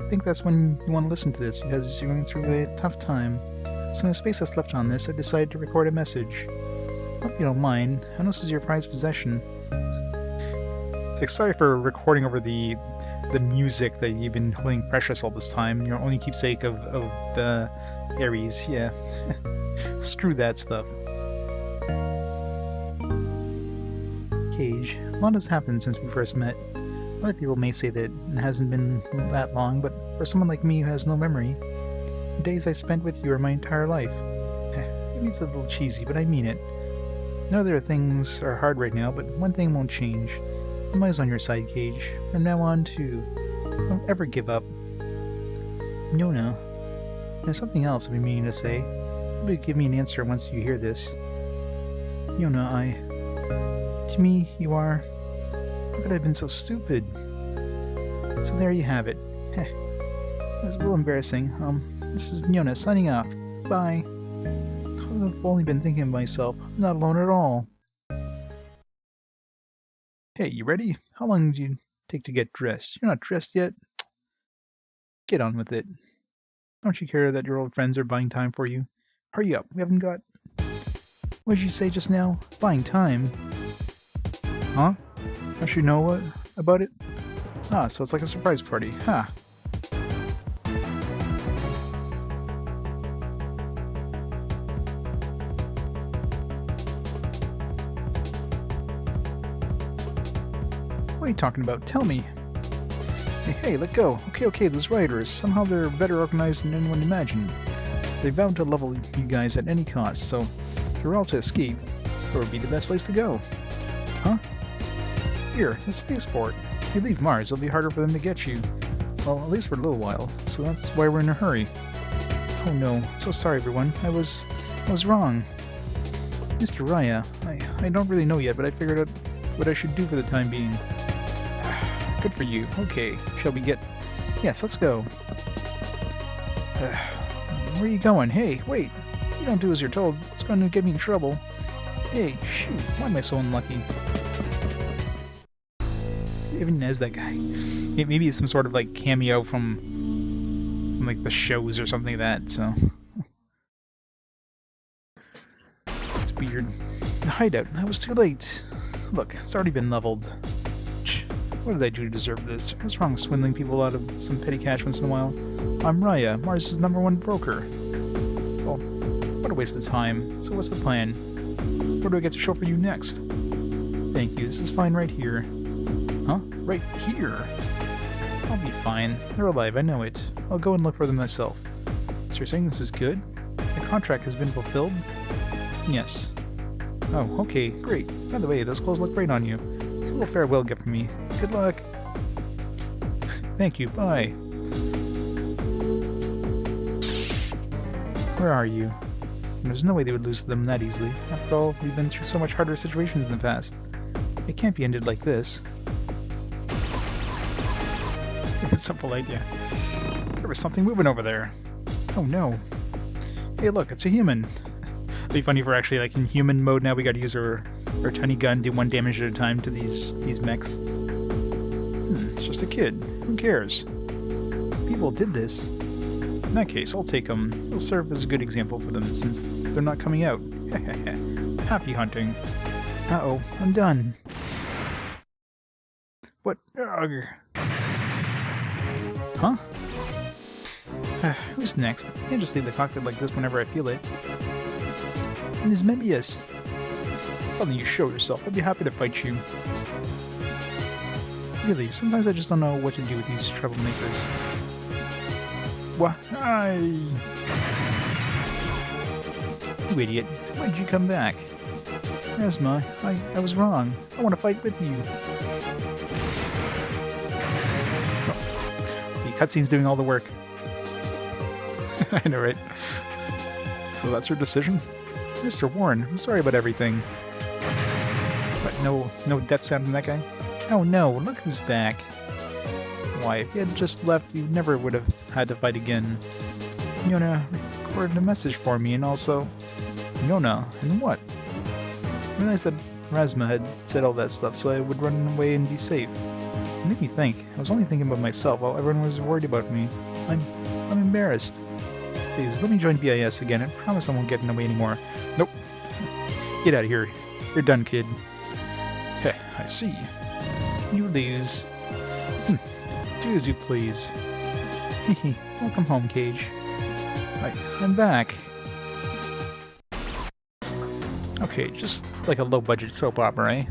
think that's when you want to listen to this, because you're going through a tough time. So in the space that's left on this, I decided to record a message. Hope you don't mind. I know this is your prized possession. It's like, sorry for recording over the music that you've been holding precious all this time. Your only keepsake of the Ares, yeah. Screw that stuff. Cage, a lot has happened since we first met. Other people may say that it hasn't been that long, but for someone like me who has no memory, the days I spent with you are my entire life. Maybe it's a little cheesy, but I mean it. I know there are things are hard right now, but one thing won't change. I'm always on your side, Cage. From now on, too. Don't ever give up. Myona, there's something else I've been meaning to say. Maybe give me an answer once you hear this. Myona, to me, you are... How could I have been so stupid? So there you have it. Heh. It was a little embarrassing. This is Myona signing off. Bye. I've only been thinking of myself. I'm not alone at all. Hey, you ready? How long did you take to get dressed? You're not dressed yet? Get on with it. Don't you care that your old friends are buying time for you? Hurry up, we haven't got... What did you say just now? Buying time? Huh? Don't you know what about it? Ah, so it's like a surprise party. Ha! What are you talking about? Tell me. Hey, let go. Okay, those rioters. Somehow they're better organized than anyone imagined. They vowed to level you guys at any cost, so if you're all to escape, where would be the best place to go? Huh? Here, the spaceport. If you leave Mars, it'll be harder for them to get you. Well, at least for a little while, so that's why we're in a hurry. Oh no, so sorry everyone. I was wrong. Mr. Raya, I don't really know yet, but I figured out what I should do for the time being. Good for you. Okay, shall we get... Yes, let's go. Where are you going? Hey, wait! You don't do as you're told. It's going to get me in trouble. Hey, shoot, why am I so unlucky? Even as that guy. Maybe it's some sort of, like, cameo from like, the shows or something like that, so... It's weird. The hideout. I was too late. Look, it's already been leveled. What did I do to deserve this? What's wrong with swindling people out of some petty cash once in a while? I'm Raya, Mars' #1 broker. Well, what a waste of time. So what's the plan? What do I get to show for you next? Thank you, this is fine right here. Huh? Right here? I'll be fine. They're alive, I know it. I'll go and look for them myself. So you're saying this is good? The contract has been fulfilled? Yes. Oh, okay, great. By the way, those clothes look great on you. It's a little farewell gift from me. Good luck. Thank you, bye. Where are you? There's no way they would lose them that easily. After all, we've been through so much harder situations in the past. It can't be ended like this. It's so polite, yeah. There was something moving over there. Oh no. Hey look, it's a human. It'd be funny if we're actually like in human mode now. We gotta use our tiny gun, do 1 damage at a time to these mechs. It's just a kid. Who cares? These people did this. In that case, I'll take them. It'll serve as a good example for them since they're not coming out. Happy hunting. Uh-oh, I'm done. What? Ugh. Huh? Who's next? I can't just leave the cockpit like this whenever I feel it. And is Mebius. Well, then you show yourself. I'd be happy to fight you. Really, sometimes I just don't know what to do with these troublemakers. What? You idiot. Why did you come back? Asma, I was wrong. I want to fight with you. Oh. The cutscene's doing all the work. I know, right? So that's her decision? Mr. Warren, I'm sorry about everything. But no death sound from that guy? Oh no, look who's back. Why, if you had just left, you never would have had to fight again. Myona recorded a message for me, and also... Myona, and what? I realized that Rasma had said all that stuff, so I would run away and be safe. It made me think. I was only thinking about myself while everyone was worried about me. I'm embarrassed. Please, let me join BIS again. I promise I won't get in the way anymore. Nope. Get out of here. You're done, kid. Heh, I see. You lose. Do as you please. Hehe. Welcome home, Cage. I'm back. Okay, just like a low-budget soap opera, eh?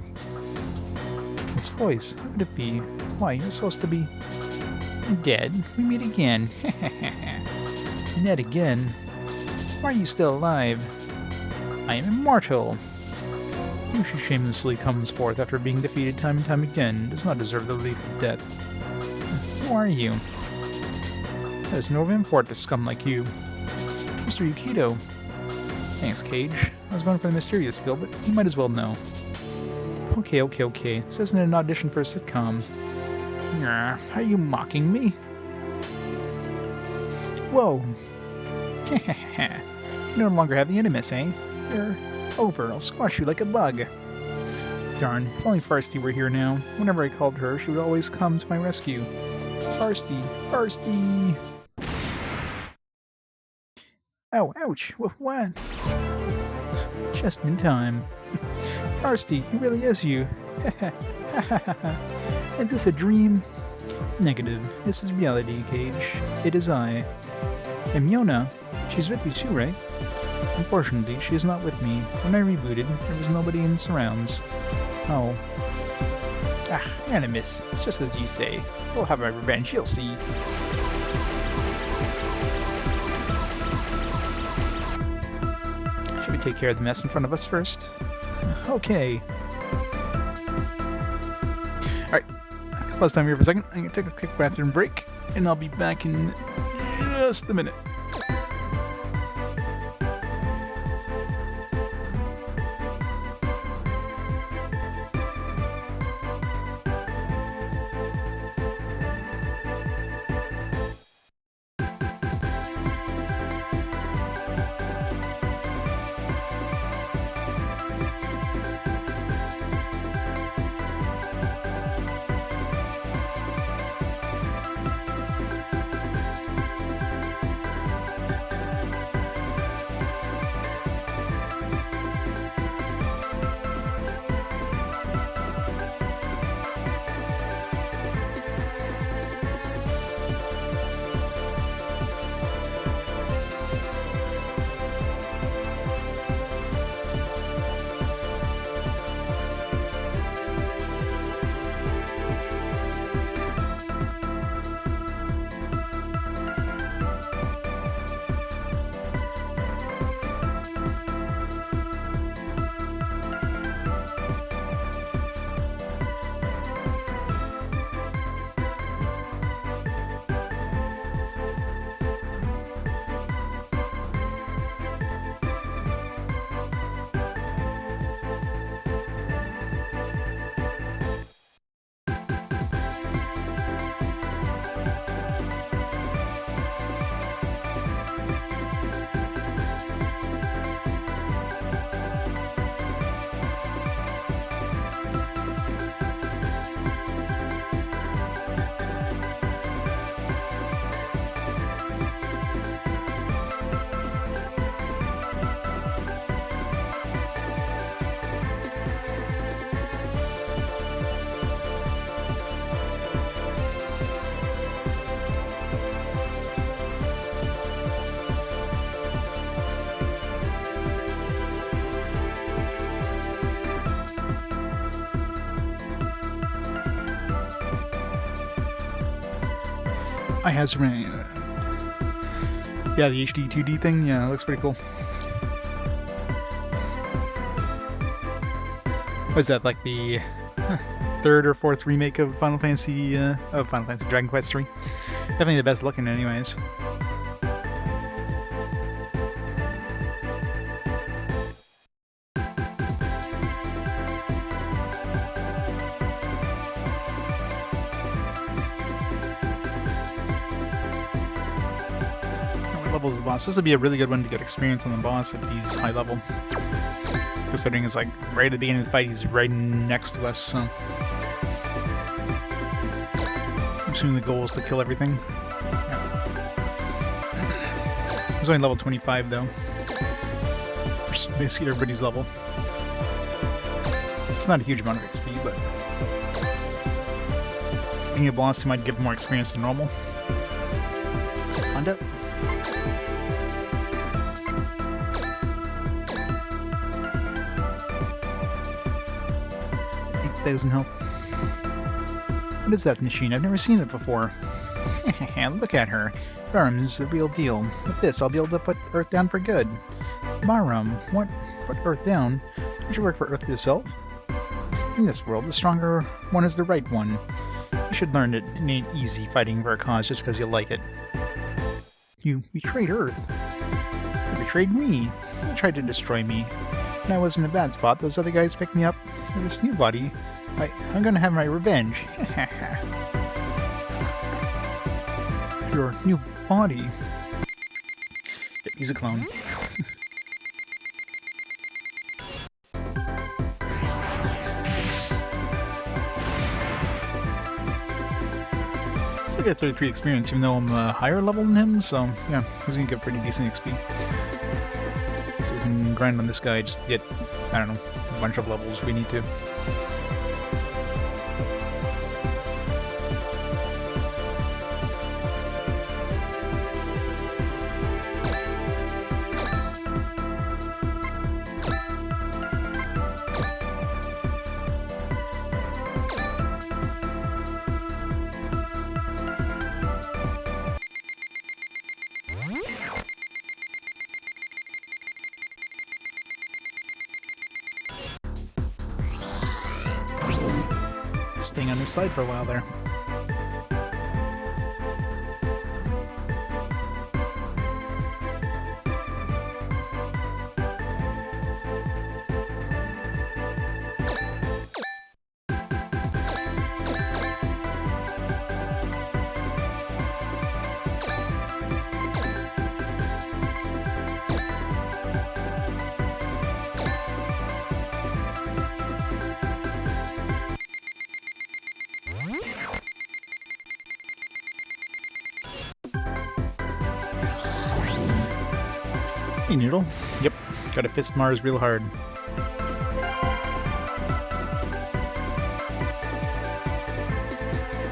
This voice, who would it be? Why, you're supposed to be dead. We meet again. Ned again. Why are you still alive? I am immortal. Who she shamelessly comes forth after being defeated time and time again does not deserve the relief of death. Who are you? That is no import to scum like you. Mr. Yukito. Thanks, Cage. I was going for the mysterious feel, but you might as well know. Okay. This isn't an audition for a sitcom. Are you mocking me? Whoa. You no longer have the Animus, eh? You're over. I'll squash you like a bug. Darn, if only Farsty were here now. Whenever I called her, she would always come to my rescue. Farsty! Oh, ouch! What? Just in time. Farsty, it really is you. Is this a dream? Negative. This is reality, Cage. It is I. And Myona, she's with you too, right? Unfortunately, she is not with me. When I rebooted, there was nobody in the surrounds. Oh. Animus. It's just as you say. We'll have our revenge, you'll see. Should we take care of the mess in front of us first? Okay. Alright. Pause time here for a second. I'm gonna take a quick bathroom break, and I'll be back in just a minute. I have some. Yeah, the HD 2D thing. Yeah, it looks pretty cool. Was that like the third or fourth remake of Final Fantasy Dragon Quest III? Definitely the best looking, anyways. Levels the boss. This would be a really good one to get experience on the boss if he's high level. Considering it's like right at the beginning of the fight, he's right next to us, so. I'm assuming the goal is to kill everything. Yeah. He's only level 25 though. Basically everybody's level. It's not a huge amount of XP, but being a boss, he might give more experience than normal. Find out. that doesn't help. What is that machine? I've never seen it before. Look at her. Barham is the real deal. With this, I'll be able to put Earth down for good. Barham, what? Put Earth down? Don't you work for Earth yourself? In this world, the stronger one is the right one. You should learn it ain't easy fighting for a cause just because you like it. You betrayed Earth. You betrayed me. You tried to destroy me. When I was in a bad spot, those other guys picked me up with this new body. I'm gonna have my revenge. Your new body. Yep, he's a clone. Still get 33 experience, even though I'm a higher level than him, so yeah, he's gonna get pretty decent XP. So we can grind on this guy just to get, I don't know, a bunch of levels if we need to. Staying on this side for a while there. Hey, Noodle. Yep, gotta fist Mars real hard.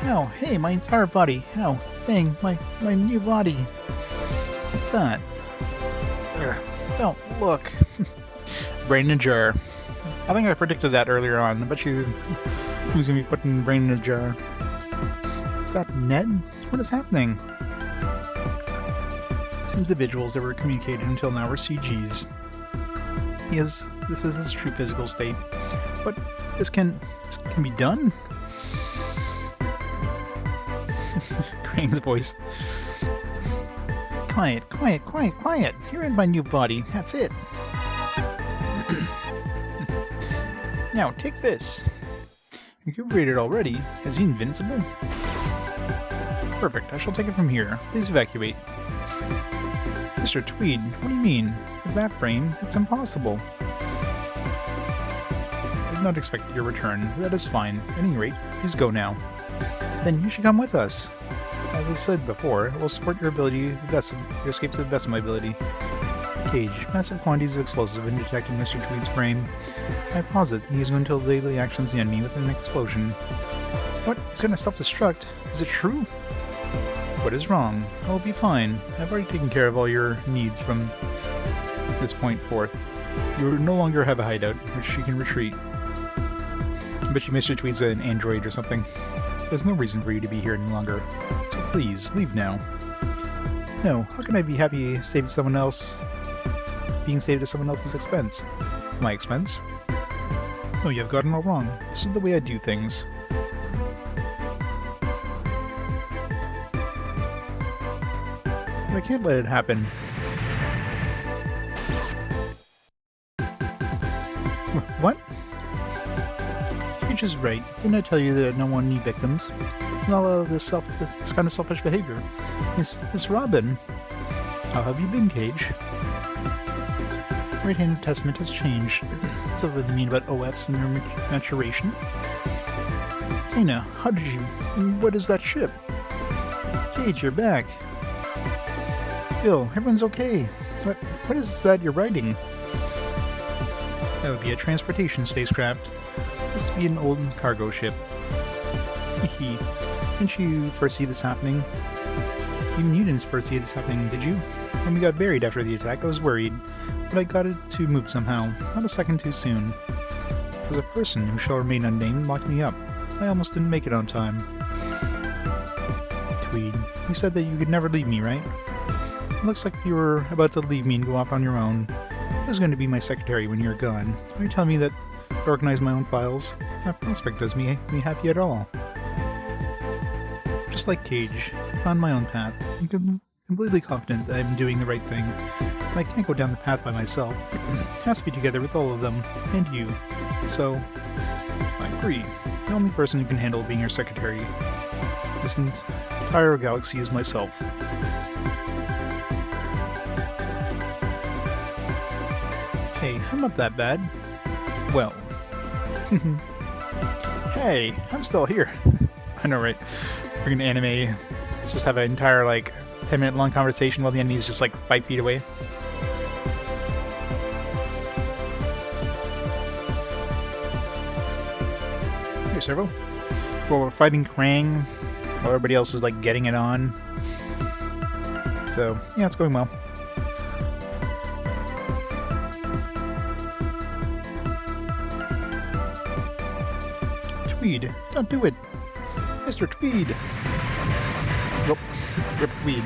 Ow, hey, my entire body. Ow, dang, my new body. What's that? Ugh, don't look. Brain in a jar. I think I predicted that earlier on. I bet you someone's gonna be putting brain in a jar. Is that Ned? What is happening? Individuals that were communicated until now were CGs. Yes, this is his true physical state. But this can be done? Crane's voice. Quiet, quiet, quiet, quiet. You're in my new body. That's it. Now, take this. Recuperated already. Is he invincible? Perfect. I shall take it from here. Please evacuate. Mr. Tweed, what do you mean? With that frame, it's impossible. I did not expect your return, but that is fine. At any rate, please go now. Then you should come with us. As I said before, I will support your ability, your escape to the best of my ability. Cage, massive quantities of explosive have been detected in Mr. Tweed's frame. I posit he is going to daily actions the enemy with an explosion. What? He's going to self-destruct? Is it true? What is wrong? I'll be fine. I've already taken care of all your needs from this point forth. You no longer have a hideout, which you can retreat. I bet you Mr. Tweed's an android or something. There's no reason for you to be here any longer. So please, leave now. No, how can I be happy saving someone else? Being saved at someone else's expense? My expense? No, you have gotten all wrong. This is the way I do things. I can't let it happen. What? Cage is right. Didn't I tell you that no one need victims? Not all of this kind of selfish behavior. Miss Robin. How have you been, Cage? Right-handed Testament has changed. So what do you mean about OFs and their maturation? Dana, how did you... What is that ship? Cage, you're back. Bill, everyone's okay. What is that you're writing? That would be a transportation spacecraft. This would be an old cargo ship. Hehe. Didn't you foresee this happening? Even you didn't foresee this happening, did you? When we got buried after the attack, I was worried. But I got it to move somehow. Not a second too soon. because a person who shall remain unnamed locked me up. I almost didn't make it on time. Tweed, you said that you could never leave me, right? It looks like you were about to leave me and go off on your own. I was going to be my secretary when you're gone. Are you telling me that to organize my own files? That prospect does me happy at all. Just like Cage, I found my own path. I'm completely confident that I'm doing the right thing. But I can't go down the path by myself. It has to be together with all of them, and you. So, I agree. The only person who can handle being your secretary this entire galaxy is myself. Hey, I'm not that bad. Well. Hey, I'm still here. I know, right? Freaking anime. Let's just have an entire, like, 10-minute long conversation while the enemy's just, like, 5 feet away. Hey, Servo. Well, we're fighting Krang, while everybody else is, like, getting it on. So, yeah, it's going well. Tweed, don't do it! Mr. Tweed! Nope. Rip Tweed.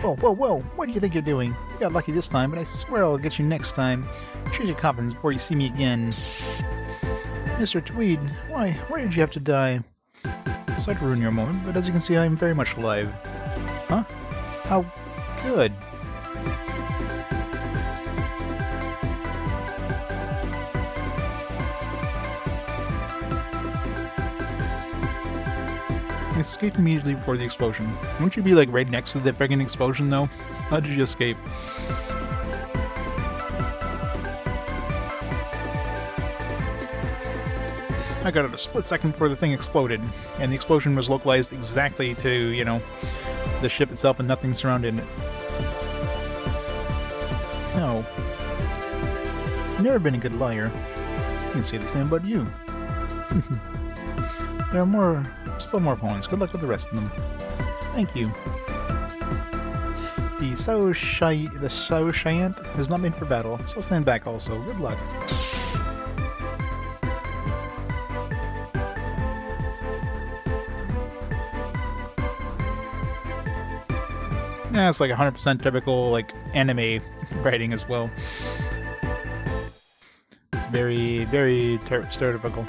Whoa, whoa, whoa! What do you think you're doing? You got lucky this time, but I swear I'll get you next time. Choose your confidence before you see me again. Mr. Tweed, why did you have to die? Sorry to ruin your moment, but as you can see, I'm very much alive. Huh? How good. I escaped immediately before the explosion. Wouldn't you be like right next to the friggin' explosion though? How did you escape? I got it a split second before the thing exploded, and the explosion was localized exactly to, you know, the ship itself and nothing surrounding it. No. You've never been a good liar. You can say the same about you. There are still more opponents. Good luck with the rest of them. Thank you. The Sao Shiant is not made for battle, so stand back also. Good luck. Yeah, it's like 100% typical, like, anime writing as well. It's very, very stereotypical.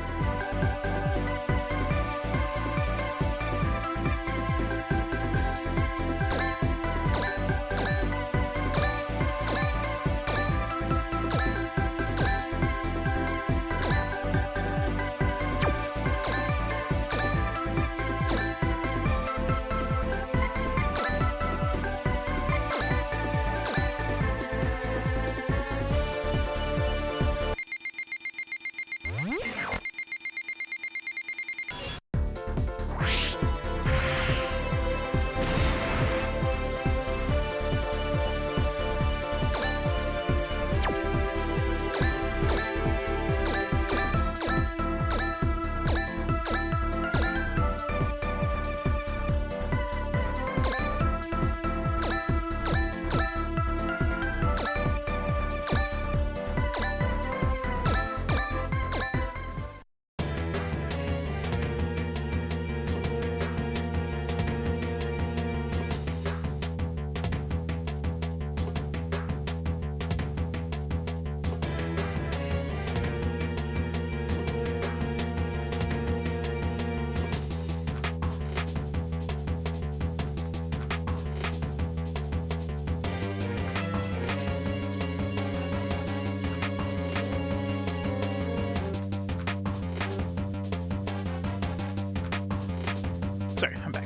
Sorry, I'm back.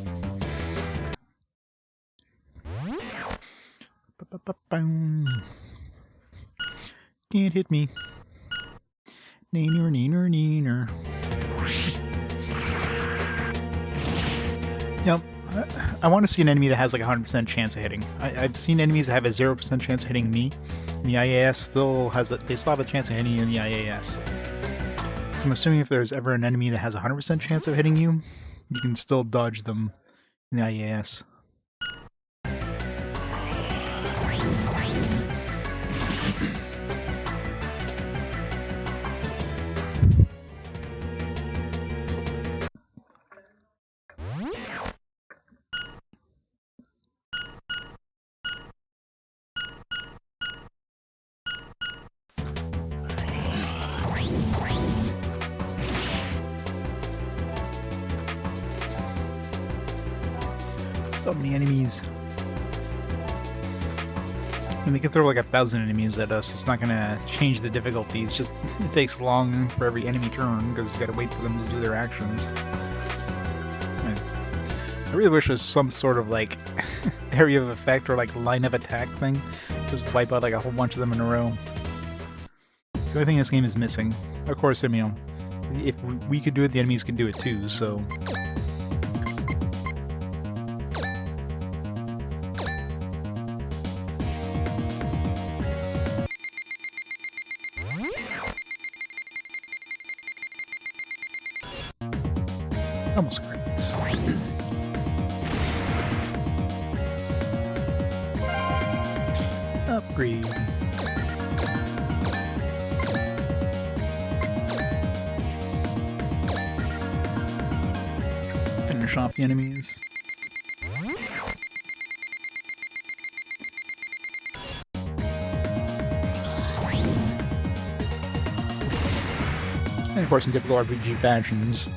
Can't hit me. Neener, neener, neener. Yep. I want to see an enemy that has like a 100% chance of hitting. I've seen enemies that have a 0% chance of hitting me. And the IAS still has they still have a chance of hitting you in the IAS. So I'm assuming if there's ever an enemy that has a 100% chance of hitting you, you can still dodge them in the IAS. So many enemies. And they can throw like 1,000 enemies at us. It's not gonna change the difficulty. It's just it takes long for every enemy turn because you gotta wait for them to do their actions. I really wish there was some sort of like area of effect or like line of attack thing. Just wipe out like a whole bunch of them in a row. It's the only thing this game is missing. Of course, I mean, if we could do it, the enemies could do it too, so... Almost correct. Upgrade. Finish off the enemies. And of course, in typical RPG fashions,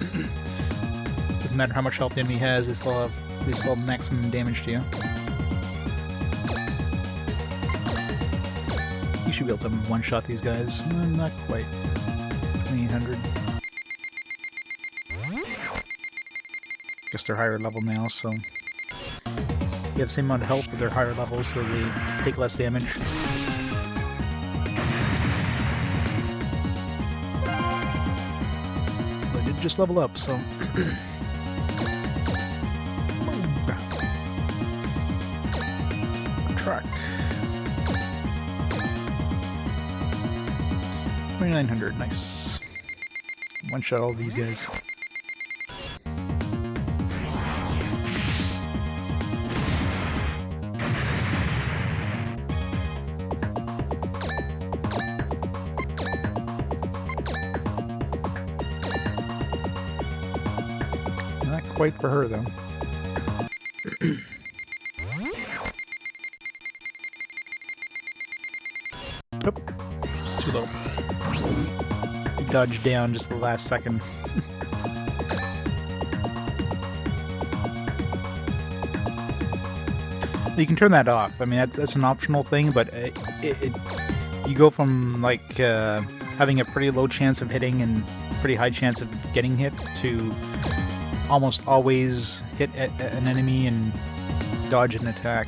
doesn't matter how much health the enemy has, they still have maximum damage to you. You should be able to one-shot these guys. No, not quite. 2,800. Guess they're higher level now, so you have the same amount of health, but they're higher levels, so they take less damage. But I did just level up, so... Track. 2,900, nice. One-shot all these guys. Not quite for her, though. Oop, it's too low. Dodge down just the last second. You can turn that off. I mean, that's an optional thing, but you go from like having a pretty low chance of hitting and pretty high chance of getting hit to almost always hit an enemy and dodge an attack.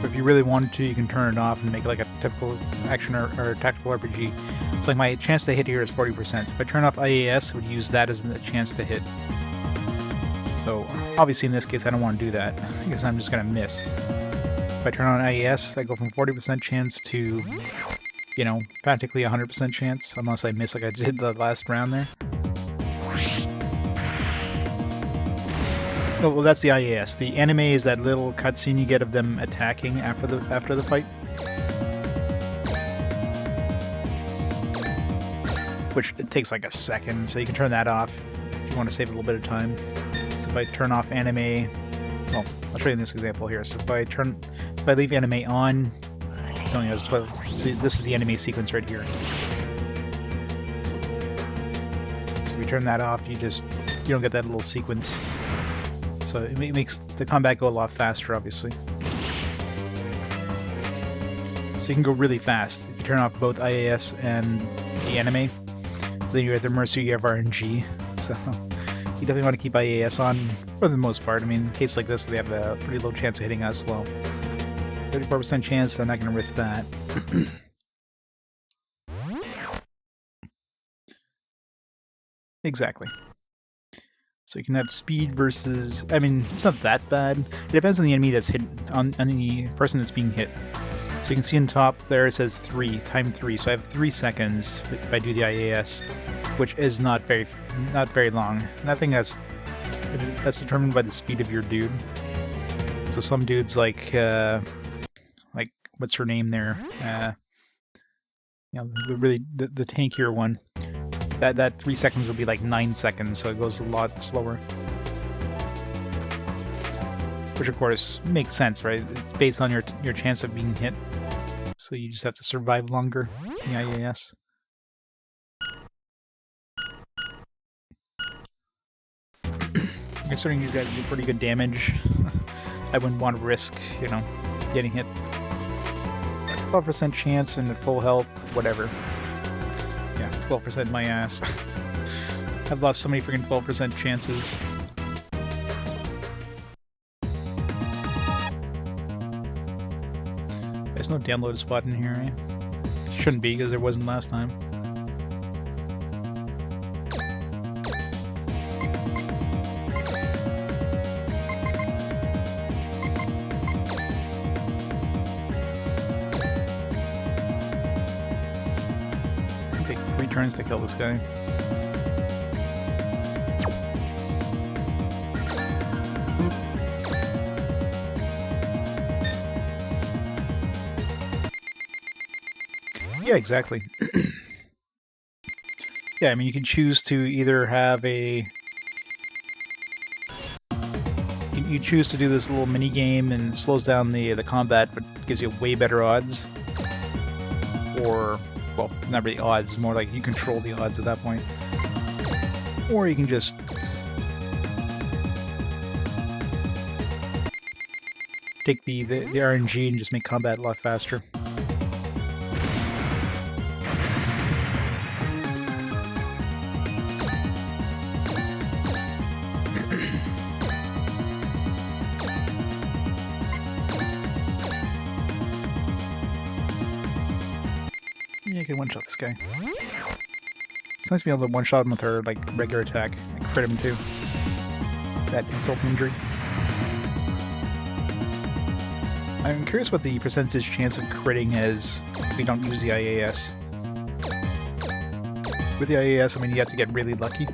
But if you really wanted to, you can turn it off and make it like a typical action or tactical RPG. So like my chance to hit here is 40%. If I turn off IAS, I would use that as the chance to hit. So obviously in this case I don't want to do that, because I'm just going to miss. If I turn on IAS, I go from 40% chance to, you know, practically 100% chance, unless I miss like I did the last round there. Oh, well, that's the IAS. The anime is that little cutscene you get of them attacking after the fight. Which it takes like a second, so you can turn that off if you want to save a little bit of time. So if I turn off anime, well, I'll show you in this example here. So if I leave anime on, it only has 12. See, this is the anime sequence right here. So if you turn that off, you don't get that little sequence. So it makes the combat go a lot faster, obviously. So you can go really fast. If you turn off both IAS and the anime, then you're at the mercy of RNG. So you definitely want to keep IAS on for the most part. I mean, in cases like this, they have a pretty low chance of hitting us. Well, 34% chance, I'm not going to risk that. Exactly. So you can have speed versus... I mean, it's not that bad. It depends on the enemy that's hit, on the person that's being hit. So you can see on top there it says 3, time 3. So I have 3 seconds if I do the IAS, which is not very long. And I think that's determined by the speed of your dude. So some dudes like what's her name there? You know, the tankier one. That 3 seconds would be like 9 seconds, so it goes a lot slower. Which of course makes sense, right? It's based on your chance of being hit. So you just have to survive longer in the IAS. Considering these guys do pretty good damage, I wouldn't want to risk, you know, getting hit. 12% chance and at full health, whatever. Yeah, 12% my ass. I've lost so many freaking 12% chances. There's no download spot in here, eh? Shouldn't be, because there wasn't last time. It's gonna take 3 turns to kill this guy. Yeah, exactly. Yeah, I mean, you can choose to either have a... You choose to do this little mini game and slows down the combat, but gives you way better odds. Or, well, not really odds, more like you control the odds at that point. Or you can just... take the RNG and just make combat a lot faster. Yeah, you can one-shot this guy. It's nice to be able to one-shot him with her, like, regular attack. Like, crit him, too. It's that insult injury. I'm curious what the percentage chance of critting is if we don't use the IAS. With the IAS, I mean, you have to get really lucky.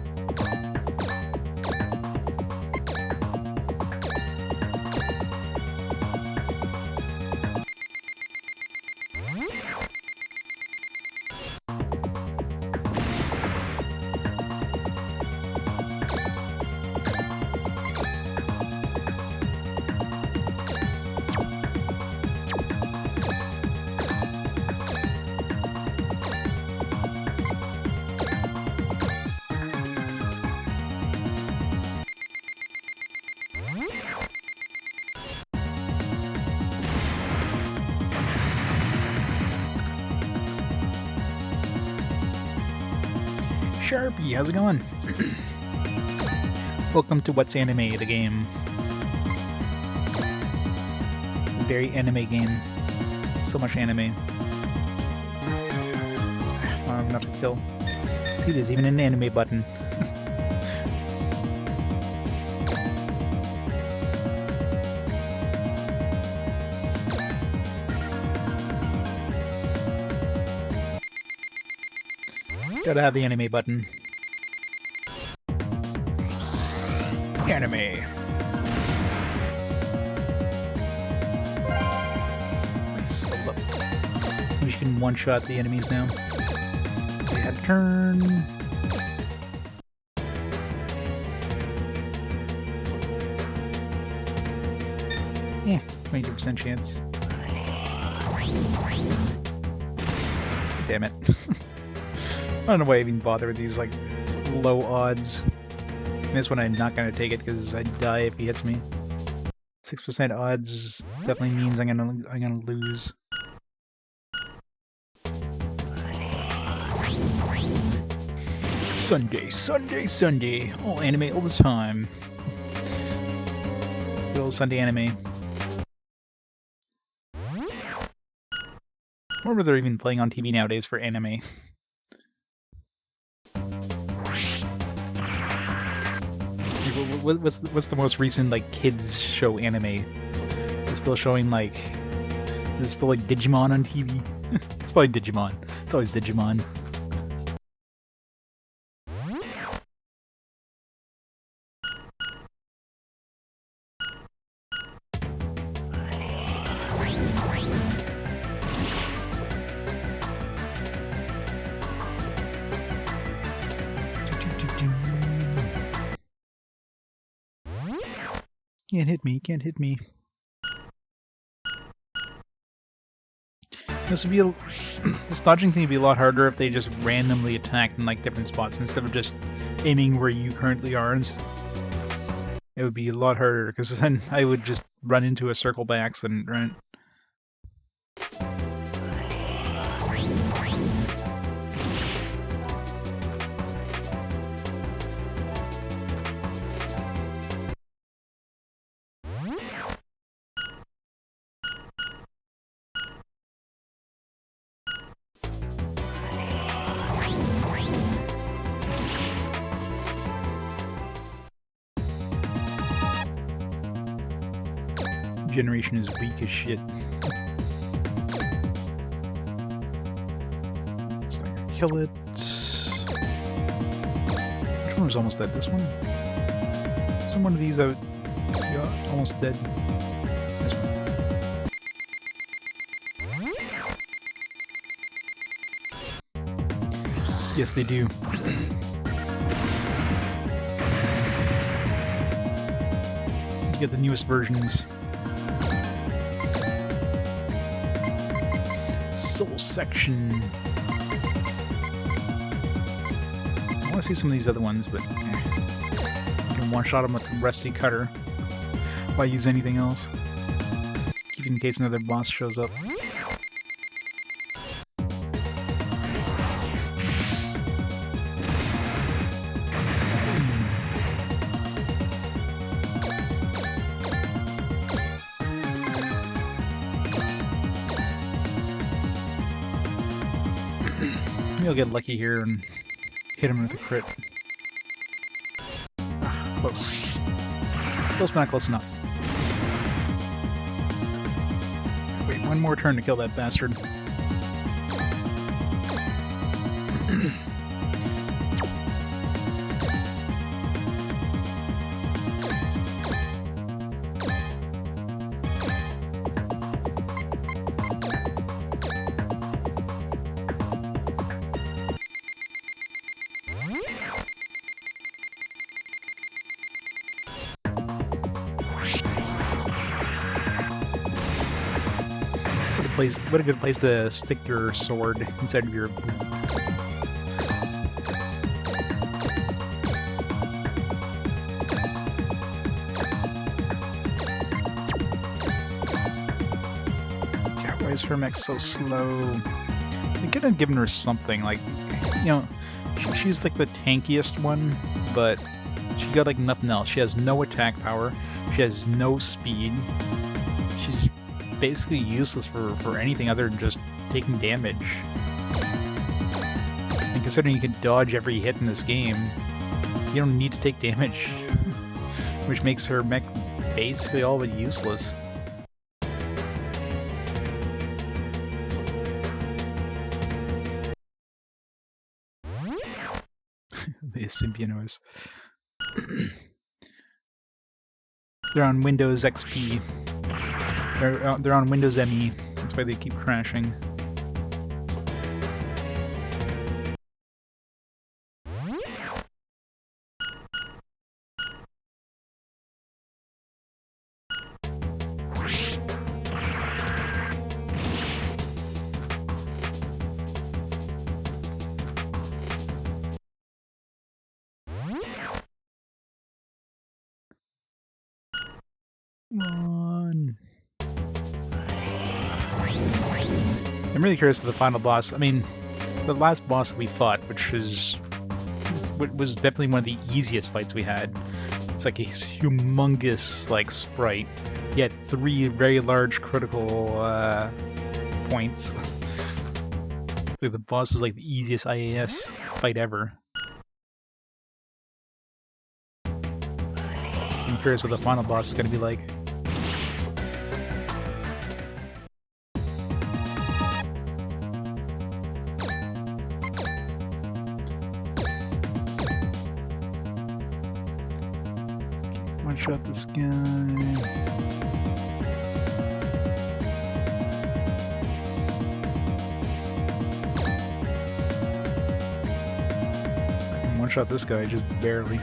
Sharpie, how's it going? Welcome to What's Anime, the game. Very anime game. So much anime. I don't have enough to kill. See, there's even an anime button. Gotta have the anime button. Anime. Nice. Hold up. We can one-shot the enemies now. They had a turn. Yeah, 22% chance. Damn it. I don't know why I even bother with these, like, low odds. This one I'm not gonna take it because I'd die if he hits me. 6% odds definitely means I'm gonna lose. Sunday, Sunday, Sunday. All anime all the time. Good old Sunday anime. I wonder if they're even playing on TV nowadays for anime. What's the most recent, like, kids show anime? Is it still showing, like... Is it still, like, Digimon on TV? It's probably Digimon. It's always Digimon. Can't hit me, can't hit me. This dodging thing would be a lot harder if they just randomly attacked in, like, different spots instead of just aiming where you currently are. it would be a lot harder, because then I would just run into a circle by accident, right? Generation is weak as shit. Just like kill it. Which one was almost dead? This one? Isn't one of these out? Yeah, almost dead. This one. Yes, they do. You get the newest versions. Soul section. I want to see some of these other ones, but I can one-shot them with the rusty cutter. Why use anything else? Keep in case another boss shows up. Maybe I'll get lucky here and hit him with a crit. Close. Close, but not close enough. Wait, one more turn to kill that bastard. What a good place to stick your sword inside of your... God, why is her mech so slow? They could have given her something, like, you know, she's like the tankiest one, but she got like nothing else. She has no attack power, she has no speed, she's basically useless for anything other than just taking damage. And considering you can dodge every hit in this game, you don't need to take damage. Which makes her mech basically all but useless. The Symbionos. They're on Windows XP. They're on Windows ME. That's why they keep crashing. Come on. I'm really curious of the final boss. I mean, the last boss we fought, which was definitely one of the easiest fights we had. It's like a humongous, like, sprite. He had 3 very large critical points. Like, the boss is like the easiest IAS fight ever. So I'm curious what the final boss is going to be like. One-shot this guy. One-shot this guy, just barely.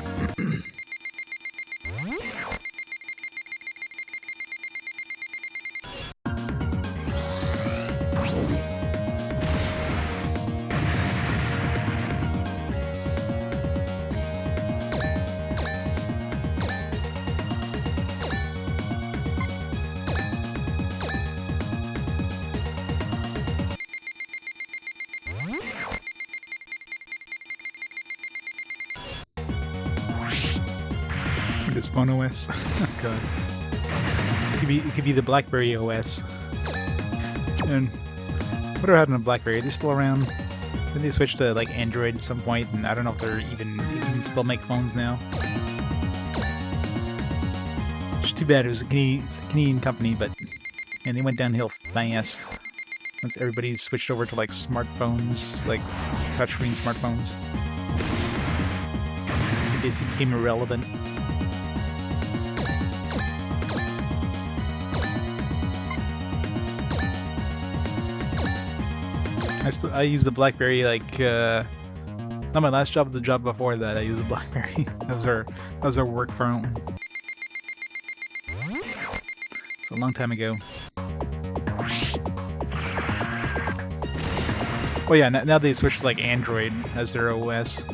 Windows Phone OS. Oh god. It could be the BlackBerry OS. And whatever happened to BlackBerry? Are they still around? Did they switch to like Android at some point? And I don't know if they're even still make phones now. It's too bad. It's a Canadian company, but and they went downhill fast once everybody switched over to like smartphones, like touchscreen smartphones. It basically became irrelevant. I used the BlackBerry like not my last job, but the job before that. I used the BlackBerry. That was our work phone. It's a long time ago. Well, yeah. Now they switched to like Android as their OS.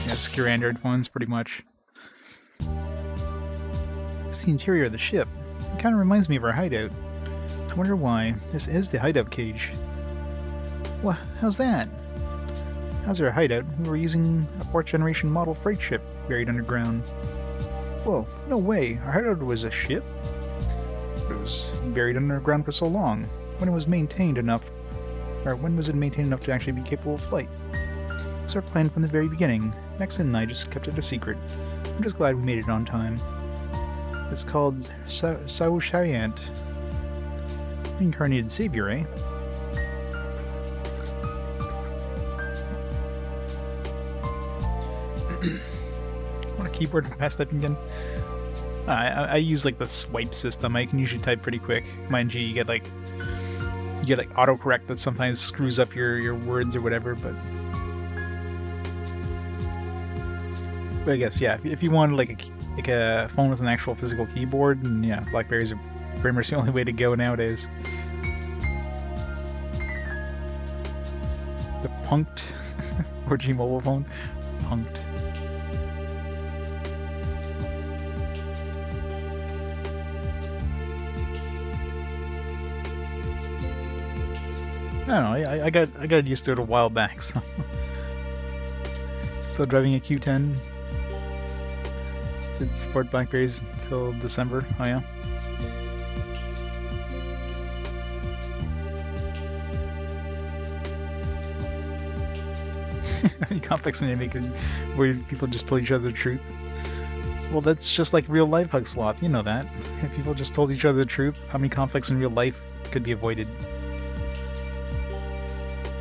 Yeah, secure Android phones, pretty much. It's the interior of the ship. It kind of reminds me of our hideout. I wonder why. This is the hideout cage. What? How's that? How's our hideout? We were using a 4th generation model freight ship buried underground. Whoa, no way. Our hideout was a ship? It was buried underground for so long. When was it maintained enough to actually be capable of flight? It was our plan from the very beginning. Nexon and I just kept it a secret. I'm just glad we made it on time. It's called Shayant. Incarnated savior, eh? Want a keyboard for fast typing again? I use like the swipe system. I can usually type pretty quick. Mind you, you get like autocorrect that sometimes screws up your words or whatever. But I guess yeah, if you want like a phone with an actual physical keyboard, and yeah, BlackBerries are pretty much the only way to go nowadays. The punked 4G mobile phone, punked. I don't know. I got used to it a while back. So still driving a Q10. Didn't support BlackBerries until December. Oh yeah. Any conflicts in it where people just tell each other the truth? Well, that's just like real life, Hug Sloth. You know that. If people just told each other the truth, how many conflicts in real life could be avoided?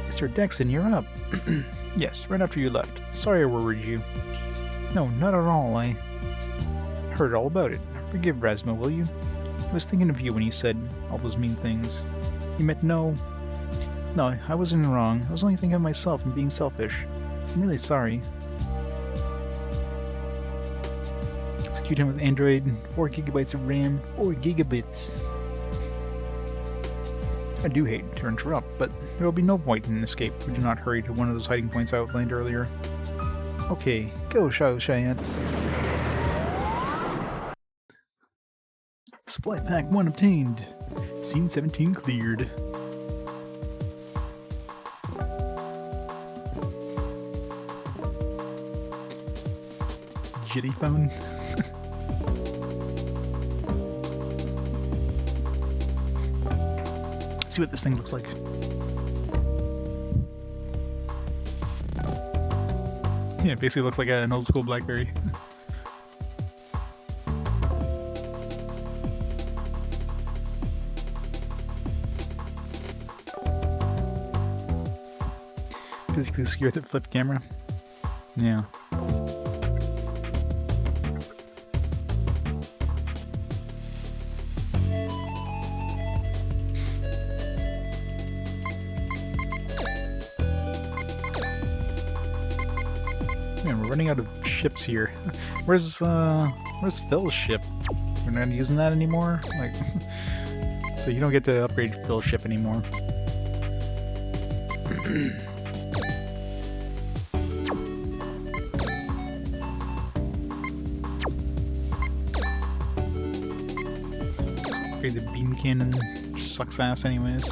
Mr. Dexon, you're up. Yes, right after you left. Sorry I worried you. No, not at all. I heard all about it. Forgive Rasmo, will you? I was thinking of you when he said all those mean things. You meant no, I wasn't wrong. I was only thinking of myself and being selfish. I'm really sorry. Execute him with Android, 4 gigabytes of RAM, 4 gigabits. I do hate to interrupt, but there will be no point in escape if we do not hurry to one of those hiding points I outlined earlier. Okay, go, Shayant. Supply pack 1 obtained. Scene 17 cleared. Jitty phone. See what this thing looks like. Yeah, it basically looks like an old school BlackBerry. Physically secure with a flip camera. Yeah. Man, we're running out of ships here. Where's Phil's ship? We're not using that anymore? Like, so you don't get to upgrade Phil's ship anymore. Upgrade the beam cannon, which sucks ass anyways.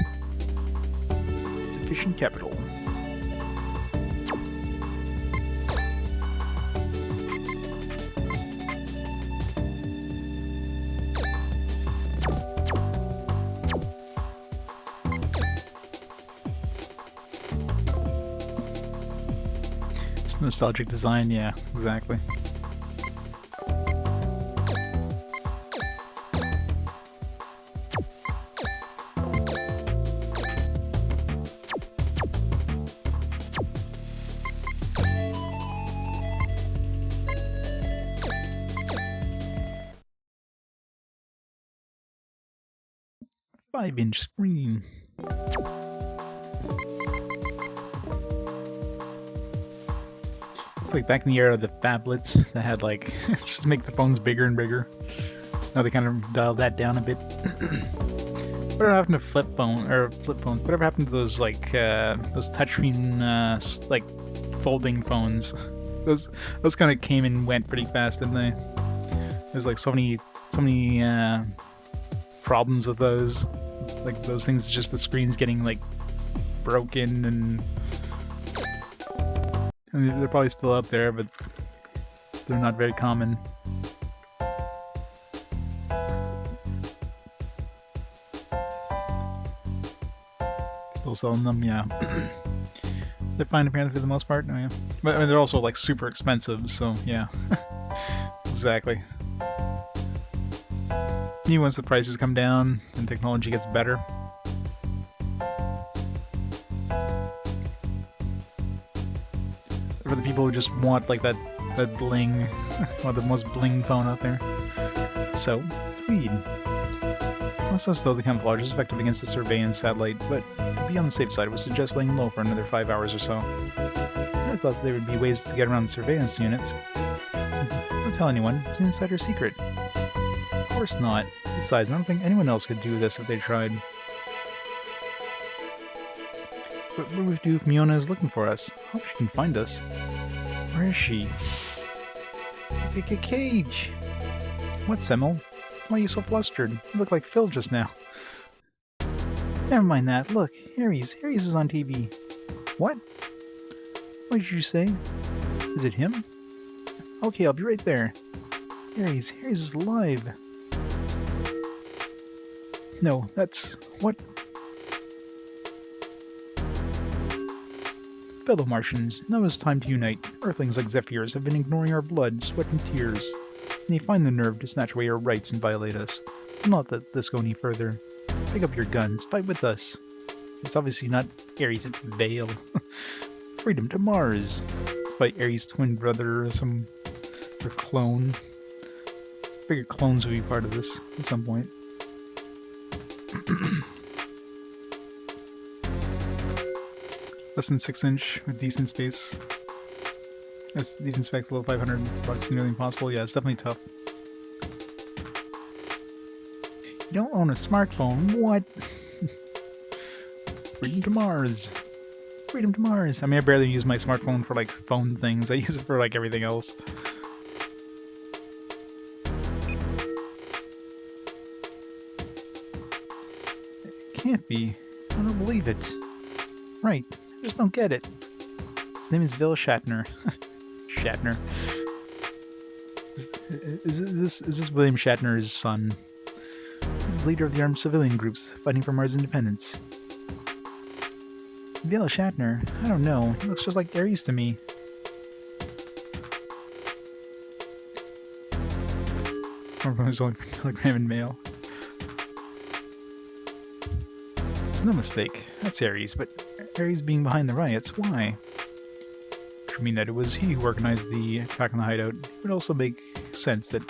Sufficient capital. Nostalgic design, yeah, exactly. Five-inch screen. It's like back in the era of the phablets that had like just make the phones bigger and bigger. Now they kind of dialed that down a bit. Whatever happened to flip phones? Whatever happened to those like those touchscreen like folding phones? Those kind of came and went pretty fast, didn't they? There's like so many problems with those. Like those things, just the screens getting like broken, and I mean, they're probably still out there, but they're not very common. Still selling them, yeah. They're fine apparently for the most part. Oh, yeah. But I mean, they're also like super expensive, so yeah. Exactly. Once the prices come down and technology gets better. For the people who just want like that bling, or the most bling phone out there. So, Swede. Also still the camouflage is effective against the surveillance satellite, but to be on the safe side, would suggest laying low for another 5 hours or so. I thought there would be ways to get around the surveillance units. Don't tell anyone, it's an insider secret. Of course not. Besides, I don't think anyone else could do this if they tried. What would we do if Myona is looking for us? Hope she can find us. Where is she? Cage! What, Semmel? Why are you so flustered? You look like Phil just now. Never mind that. Look, Ares. Ares is on TV. What? What did you say? Is it him? Okay, I'll be right there. Ares is alive. No, that's... what? Fellow Martians, now is time to unite. Earthlings like Zephyrs have been ignoring our blood, sweat, and tears. And they find the nerve to snatch away our rights and violate us. Do not let this go any further. Pick up your guns, fight with us. It's obviously not Ares, it's Vale. Freedom to Mars. It's by Ares' twin brother or some... or clone. I figured clones would be part of this at some point. Less than 6-inch with decent space. That's decent specs, below $500, nearly impossible. Yeah, it's definitely tough. You don't own a smartphone? What? Freedom to Mars. Freedom to Mars. I mean, I barely use my smartphone for like phone things. I use it for like everything else. It can't be. I don't believe it. Right. I just don't get it. His name is Bill Shatner. Shatner. Is this William Shatner's son? He's the leader of the armed civilian groups fighting for Mars independence. Bill Shatner? I don't know. He looks just like Ares to me. From his own telegram and mail. It's no mistake. That's Ares, but Ares being behind the riots, why? Which would mean that it was he who organized the attack on the hideout. It would also make sense that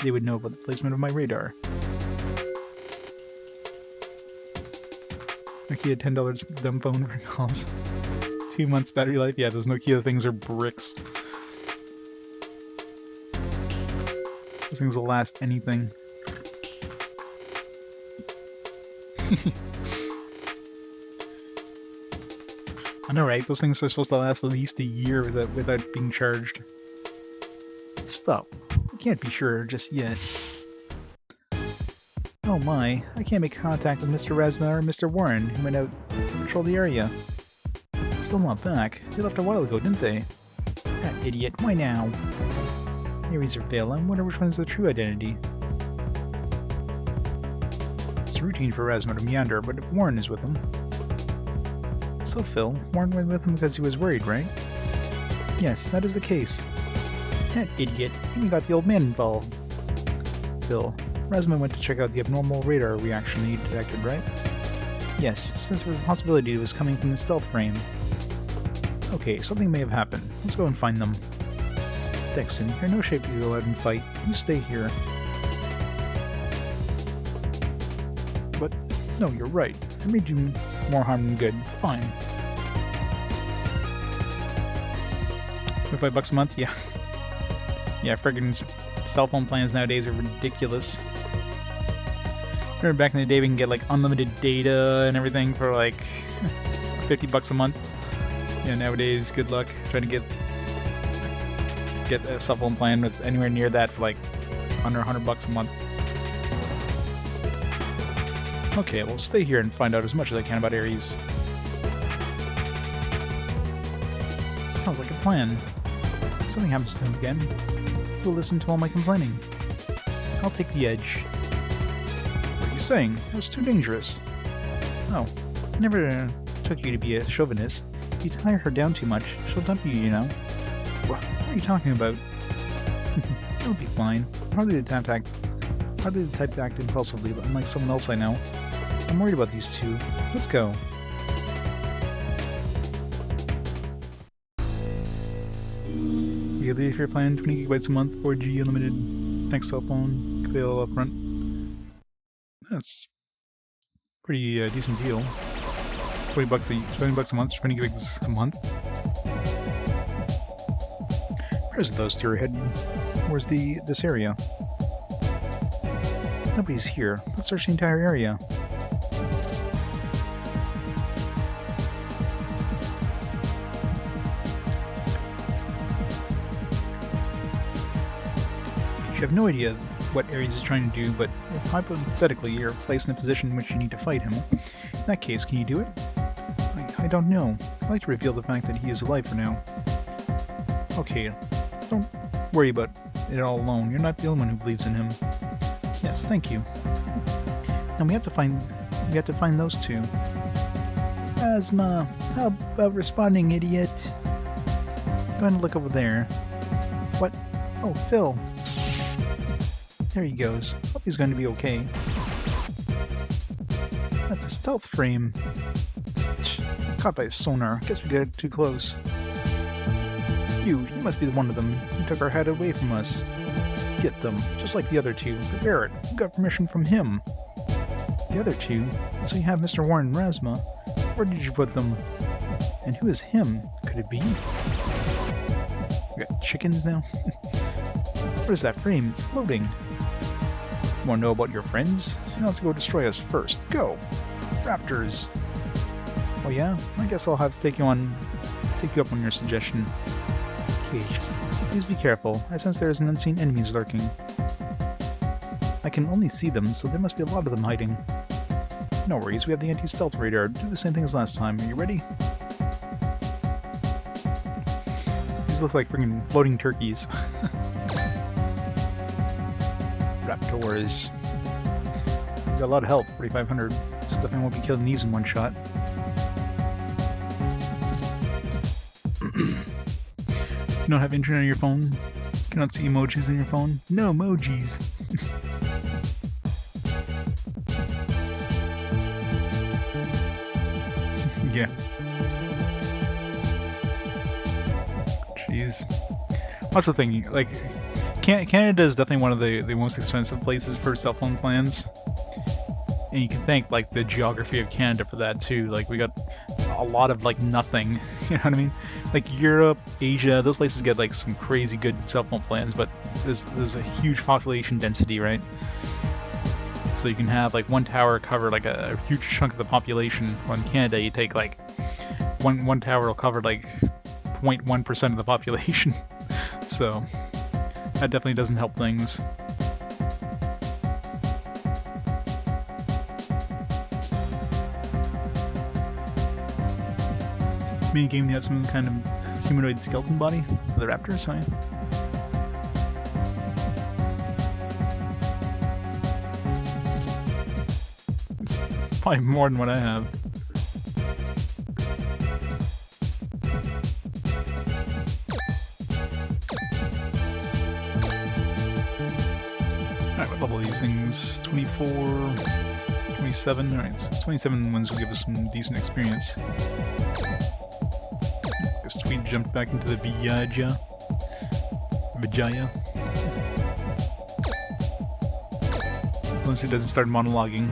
they would know about the placement of my radar. Nokia $10 dumb phone for calls. 2 months battery life? Yeah, those Nokia things are bricks. Those things will last anything. I know, right? Those things are supposed to last at least a year without being charged. Stop. We can't be sure just yet. Oh my, I can't make contact with Mr. Rasmussen or Mr. Warren, who went out to patrol the area. Still not back. They left a while ago, didn't they? That idiot, why now? Ares or Vale, I wonder which one's the true identity. It's routine for Rasmussen to meander, but if Warren is with him... So Phil, Warren went with him because he was worried, right? Yes, that is the case. That idiot even got the old man involved. Phil, Rasma went to check out the abnormal radar reaction he detected, right? Yes, since there was a possibility it was coming from the stealth frame. Okay, something may have happened. Let's go and find them. Dexon, you're in no shape to go out and fight. You stay here. But, no, you're right. I made you more harm than good. Fine. $25 a month? Yeah. Yeah, friggin' cell phone plans nowadays are ridiculous. Remember back in the day we can get like unlimited data and everything for like $50 a month? Yeah, nowadays, good luck trying to get a cell phone plan with anywhere near that for like under $100 a month. Okay, well stay here and find out as much as I can about Ares. Sounds like a plan. If something happens to him again, he'll listen to all my complaining. I'll take the edge. What are you saying? That's too dangerous. Oh, I never took you to be a chauvinist. If you tie her down too much, she'll dump you, you know. What are you talking about? It'll be fine. Hardly the type to act impulsively, but unlike someone else I know. I'm worried about these two. Let's go. You leave your plan, 20 gigabytes a month, 4G unlimited, next cell phone, available up front. That's pretty decent deal. It's $20 a month, 20 gigs a month. Where's those two are headed? Where's this area? Nobody's here. Let's search the entire area. You have no idea what Ares is trying to do, but if hypothetically you're placed in a position in which you need to fight him, in that case, can you do it? I don't know. I'd like to reveal the fact that he is alive for now. Okay, don't worry about it all alone. You're not the only one who believes in him. Yes, thank you. And we have to find those two. Asma, how about responding, idiot? Go ahead and look over there. What? Oh, Phil. There he goes. Hope he's going to be okay. That's a stealth frame. Caught by a sonar. Guess we got too close. You must be one of them. You took our head away from us. Get them, just like the other two. But Barrett, you got permission from him. The other two? So you have Mr. Warren and Rasma. Where did you put them? And who is him? Could it be? We got chickens now? What is that frame? It's floating. You want to know about your friends? So let's go destroy us first. Go! Raptors! Oh yeah? I guess I'll have to take you up on your suggestion. Cage. Please be careful. I sense there is an unseen enemies lurking. I can only see them, so there must be a lot of them hiding. No worries, we have the anti-stealth radar. Do the same thing as last time. Are you ready? These look like freaking floating turkeys. Raptors. We've got a lot of health, 4,500. So definitely won't be killing these in one shot. You don't have internet on your phone? Cannot see emojis on your phone? No emojis! Yeah. Jeez. That's the thing, like, Canada is definitely one of the most expensive places for cell phone plans. And you can thank, like, the geography of Canada for that, too. Like, we got a lot of, like, nothing. You know what I mean? Like, Europe, Asia, those places get, like, some crazy good cell phone plans, but there's a huge population density, right? So you can have, like, one tower cover, like, a huge chunk of the population. While in Canada, you take, like, one tower will cover, like, 0.1% of the population. So that definitely doesn't help things. Minigame has some kind of humanoid skeleton body for the raptors, huh? It's probably more than what I have. Alright, what level are these things? 24, 27. Alright, so 27 ones will give us some decent experience. Guess Tweed jumped back into the Vijaya. As long as he doesn't start monologuing.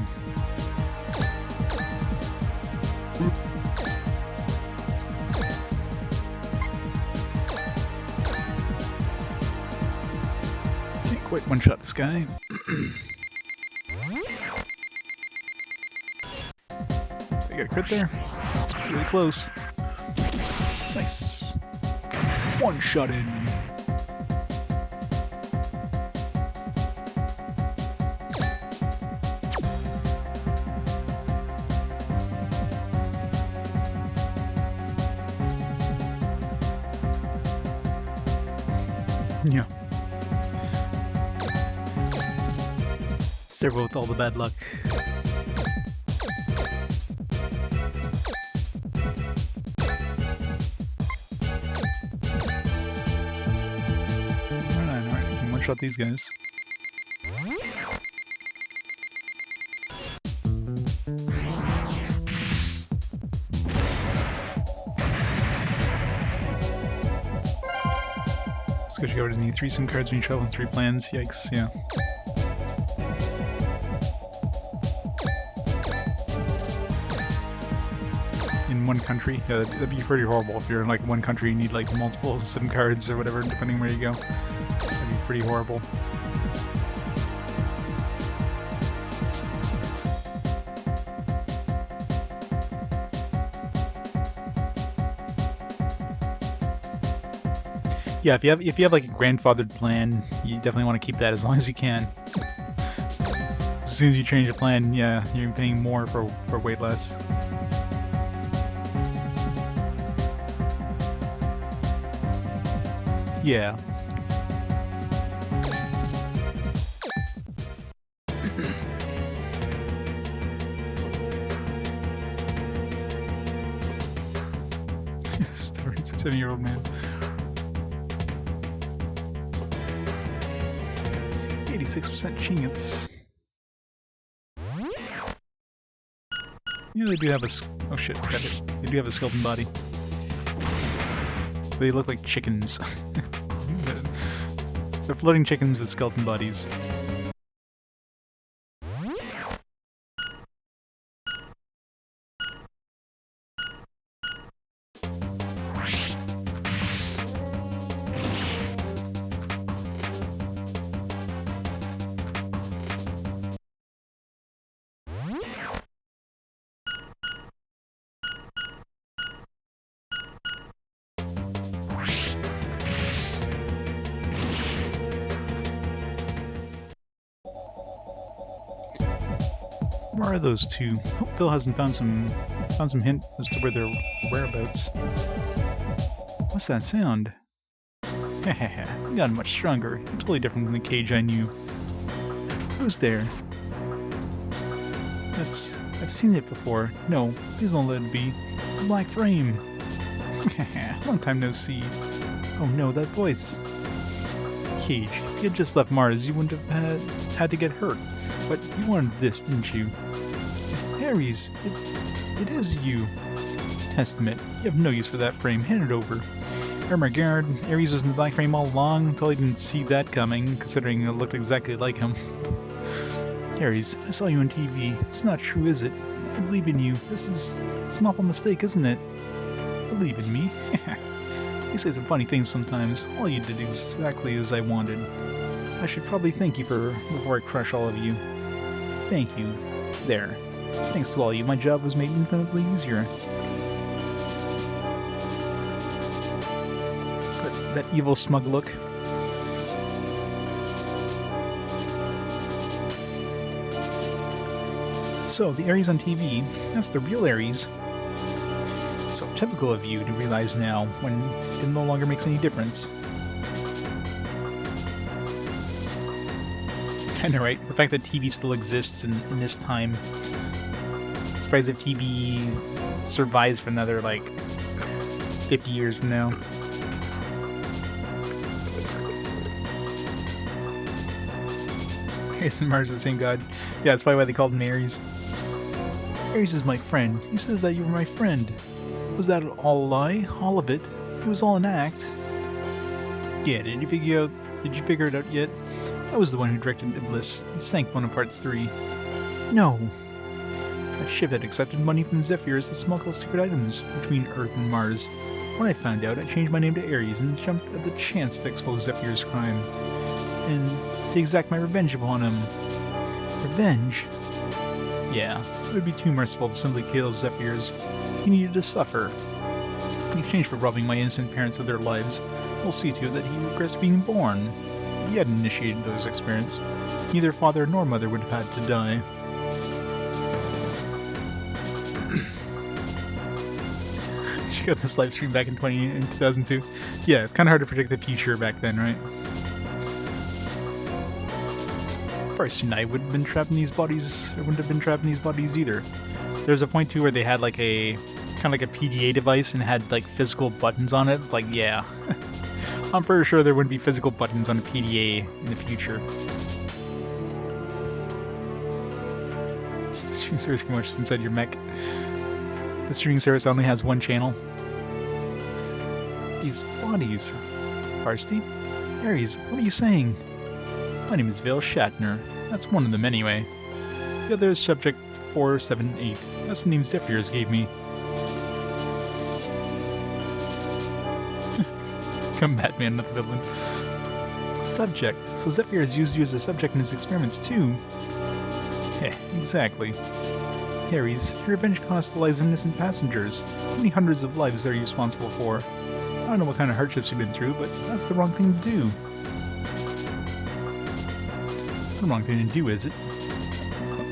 Can't quite one-shot this guy. I got a crit there. Really close. Nice. One-shot in. Yeah. Several with all the bad luck. Alright, I can one-shot these guys. Because you already need 3 SIM cards when you travel in 3 plans. Yikes, yeah. In one country? Yeah, that'd be pretty horrible. If you're in like one country, you need like multiple SIM cards or whatever, depending where you go. That'd be pretty horrible. Yeah, if you have like a grandfathered plan, you definitely want to keep that as long as you can. As soon as you change the plan, yeah, you're paying more for way less. Yeah. This 37-year-old man. 86% chance. Yeah, they do have a... Oh shit, got it. They do have a skeleton body. They look like chickens. They're floating chickens with skeleton bodies. Where are those two? Hope Phil hasn't found some hint as to where their whereabouts. What's that sound? Hehehe, you gotten much stronger. Totally different from the cage I knew. Who's there? I've seen it before. No, please don't let it be. It's the black frame. Long time no see. Oh no, that voice. Cage, if you had just left Mars, you wouldn't have had to get hurt. But you wanted this, didn't you? Ares, it is you. Testament, you have no use for that frame. Hand it over. Oh my god, Ares was in the black frame all along until I didn't see that coming, considering it looked exactly like him. Ares, I saw you on TV. It's not true, is it? I believe in you. This is an awful mistake, isn't it? Believe in me? You say some funny things sometimes. All you did exactly as I wanted. I should probably thank you before I crush all of you. Thank you. There. Thanks to all you, my job was made infinitely easier. But that evil, smug look. So, the Ares on TV, that's the real Ares. So typical of you to realize now, when it no longer makes any difference. I know, right? The fact that TV still exists in this time. I'm surprised if TV survives for another, like, 50 years from now. Ares and Mars are the same god. Yeah, that's probably why they called him Ares. Ares is my friend. You said that you were my friend. Was that all a lie? All of it? It was all an act. Yeah, did you figure it out yet? I was the one who directed Iblis and sank Bonaparte III. No! That ship had accepted money from Zephyrs to smuggle secret items between Earth and Mars. When I found out, I changed my name to Ares and jumped at the chance to expose Zephyr's crimes. And to exact my revenge upon him. Revenge? Yeah, it would be too merciful to simply kill Zephyrs. He needed to suffer. In exchange for robbing my innocent parents of their lives, we'll see to it that he regrets being born. He hadn't initiated those experiments. Neither father nor mother would have had to die. She got this live stream back in 2002. Yeah, it's kind of hard to predict the future back then, right? Of course, I wouldn't have been trapped in these bodies. I wouldn't have been trapped in these bodies either. There's a point too where they had like a kind of like a PDA device and had like physical buttons on it. It's like, yeah, I'm pretty sure there wouldn't be physical buttons on a PDA in the future. Streaming service can watch inside your mech. The streaming service only has one channel. These bodies. Varsity? Ares, what are you saying? My name is Vale Shatner. That's one of them anyway. The other is Subject 478. That's the name Zephyrs gave me. Come Batman, not the villain. Subject. So Zephyrs used you as a subject in his experiments too. Heh, exactly. Ares, your revenge cost the lives of innocent passengers. How many hundreds of lives are you responsible for? I don't know what kind of hardships you've been through, but that's the wrong thing to do. The wrong thing to do, is it?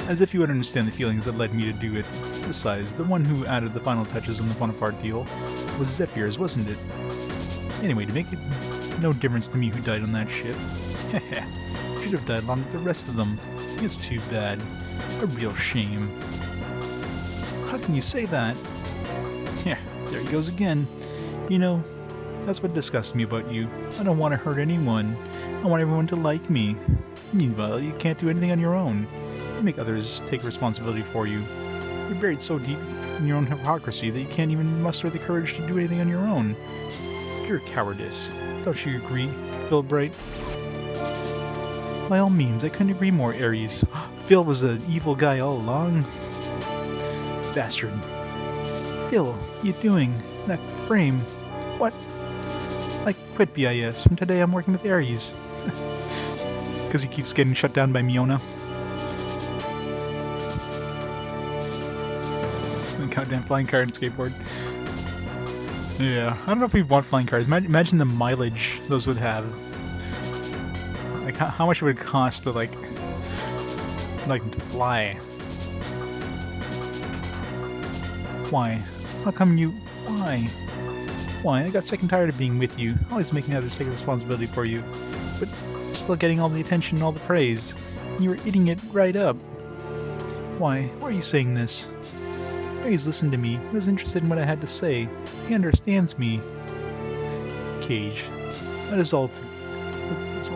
As if you would understand the feelings that led me to do it. Besides, the one who added the final touches on the Bonaparte deal was Zephyrs, wasn't it? Anyway, to make it no difference to me who died on that ship. Heh, should have died along with the rest of them. It's too bad. A real shame. How can you say that? Yeah, there he goes again. You know, that's what disgusts me about you. I don't want to hurt anyone. I want everyone to like me. Meanwhile, you can't do anything on your own. You make others take responsibility for you. You're buried so deep in your own hypocrisy that you can't even muster the courage to do anything on your own. Pure cowardice. Don't you agree, Phil Bright? By all means, I couldn't agree more, Ares. Phil was an evil guy all along. Bastard. Phil, what are you doing? That frame. What? I quit BIS. From today I'm working with Ares. Because he keeps getting shut down by Myona. It's been a goddamn flying car and skateboard. Yeah, I don't know if we want flying cars. Imagine the mileage those would have. Like, how much it would cost to, like to fly. Why? How come you... Why? Why? I got sick and tired of being with you, always making others take responsibility for you. But you're still getting all the attention and all the praise. And you were eating it right up. Why? Why are you saying this? Ares listened to me. He was interested in what I had to say. He understands me. Cage. That's all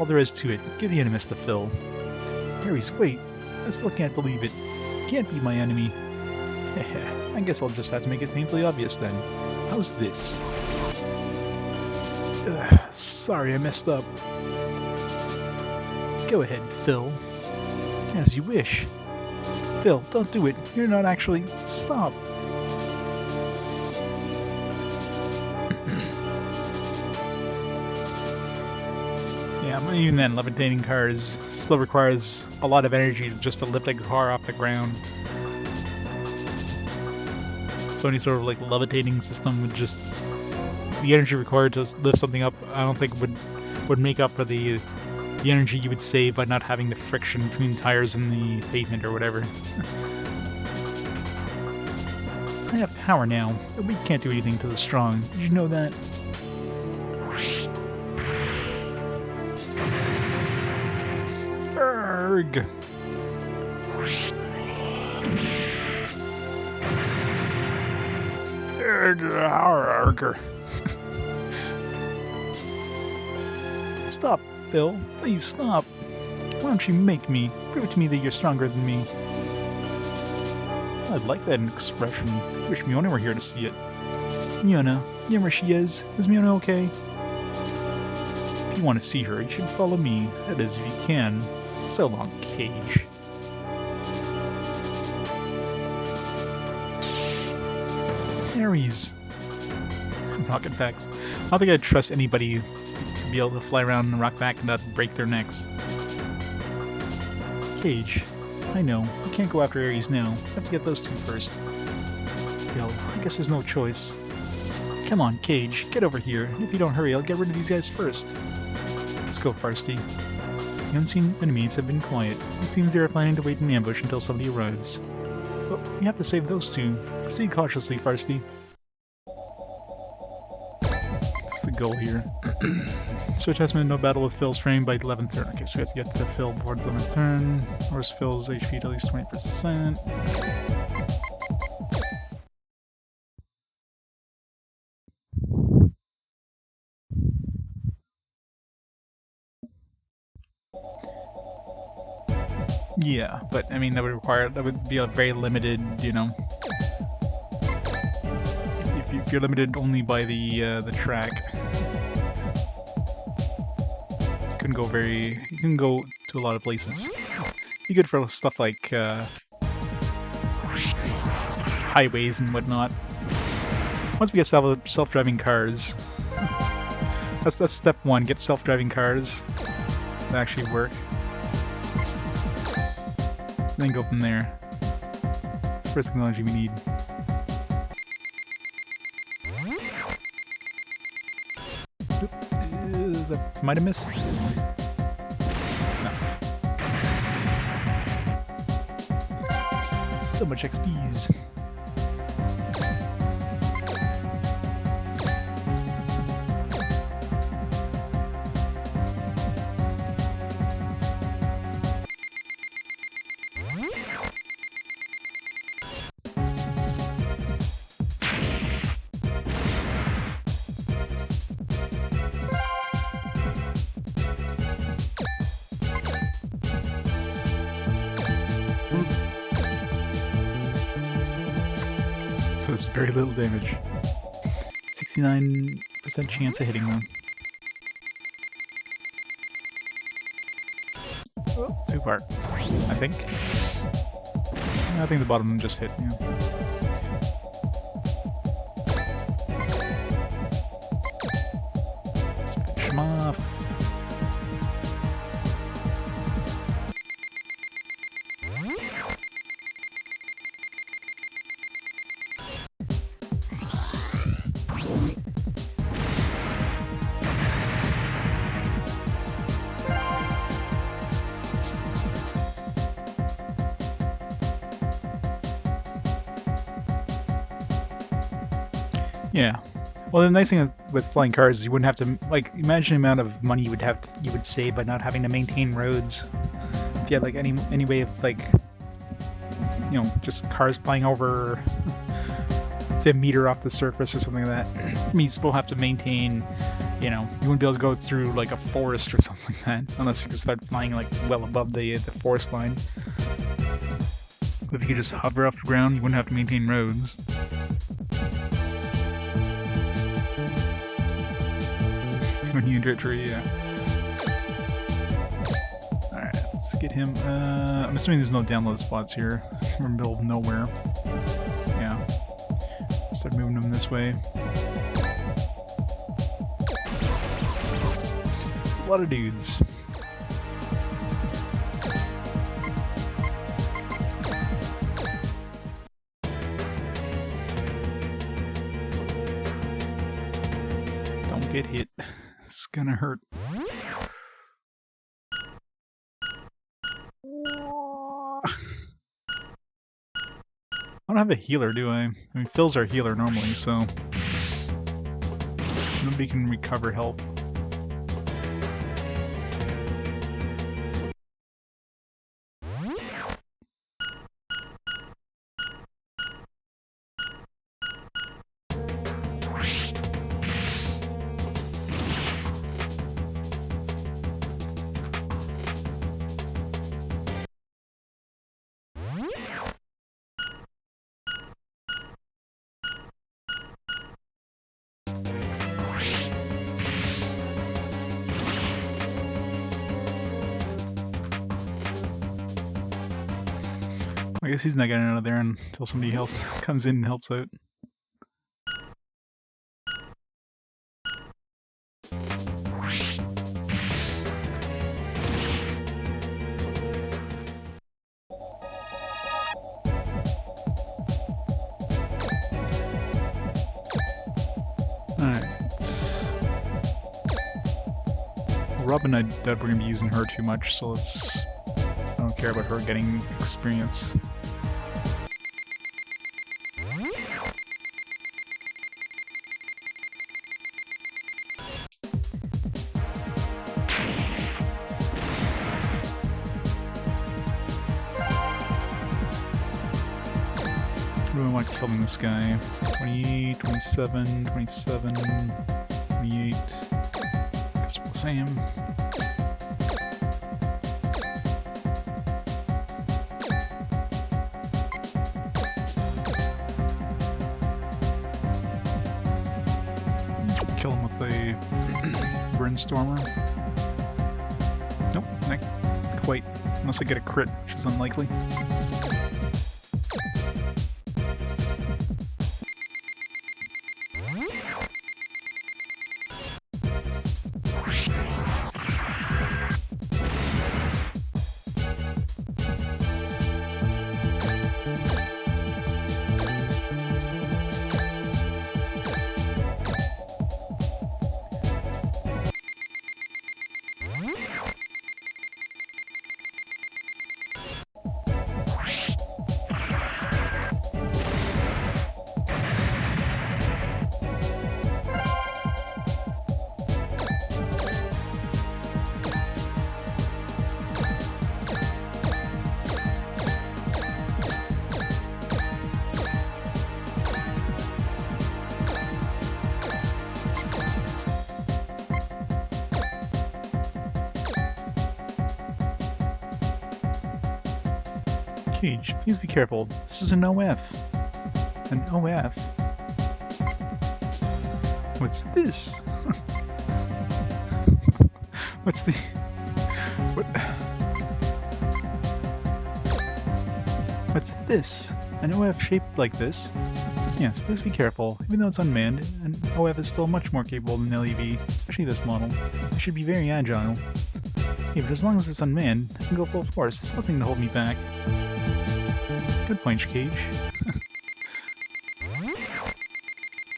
there is to it. Give the animus to Phil. Ares, wait. I still can't believe it. You can't be my enemy. I guess I'll just have to make it painfully obvious then. How's this? Sorry, I messed up. Go ahead, Phil. As you wish. Phil, don't do it. You're not actually... Stop. Yeah, even then, levitating cars still requires a lot of energy just to lift a car off the ground. So any sort of like levitating system would just... The energy required to lift something up, I don't think would make up for the energy you would save by not having the friction between tires and the pavement or whatever. I have power now. The weak can't do anything to the strong. Did you know that? Erg! Erg! Stop, Phil. Please stop. Why don't you make me? Prove to me that you're stronger than me. I'd like that expression. Wish Myona were here to see it. Myona, you know where she is? Is Myona okay? If you want to see her, you should follow me. That is, if you can. So long, Cage. Ares. Rocket facts. I don't think I'd trust anybody to be able to fly around and rock back and not break their necks. Cage. I know. We can't go after Ares now. We have to get those two first. Well, I guess there's no choice. Come on, Cage. Get over here. If you don't hurry, I'll get rid of these guys first. Let's go, Farsty. The unseen enemies have been quiet. It seems they are planning to wait in ambush until somebody arrives. But we have to save those two. Proceed cautiously, Farsty. That's the goal here. Switch has been no battle with Phil's frame by 11th turn. Okay, so we have to get to Phil before the 11th turn. Where's Phil's HP to at least 20%? Yeah, but I mean that would be a very limited, you know. If you're limited only by the track, you can go to a lot of places. Be good for stuff like highways and whatnot. Once we get self-driving cars, that's step one. Get self-driving cars that actually work. Then go from there. It's the first technology we need. That might have missed. No. So much XPs. So it's very little damage. 69% chance of hitting them. Oh, too far, I think. I think the bottom just hit, yeah. Let's finish him off. Yeah. Well, the nice thing with flying cars is you wouldn't have to, like, imagine the amount of money you would save by not having to maintain roads. If you had like any way of, like, you know, just cars flying over, say, a meter off the surface or something like that. I mean, you still have to maintain, you know, you wouldn't be able to go through like a forest or something like that unless you could start flying like well above the forest line. But if you could just hover off the ground, you wouldn't have to maintain roads. When you enter a tree, yeah. Alright, let's get him. I'm assuming there's no download spots here. We're in the middle of nowhere. Yeah. Start moving them this way. It's a lot of dudes. Don't get hit. It's gonna hurt. I don't have a healer, do I? I mean, Phil's our healer normally, so nobody can recover health. I guess he's not getting out of there until somebody else comes in and helps out. Alright. Robin, I doubt we're going to be using her too much, so let's... I don't care about her getting experience. What do I want killing this guy? 28, 27, 27, 28. Guess we're the same. Kill him with a Brainstormer. Nope, not quite. Unless I get a crit, which is unlikely. Cage, please be careful. This is an OF. An OF? What's this? What's the... What? What's this? An OF shaped like this? Yes, please be careful. Even though it's unmanned, an OF is still much more capable than LEV, especially this model. It should be very agile. Yeah, but as long as it's unmanned, I can go full force. There's nothing to hold me back. Good point, Cage.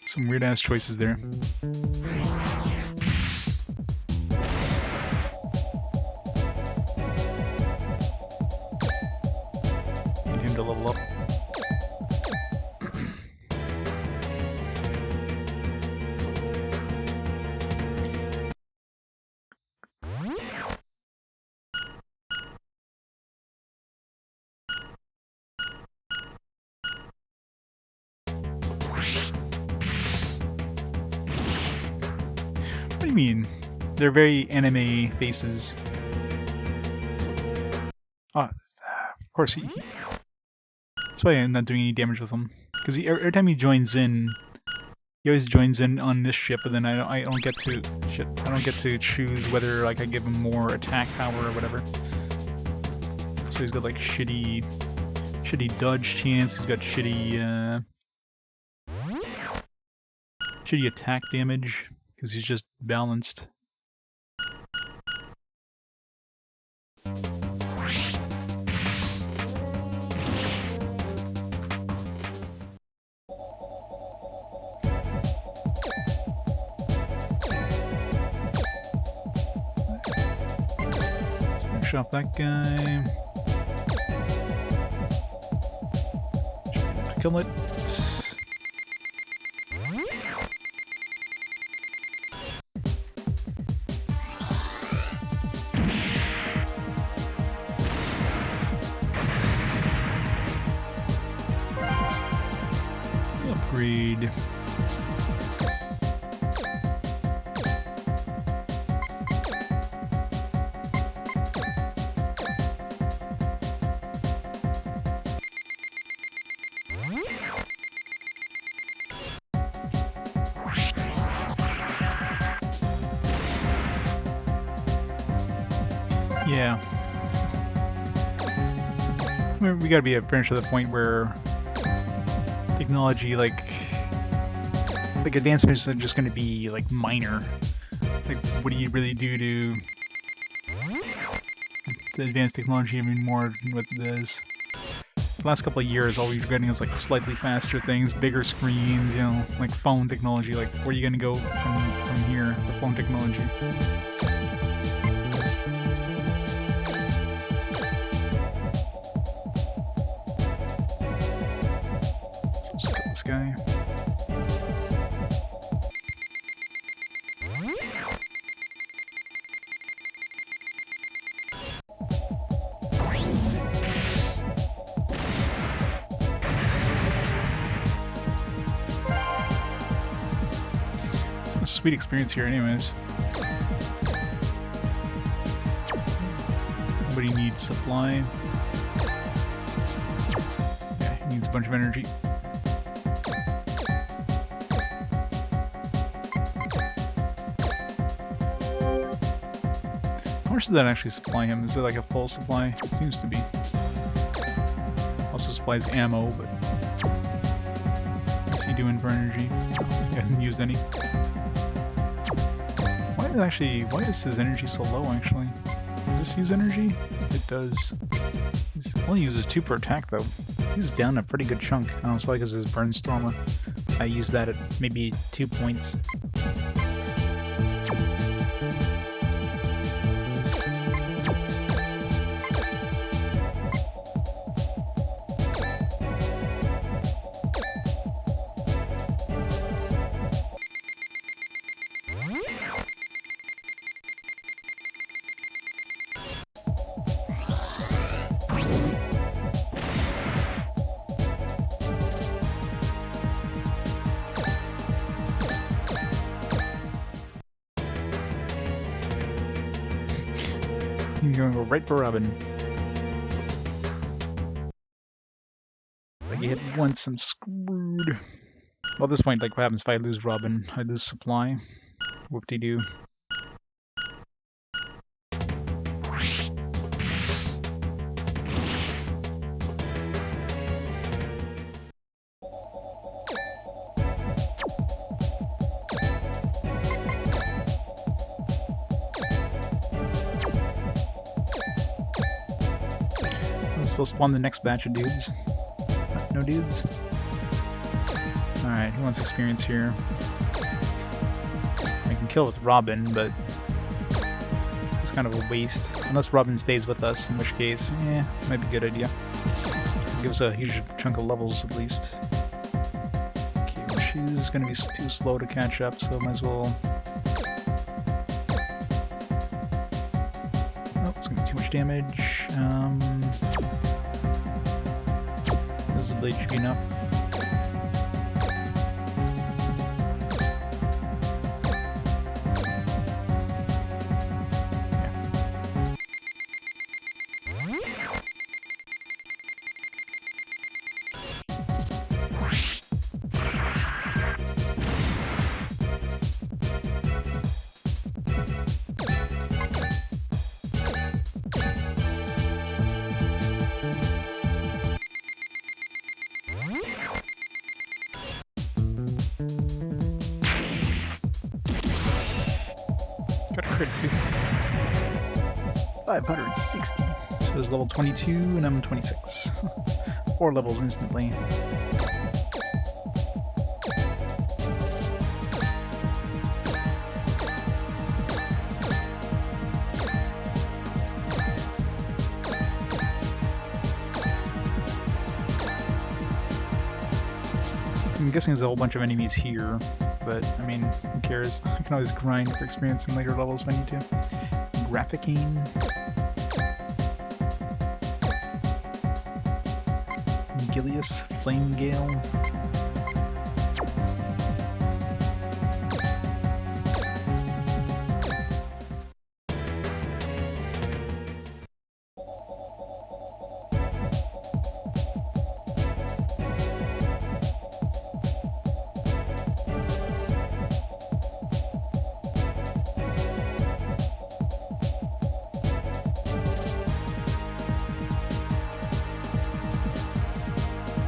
Some weird-ass choices there. Need him to level up. What do you mean? They're very anime faces. Ah, of course that's why I'm not doing any damage with him. Because every time he joins in, he always joins in on this ship, and then I don't get to I don't get to choose whether like I give him more attack power or whatever. So he's got like shitty dodge chance. He's got shitty attack damage because he's just balanced. Let's finish off that guy. Kill it. Upgrade. Yeah. We gotta be pretty much to the point where technology, like advancements are just gonna be like minor. Like, what do you really do to advance technology even more than what it is? The last couple of years, all we're getting is like slightly faster things, bigger screens, you know, like phone technology. Like, where are you gonna go from here? The phone technology. Let's kill this guy. It's a sweet experience here anyways. Nobody needs supply. Yeah, he needs a bunch of energy. How much does that actually supply him? Is it like a full supply? It seems to be. Also supplies ammo, but what's he doing for energy? He hasn't used any. Why is his energy so low actually? Does this use energy? It does. He only uses 2 per attack though. He's down a pretty good chunk. I don't know, it's probably because of his burn stormer. I use that at maybe 2 points. You're gonna go right for Robin. Like, you hit once, I'm screwed. Well, at this point, like, what happens if I lose Robin? I lose supply. Whoop-de-doo. We'll spawn the next batch of dudes. No dudes? Alright, who wants experience here? I can kill with Robin, but it's kind of a waste. Unless Robin stays with us, in which case, might be a good idea. Give us a huge chunk of levels at least. Okay, well, she's gonna be too slow to catch up, so might as well... Oh, it's gonna be too much damage. The blade should be enough. Got a crit too. 560. So it's level 22 and I'm 26. 4 levels instantly. I'm guessing there's a whole bunch of enemies here, but I mean, who cares? I can always grind for experience in later levels if I need to. Graphicane. Gilius, Flame Gale.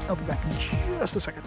I'll be back in just a second.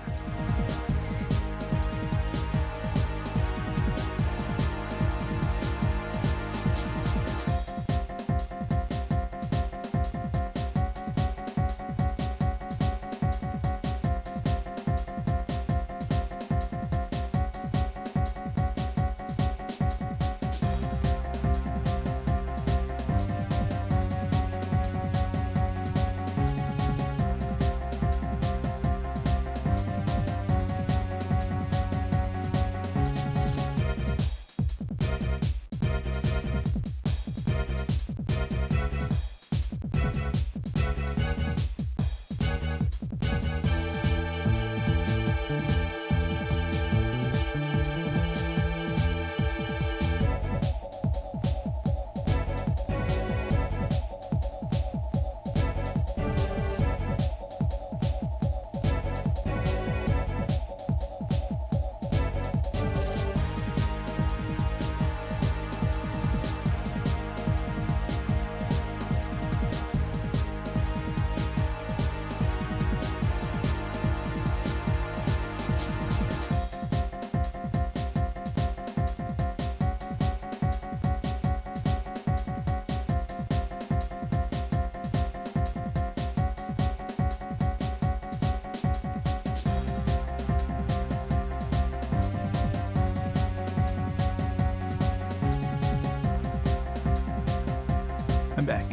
I'm back.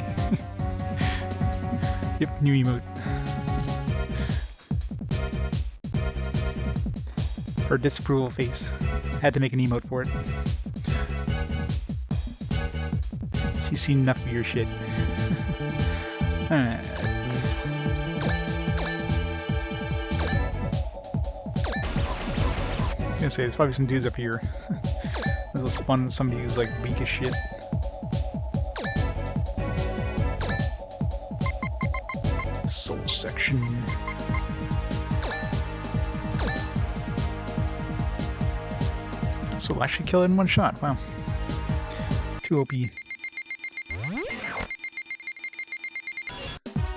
Yep, new emote. For disapproval face. Had to make an emote for it. She's seen enough of your shit. Alright. I was gonna say, there's probably some dudes up here. This will spawn somebody who's like weak as shit. Soul section. So we'll actually kill it in one shot. Wow. Too OP. If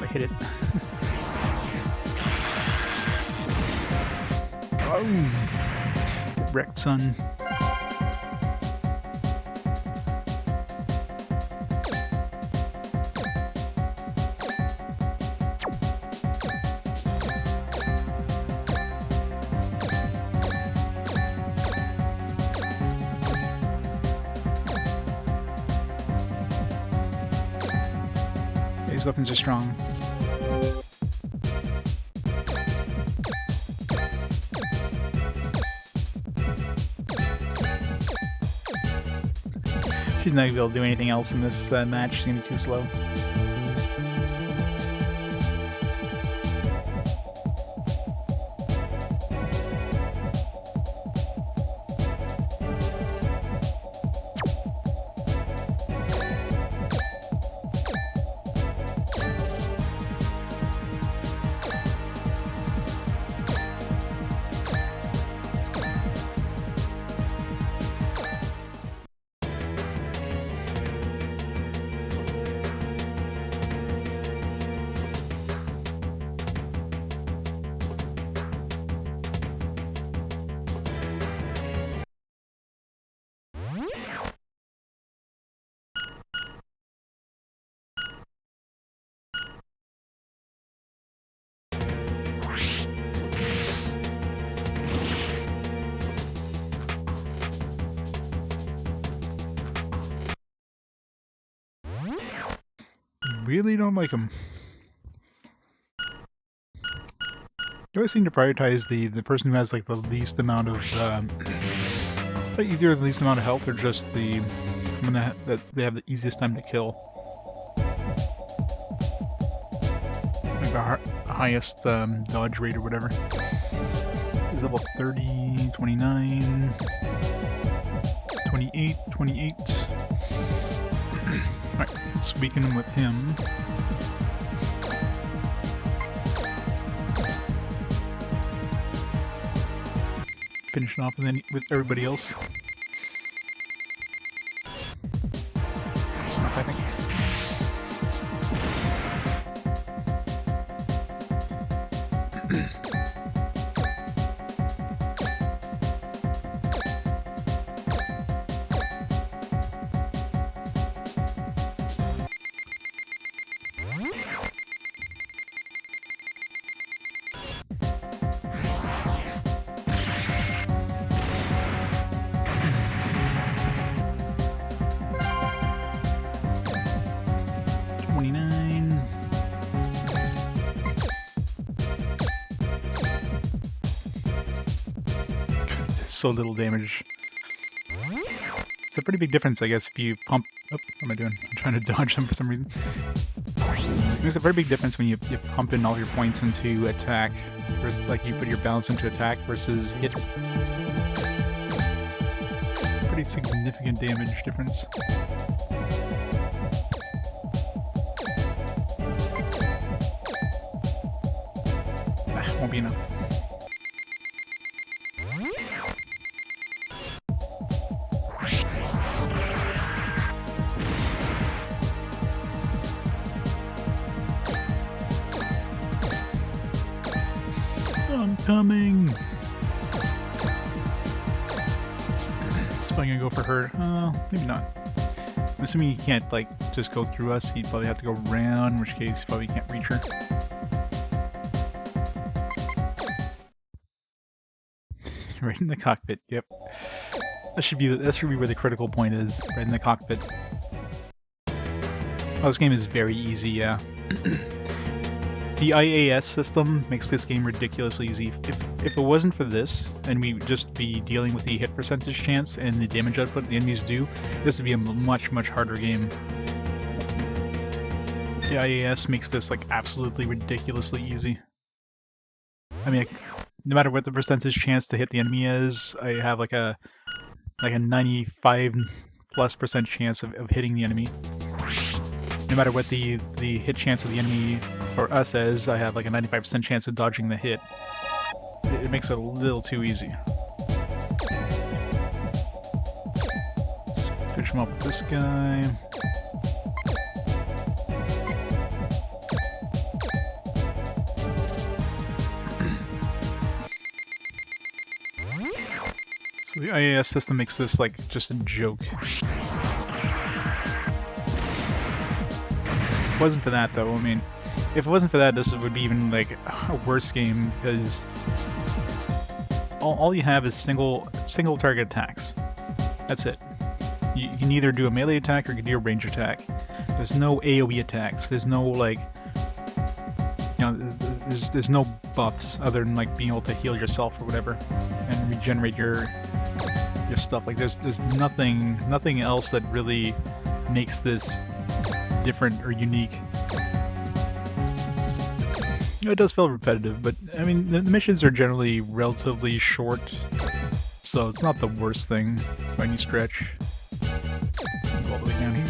I hit it. Oh! Get wrecked, son. These weapons are strong. She's not gonna be able to do anything else in this match. She's gonna be too slow. Really don't like them. You always seem to prioritize the person who has like the least amount of either the least amount of health or just the one that they have the easiest time to kill. Like the highest dodge rate or whatever is level 30, 29, 28, 28. Alright, let's weaken him with him. Finish it off with everybody else. That's enough, I think. So little damage. It's a pretty big difference, I guess, if you pump... Oh, what am I doing? I'm trying to dodge them for some reason. There's a very big difference when you pump in all your points into attack, versus, like, you put your balance into attack versus hit. It's a pretty significant damage difference. Won't be enough. I'm coming! Is probably gonna go for her. Maybe not. I'm assuming he can't, like, just go through us. He'd probably have to go around, in which case he probably can't reach her. Right in the cockpit, yep. That should be where the critical point is, right in the cockpit. Oh, this game is very easy, yeah. The IAS system makes this game ridiculously easy. If it wasn't for this, and we would just be dealing with the hit percentage chance and the damage output the enemies do, this would be a much, much harder game. The IAS makes this, like, absolutely ridiculously easy. I mean, no matter what the percentage chance to hit the enemy is, I have like a 95+% chance of hitting the enemy. No matter what the hit chance of the enemy for us is, I have like a 95% chance of dodging the hit. It makes it a little too easy. Let's finish him up with this guy. So the IAS system makes this like just a joke. If it wasn't for that though, I mean, if it wasn't for that, this would be even like a worse game because all you have is single target attacks. That's it. You can either do a melee attack or you can do a range attack. There's no AoE attacks. There's no like, you know, there's no buffs other than like being able to heal yourself or whatever and regenerate your stuff. Like there's nothing else that really makes this different or unique. You know, it does feel repetitive, but I mean the missions are generally relatively short, so it's not the worst thing by any stretch. Go all the way down here.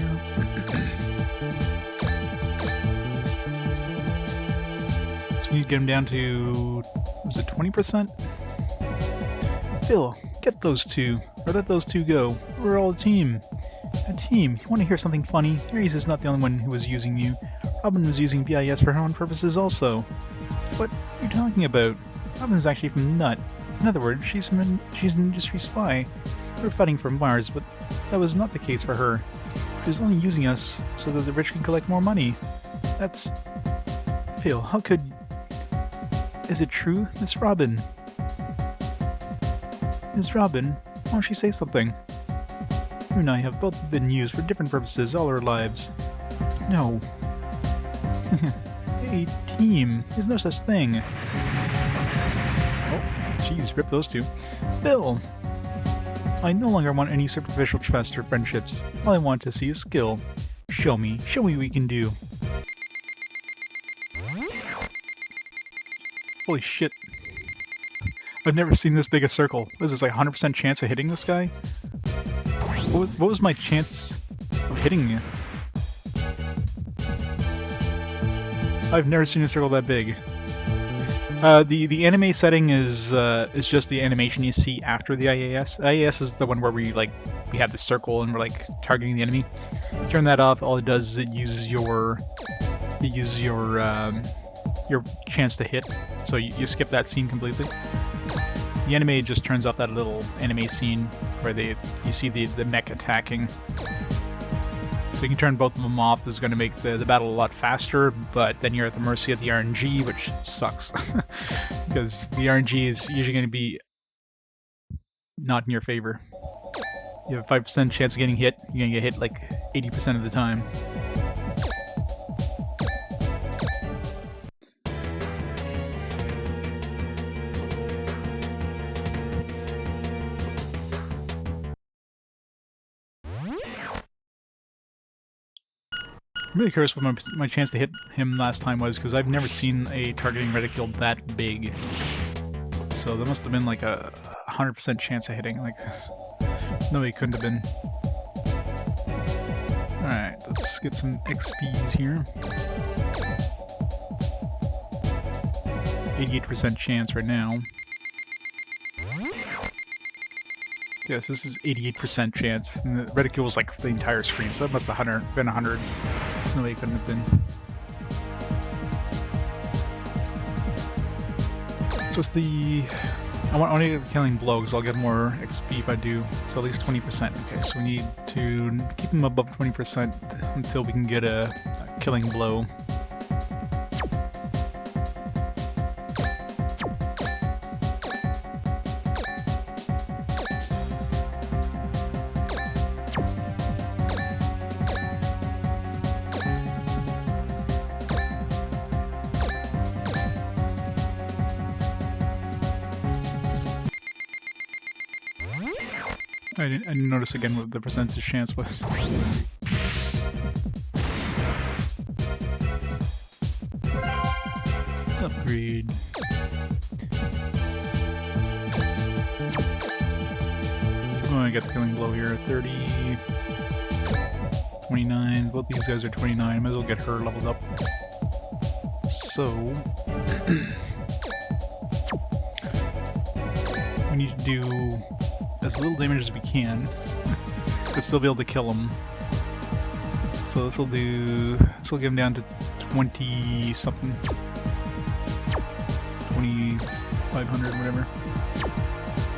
So we need to get him down to, was it 20%? Phil, get those two, or let those two go. We're all a team. A team. You want to hear something funny? Ares is not the only one who was using you. Robin was using BIS for her own purposes also. What are you talking about? Robin is actually from Nut. In other words, she's an industry spy. We were fighting for Mars, but that was not the case for her. She was only using us so that the rich can collect more money. That's... Phil, how could... Is it true, Miss Robin? Miss Robin, why don't you say something? You and I have both been used for different purposes all our lives. No. Hey, team, there's no such thing. Oh, jeez, rip those two. Bill! I no longer want any superficial trust or friendships. All I want to see is skill. Show me what we can do. Holy shit. I've never seen this big a circle. What is this, like 100% chance of hitting this guy? What was my chance of hitting you? I've never seen a circle that big. The anime setting is just the animation you see after the IAS. IAS is the one where we have the circle and we're like targeting the enemy. Turn that off. All it does is it uses your your chance to hit, so you skip that scene completely. The anime just turns off that little anime scene where you see the mech attacking. So you can turn both of them off. This is going to make the battle a lot faster, but then you're at the mercy of the RNG, which sucks. Because the RNG is usually going to be not in your favor. You have a 5% chance of getting hit, you're going to get hit like 80% of the time. I'm really curious what my chance to hit him last time was, because I've never seen a targeting reticule that big. So there must have been like a 100% chance of hitting. Like, no, it couldn't have been. Alright, let's get some XPs here. 88% chance right now. Yes, this is 88% chance. And the reticule was like the entire screen, so that must have been 100. No way it couldn't have been. So it's the... I want only a killing blow, because I'll get more XP if I do. So at least 20%. Okay, so we need to keep him above 20% until we can get a killing blow. I didn't notice again what the percentage chance was. Upgrade. Oh, I got the killing blow here. 30, 29. Both these guys are 29. Might as well get her leveled up. So we need to do as little damage as we can, but still be able to kill him. So this will give him down to 20 something, 2500, whatever.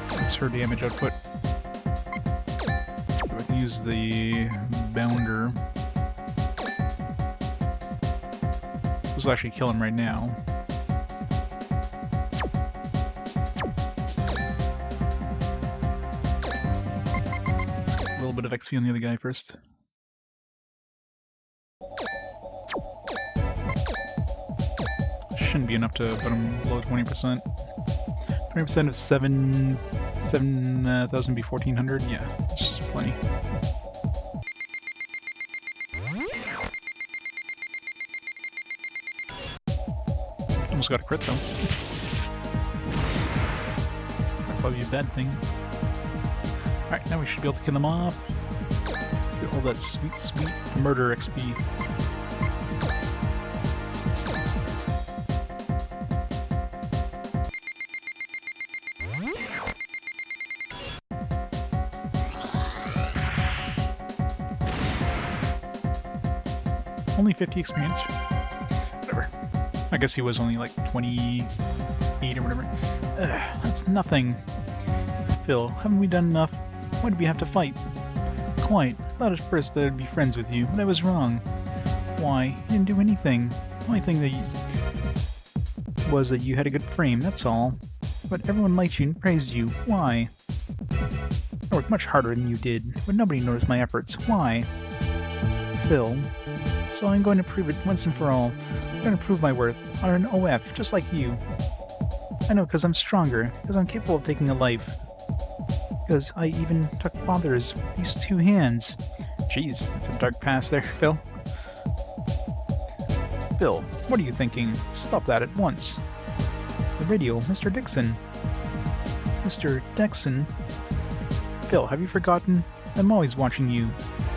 That's her damage output. So I can use the bounder. This will actually kill him right now. A little bit of XP on the other guy first. Shouldn't be enough to put him below 20%. 20% of 7,000 be 1,400. Yeah, it's just plenty. Almost got a crit though. That'd probably be a bad thing. Alright, now we should be able to kill them off. Get all that sweet, sweet murder XP. Only 50 experience. Whatever. I guess he was only like 28 or whatever. That's nothing. Phil, haven't we done enough? Why did we have to fight? Quite. I thought at first that I'd be friends with you, but I was wrong. Why? You didn't do anything. The only thing that was that you had a good frame, that's all. But everyone liked you and praised you. Why? I worked much harder than you did, but nobody noticed my efforts. Why? Phil. So I'm going to prove it once and for all. I'm going to prove my worth on an OF, just like you. I know, because I'm stronger, because I'm capable of taking a life. Because I even took fathers with these two hands. Jeez, that's a dark past there, Phil. Phil, what are you thinking? Stop that at once. The radio, Mr. Dixon. Mr. Dixon? Phil, have you forgotten? I'm always watching you.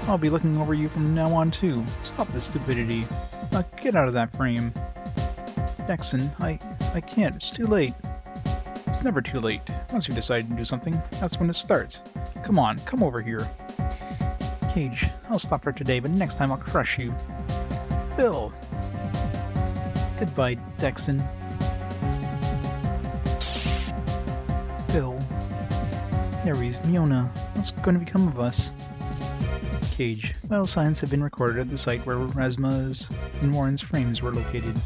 I'll be looking over you from now on, too. Stop this stupidity. Now get out of that frame. Dixon, I can't. It's too late. It's never too late. Once you decide to do something, that's when it starts. Come on, come over here. Cage, I'll stop for today, but next time I'll crush you. Phil! Goodbye, Dexon. Phil. Ares, Myona, what's going to become of us? Cage. Vital signs have been recorded at the site where Rasma's and Warren's frames were located.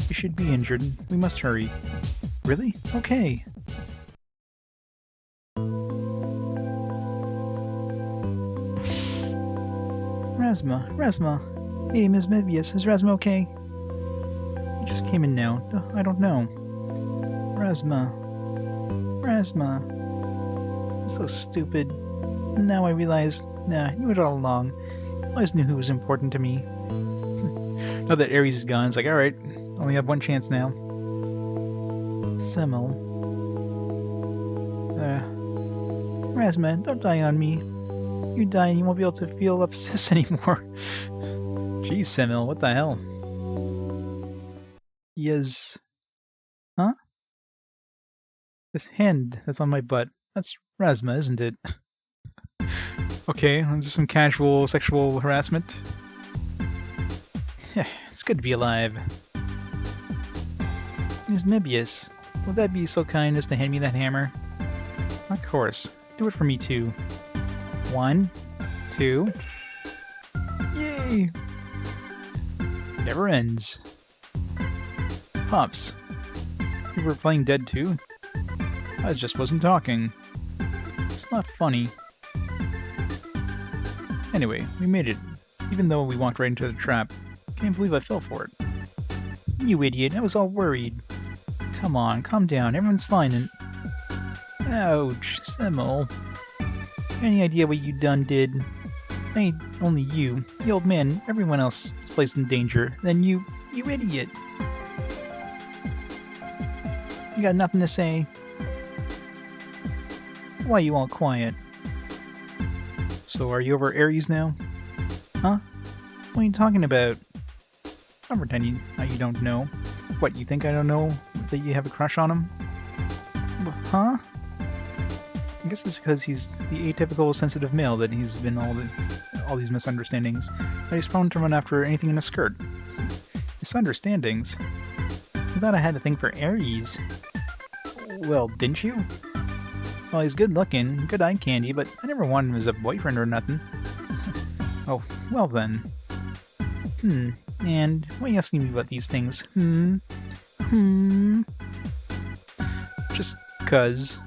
You should be injured. We must hurry. Really? Okay. Rasma. Hey, Ms. Mebius, is Rasma okay? You just came in now. I don't know. Rasma. I'm so stupid. Now I realize, you knew it all along. I always knew who was important to me. Now that Ares is gone, it's like, alright, only have one chance now. Semmel. Rasma, don't die on me. You die and you won't be able to feel obsessed anymore. Jeez, Semmel, what the hell? Yes. Huh? This hand that's on my butt. That's Rasma, isn't it? Okay, this is some casual sexual harassment. It's good to be alive. Ms. Mebius, will that be so kind as to hand me that hammer? Of course. Do it for me too. 1, 2. Yay! Never ends. Pops. You were playing dead too? I just wasn't talking. It's not funny. Anyway, we made it. Even though we walked right into the trap. Can't believe I fell for it. You idiot, I was all worried. Come on, calm down, everyone's fine and... Ouch, Semmel. Any idea what you did? Only you, the old man, everyone else is placed in danger. Then you idiot. You got nothing to say? Why you all quiet? So are you over Ares now? Huh? What are you talking about? I'm pretending you don't know. What, you think I don't know that you have a crush on him? Huh? I guess it's because he's the atypical sensitive male that he's been all these misunderstandings. That he's prone to run after anything in a skirt. Misunderstandings? I thought I had a thing for Ares. Well, didn't you? Well, he's good looking, good eye candy, but I never wanted him as a boyfriend or nothing. Oh, well then. And why are you asking me about these things? Just 'cause.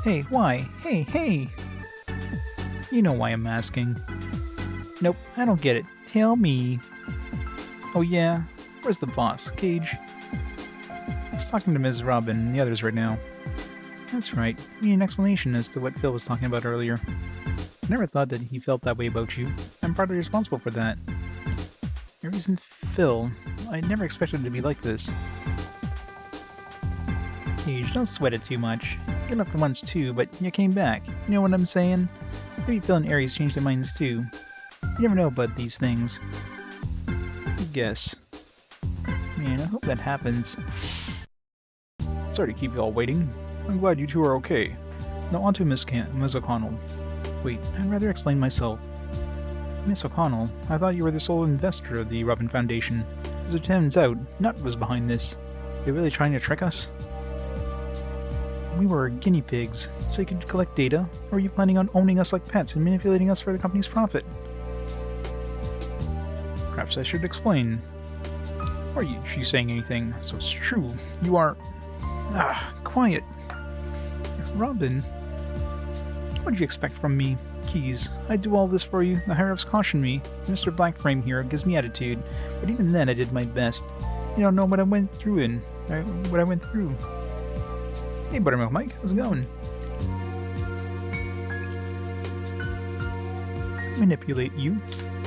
Hey, why? Hey! You know why I'm asking. Nope, I don't get it. Tell me. Oh yeah? Where's the boss? Cage? He's talking to Ms. Robin and the others right now. That's right. We need an explanation as to what Phil was talking about earlier. I never thought that he felt that way about you. I'm partly responsible for that. Ares and Phil. I never expected it to be like this. Cage, don't sweat it too much. You left once too, but you came back. You know what I'm saying? Maybe Phil and Ares changed their minds too. You never know about these things. I guess. Man, I hope that happens. Sorry to keep you all waiting. I'm glad you two are okay. Now on to Miss O'Connell. Wait, I'd rather explain myself. Miss O'Connell, I thought you were the sole investor of the Robin Foundation. As it turns out, Nut was behind this. You're really trying to trick us? We were guinea pigs, so you could collect data, or are you planning on owning us like pets and manipulating us for the company's profit? Perhaps I should explain. Or are she saying anything? So it's true. You are... quiet. Robin. What did you expect from me? Geez, I do all this for you. The higher-ups caution me. Mr. Blackframe here gives me attitude, but even then I did my best. You don't know what I went through Hey, Buttermilk Mike, how's it going? Manipulate you?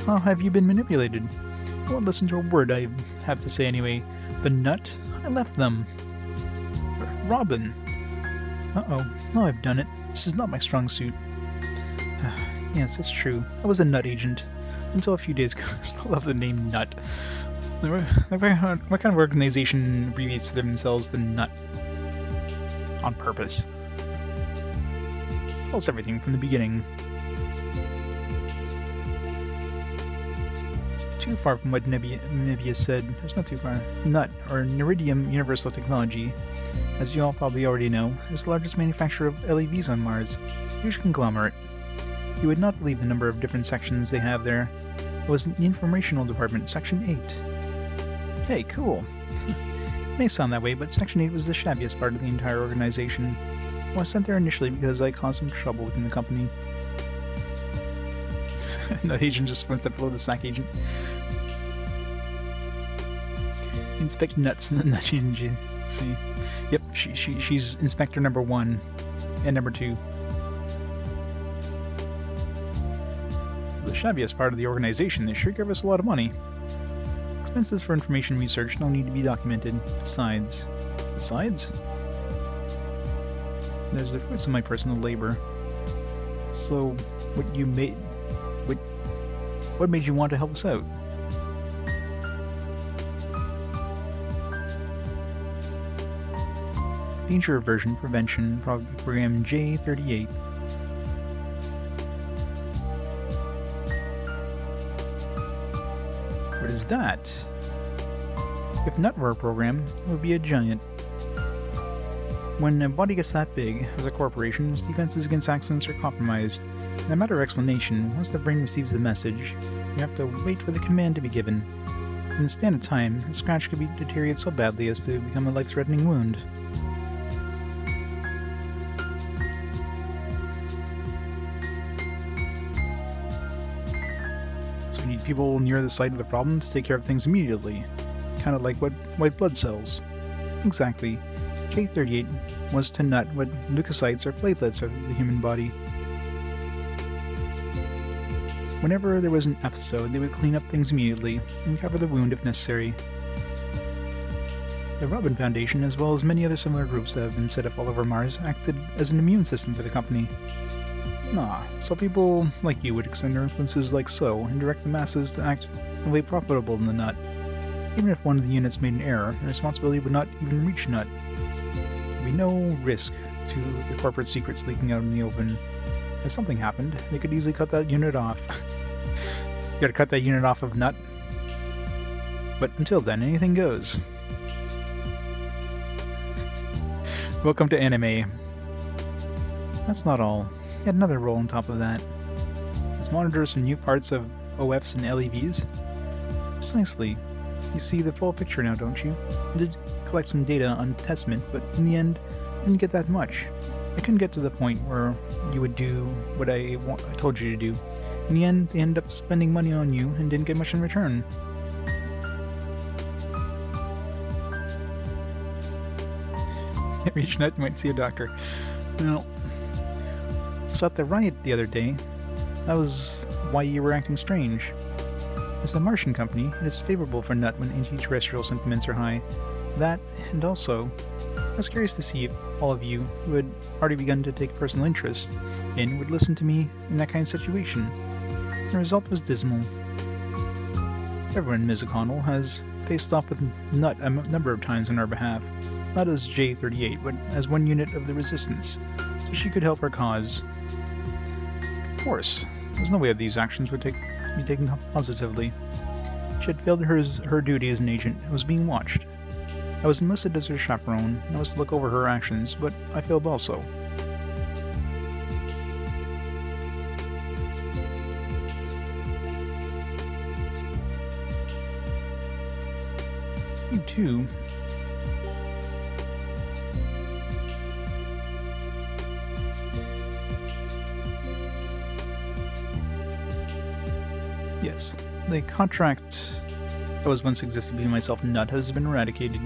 How have you been manipulated? I won't listen to a word I have to say anyway. The Nut? I left them. Robin. Uh-oh. Now I've done it. This is not my strong suit. Yes, it's true. I was a Nut agent. Until a few days ago. I still love the name Nut. What kind of organization abbreviates themselves to Nut? On purpose. Tells everything from the beginning. It's too far from what Nibia said. It's not too far. NUT, or Neridium Universal Technology, as you all probably already know, is the largest manufacturer of LEVs on Mars. Huge conglomerate. You would not believe the number of different sections they have there. It was the Informational Department, Section 8. Hey, cool. It may sound that way, but Section 8 was the shabbiest part of the entire organization. I was sent there initially because I caused some trouble within the company. The agent just one step below the SAC agent. Inspect nuts in the nut agency. See. Yep, she's inspector number 1 and number 2. The shabbiest part of the organization, they sure give us a lot of money. Expenses for information research don't need to be documented. Besides, there's the fruits of my personal labor. So, what made you want to help us out? Danger Aversion Prevention Program J38. What is that? If NUT were a program, it would be a giant. When a body gets that big, as a corporation, its defenses against accidents are compromised. No matter of explanation, once the brain receives the message, you have to wait for the command to be given. In the span of time, a scratch could be deteriorated so badly as to become a life-threatening wound. So we need people near the site of the problem to take care of things immediately. Kind of like white blood cells. Exactly. J38 was to NUT what leukocytes or platelets are to the human body. Whenever there was an episode, they would clean up things immediately and recover the wound if necessary. The Robin Foundation, as well as many other similar groups that have been set up all over Mars, acted as an immune system for the company. So people like you would extend their influences like so and direct the masses to act in a way profitable in the NUT. Even if one of the units made an error, the responsibility would not even reach NUT. There would be no risk to the corporate secrets leaking out in the open. If something happened, they could easily cut that unit off. You gotta cut that unit off of NUT. But until then, anything goes. Welcome to anime. That's not all. Yet another role on top of that. As monitors for new parts of OFs and LEVs. Precisely. You see the full picture now, don't you? I did collect some data on testament, but in the end, I didn't get that much. I couldn't get to the point where you would do what I told you to do. In the end, they ended up spending money on you and didn't get much in return. Can't reach NUT, you might see a doctor. No. So at the riot the other day, that was why you were acting strange. As a Martian company, it is favorable for NUT when anti-terrestrial sentiments are high. That, and also, I was curious to see if all of you, who had already begun to take personal interest in, would listen to me in that kind of situation. The result was dismal. Everyone in Ms. O'Connell has faced off with NUT a number of times on our behalf, not as J38, but as one unit of the Resistance, so she could help our cause. Of course, there's no way that these actions would be taken positively. She had failed her duty as an agent and was being watched. I was enlisted as her chaperone, and I was to look over her actions, but I failed also. You too. Yes, the contract that was once existed between myself and NUT has been eradicated.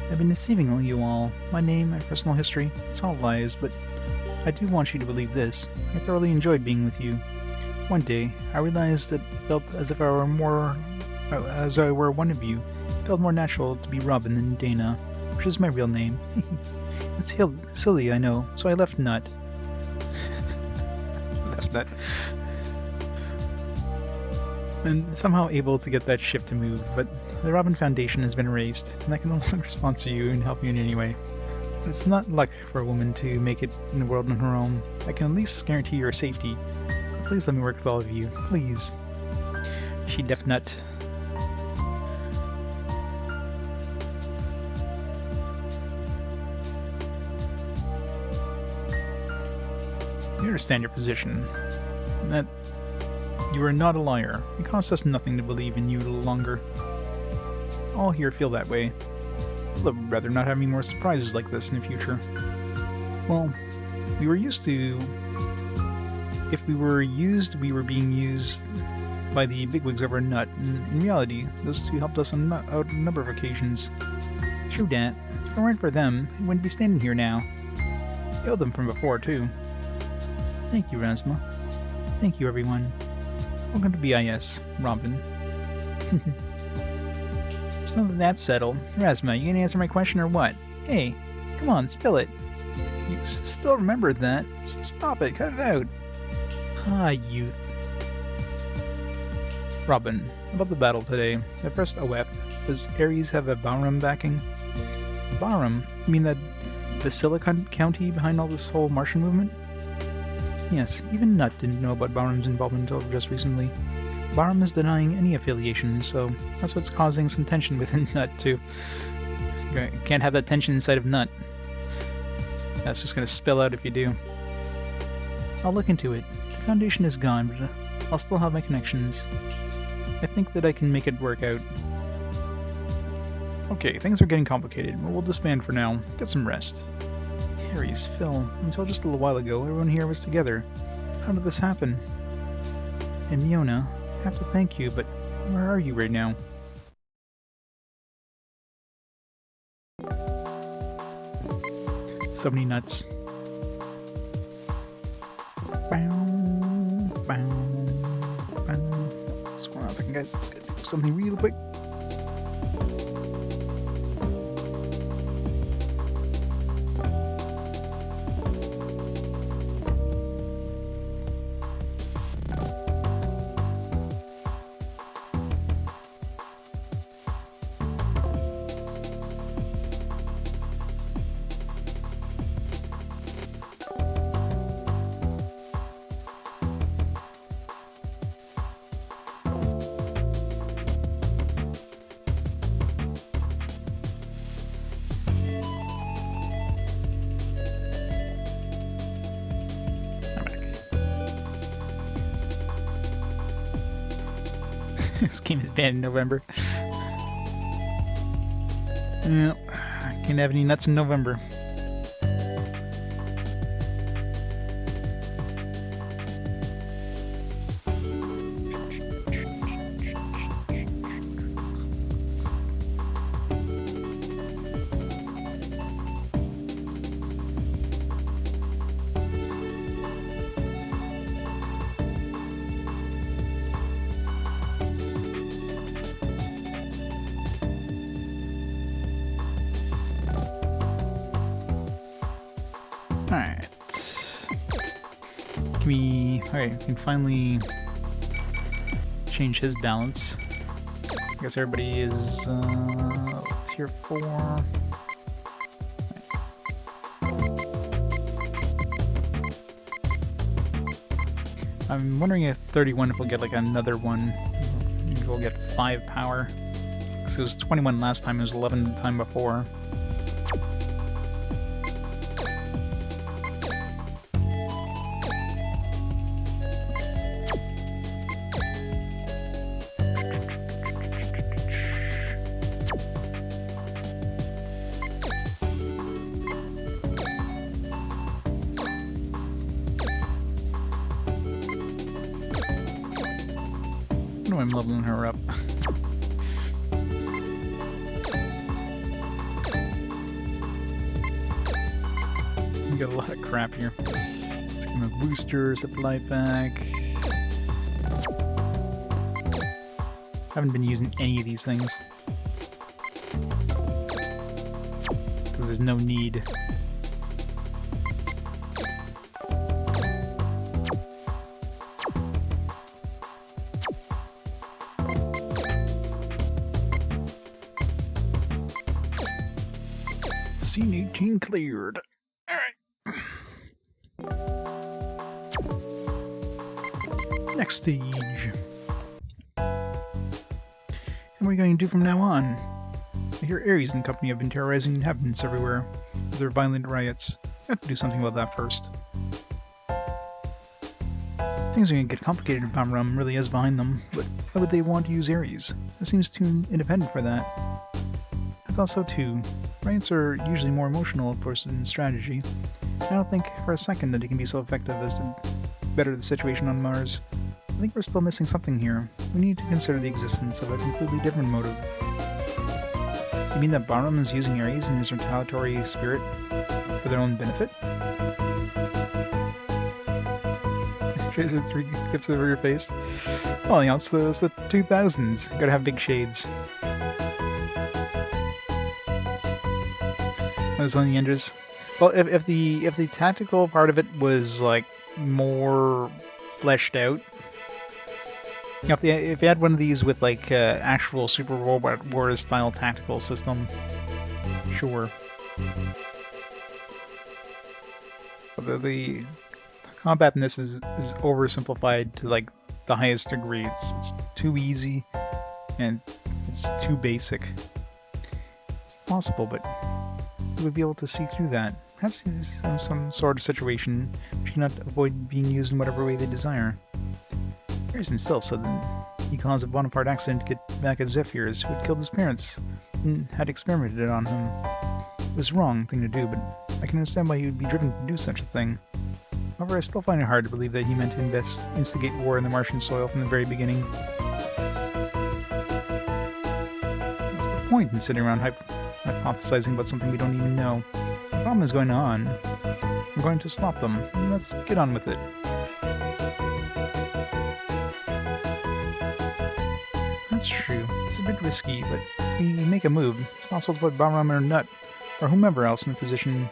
I've been deceiving you all. My name, my personal history, it's all lies, but I do want you to believe this. I thoroughly enjoyed being with you. One day, I realized that it felt as if I were one of you. It felt more natural to be Robin than Dana, which is my real name. It's silly, I know, so I left NUT. That. And somehow able to get that ship to move, but the Robin Foundation has been erased, and I can no longer sponsor you and help you in any way. It's not luck for a woman to make it in the world on her own. I can at least guarantee your safety. Please let me work with all of you. Please. She left nut. You understand your position. That you are not a liar. It costs us nothing to believe in you a little longer. All here feel that way. I'd rather not have any more surprises like this in the future. Well, we were used to... If we were used, we were being used by the bigwigs over Nut. In reality, those two helped us on a number of occasions. True dat. If it weren't for them, we wouldn't be standing here now. We owed them from before, too. Thank you, Rasma. Thank you, everyone. Welcome to BIS, Robin. Just now that that's settled, Rasma, you gonna answer my question or what? Hey, come on, spill it. You still remember that? Stop it, cut it out. Ah, youth. Robin, about the battle today. At first, OF. Does Ares have a Bahram backing? Bahram? You mean that Basilica County behind all this whole Martian movement? Yes, even Nut didn't know about Bahram's involvement until just recently. Bahram is denying any affiliation, so that's what's causing some tension within Nut, too. Can't have that tension inside of Nut. That's just gonna spill out if you do. I'll look into it. The Foundation is gone, but I'll still have my connections. I think that I can make it work out. Okay, things are getting complicated, but we'll disband for now. Get some rest. Ares, Phil, until just a little while ago, everyone here was together. How did this happen? And Myona, I have to thank you, but where are you right now? So many nuts. Just hold on a second, guys. Let's do something real quick. This game is banned in November. Yep, can't have any nuts in November. Alright, we can finally change his balance. I guess everybody is tier 4. I'm wondering if 31 if we'll get like another one. Maybe we'll get 5 power. Because it was 21 last time, it was 11 the time before. I'm leveling her up. We got a lot of crap here. Let's give him a booster, supply pack. Haven't been using any of these things. Because there's no need. Scene 18 cleared. Alright. Next stage. What are we going to do from now on? I hear Ares and company have been terrorizing inhabitants everywhere with their violent riots. I have to do something about that first. Things are going to get complicated if Bonaparte really is behind them, but why would they want to use Ares? It seems too independent for that. I thought so too. Riots are usually more emotional, of course, than strategy. I don't think for a second that it can be so effective as to better the situation on Mars. I think we're still missing something here. We need to consider the existence of a completely different motive. You mean that Bonaparte is using Ares and his retaliatory spirit for their own benefit? Shades of 3 gifts over your face. Well, you know, it's the 2000s. You gotta have big shades. Those on the enders. Well, if the tactical part of it was like more fleshed out, you know, if you had one of these with like actual Super Robot Wars style tactical system, sure. But the combat in this is oversimplified to like the highest degree. It's too easy and it's too basic. It's possible, but you would be able to see through that. Perhaps this is some sort of situation which cannot avoid being used in whatever way they desire. Ares himself said that he caused a Bonaparte accident to get back at Zephyrs, who had killed his parents and had experimented on him. It was the wrong thing to do, but I can understand why he would be driven to do such a thing. However, I still find it hard to believe that he meant to instigate war in the Martian soil from the very beginning. What's the point in sitting around hypothesizing about something we don't even know? The problem is going on. We're going to stop them. Let's get on with it. That's true. It's a bit risky, but if we make a move, it's possible to put Bahram or Nut, or whomever else in a position in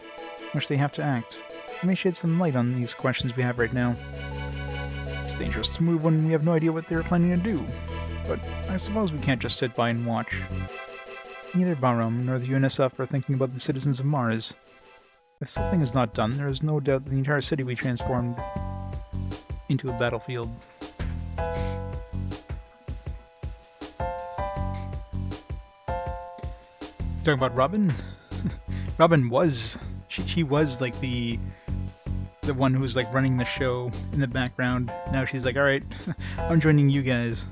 which they have to act. It may shed some light on these questions we have right now. It's dangerous to move when we have no idea what they're planning to do, but I suppose we can't just sit by and watch. Neither Bahram nor the UNSF are thinking about the citizens of Mars. If something is not done, there is no doubt that the entire city will be transformed into a battlefield. Talking about Robin? Robin was... She was like the one who was like running the show in the background. Now she's like, alright, I'm joining you guys.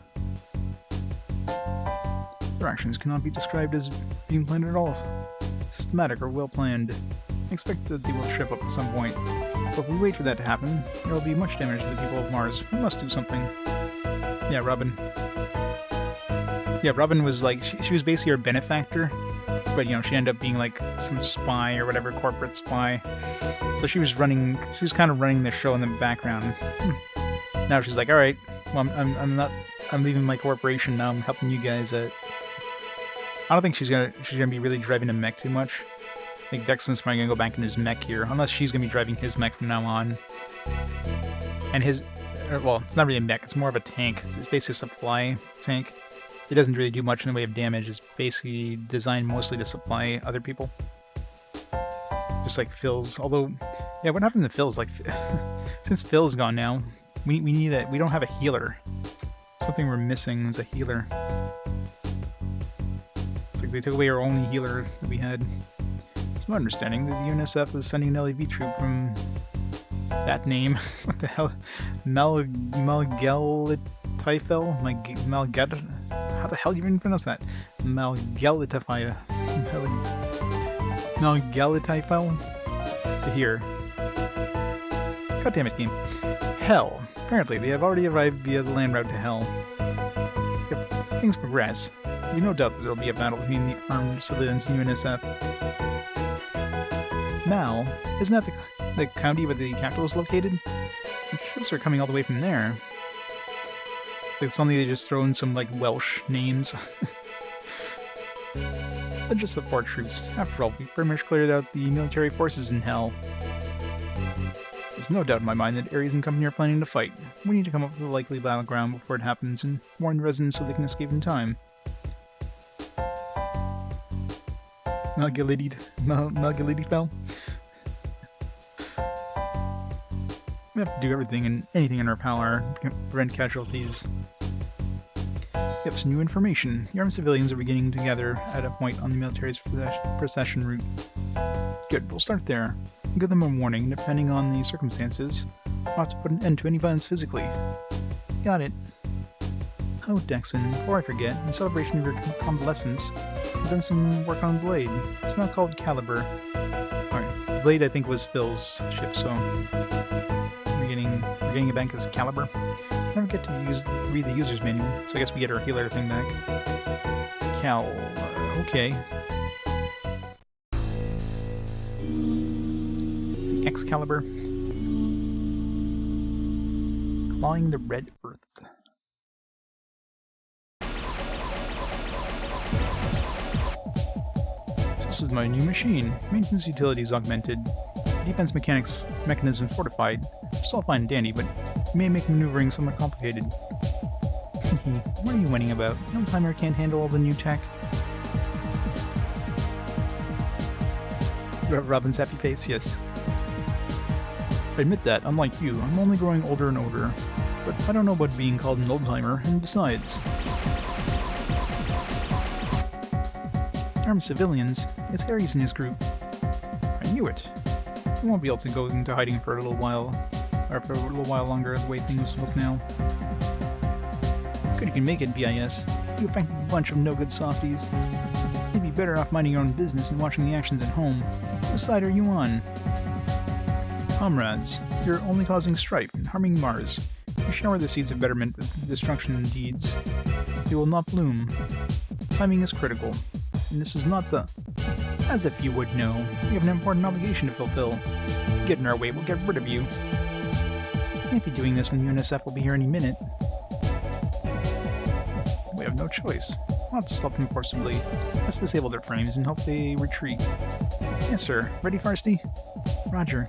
Their actions cannot be described as being planned at all. Systematic or well planned. I expect that they will trip up at some point. But if we wait for that to happen, there will be much damage to the people of Mars. We must do something. Yeah, Robin. Yeah, Robin was like, she was basically our benefactor. But, you know, she ended up being like some spy or whatever, corporate spy. So she was kind of running the show in the background. Now she's like, alright, well, I'm leaving my corporation now, I'm helping you guys out. I don't think she's gonna be really driving a mech too much. I think Dexton's probably gonna go back in his mech here, unless she's gonna be driving his mech from now on. And well, it's not really a mech, it's more of a tank. It's basically a supply tank. It doesn't really do much in the way of damage. It's basically designed mostly to supply other people. Just like Phil's. Although, yeah, what happened to Phil's? Like, since Phil's gone now, we don't have a healer. Something we're missing is a healer. It's like they took away our only healer that we had. It's my understanding that the UNSF is sending an LAV troop from that name. What the hell? Malgalitifel? How the hell do you even pronounce that? Malgalitifel to here. God damn it, game. Hell. Apparently, they have already arrived via the land route to Hell. If things progress, there's no doubt that there will be a battle between the armed civilians and UNSF. Mal, isn't that the county where the capital is located? The ships are coming all the way from there. Like suddenly they just throw in some like Welsh names. They're just support troops. After all, we pretty much cleared out the military forces in Hell. There's no doubt in my mind that Ares and company are planning to fight. We need to come up with a likely battleground before it happens and warn the residents so they can escape in time. Malgalidi fell. We have to do everything and anything in our power to prevent casualties. We have some new information. The armed civilians are beginning to gather at a point on the military's procession route. Good, we'll start there. We'll give them a warning, depending on the circumstances. We'll have to put an end to any violence physically. Got it. Oh, Dexon, before I forget, in celebration of your convalescence, I've done some work on Blade. It's now called Caliber. Alright, Blade I think was Phil's ship, so we're getting it back as Caliber. Never get to read the user's manual, so I guess we get our healer thing back. Okay. It's the Excalibur. Clawing the Red Earth. So this is my new machine. Maintenance utilities augmented. Defense mechanism fortified. It's all fine and dandy, but it may make maneuvering somewhat complicated. What are you whining about? The old-timer can't handle all the new tech. Robin's happy face, yes. I admit that, unlike you, I'm only growing older and older. But I don't know about being called an old-timer, and besides... Armed civilians, it's Ares and his group. I knew it. I won't be able to go into hiding for a little while, or for a little while longer the way things look now. Good you can make it, BIS. You affect a bunch of no-good softies. You'd be better off minding your own business and watching the actions at home. Which side are you on? Comrades, you're only causing strife and harming Mars. You shower the seeds of betterment with destruction and deeds. They will not bloom. Timing is critical. And this is not the... As if you would know. We have an important obligation to fulfill. Get in our way, we'll get rid of you. We can't be doing this when UNSF will be here any minute. We have no choice. We'll have to stop them forcibly. Let's disable their frames and hope they retreat. Yes, sir. Ready, Farsty? Roger.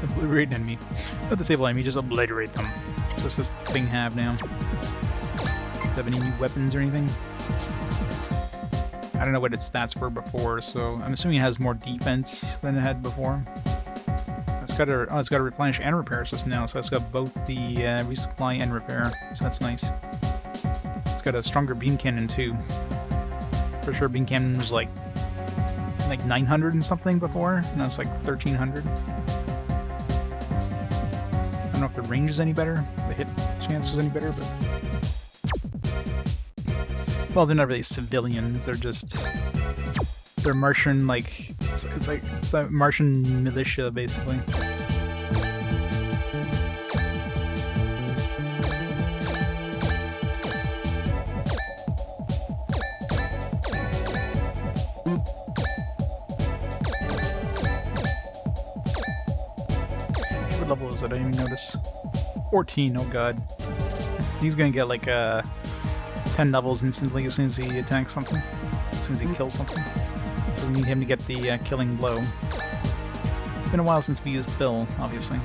Obliterate an enemy. Not disable enemy, just obliterate them. So what's this thing have now? Does it have any new weapons or anything? I don't know what its stats were before, so I'm assuming it has more defense than it had before. It's got a replenish and repair system now, so it's got both the resupply and repair, so that's nice. It's got a stronger beam cannon too. For sure, beam cannon was like 900 and something before, now it's like 1300. I don't know if the range is any better, the hit chance is any better, but... Well, they're not really civilians, they're Martian, like, it's a Martian militia, basically. What level is it? I didn't even notice. 14, oh god. He's gonna get like 10 levels instantly as soon as he attacks something. As soon as he kills something. So we need him to get the killing blow. It's been a while since we used Phil, obviously.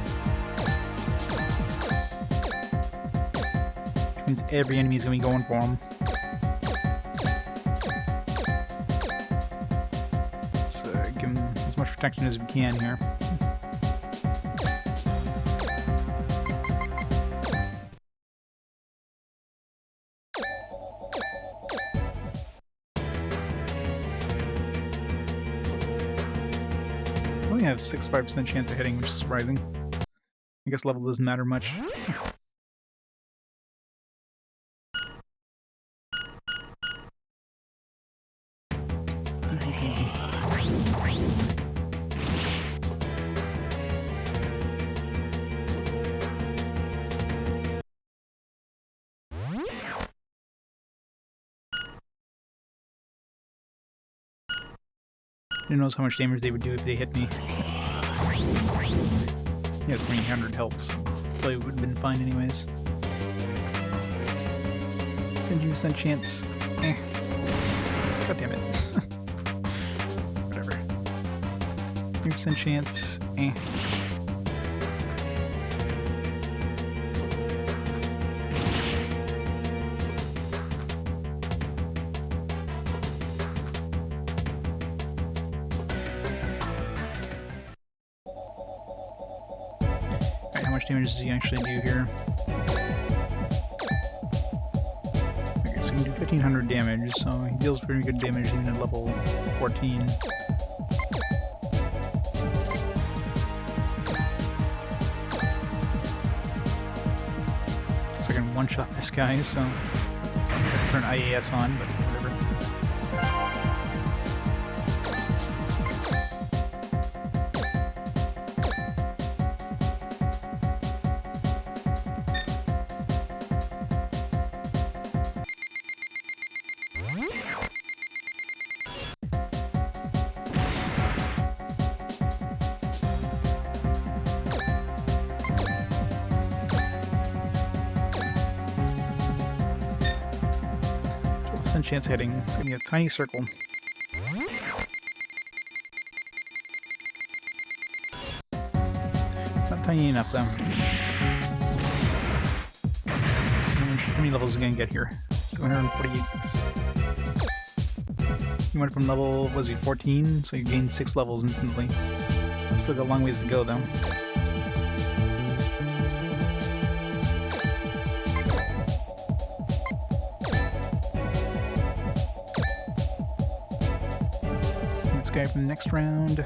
Which means every enemy is going to be going for him. Let's give him as much protection as we can here. I have 65% chance of hitting, which is surprising. I guess level doesn't matter much. Easy peasy. Who knows how much damage they would do if they hit me. He has 300 health, so probably would have been fine anyways. 70% chance. God damn it. Whatever. 3% chance. much damage does he actually do here? Okay, so he can do 1500 damage, so he deals pretty good damage even at level 14. So I can one-shot this guy, so I turn IAS on, but whatever. Chance of hitting. It's gonna be a tiny circle. Not tiny enough though. How many levels is it gonna get here? 748. You went from level, what was he, 14? So you gained 6 levels instantly. Still got a long ways to go though. Guy from the next round.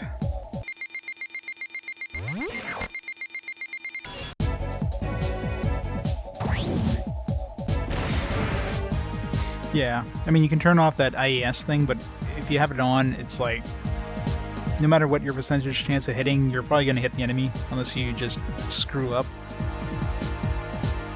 Yeah, I mean you can turn off that IES thing, but if you have it on, it's like no matter what your percentage chance of hitting, you're probably gonna hit the enemy unless you just screw up.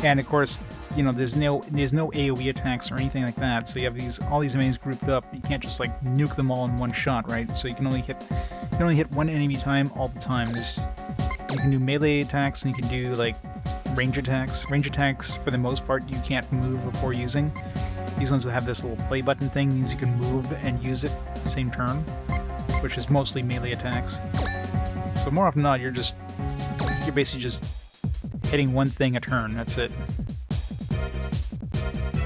And of course, you know, there's no AoE attacks or anything like that, so you have all these enemies grouped up. You can't just like nuke them all in one shot, right? So you can only hit one enemy time all the time. You can do melee attacks and you can do like range attacks. Range attacks, for the most part, you can't move before using. These ones that have this little play button thing means you can move and use it at the same turn, which is mostly melee attacks. So more often than not, you're basically just hitting one thing a turn. That's it.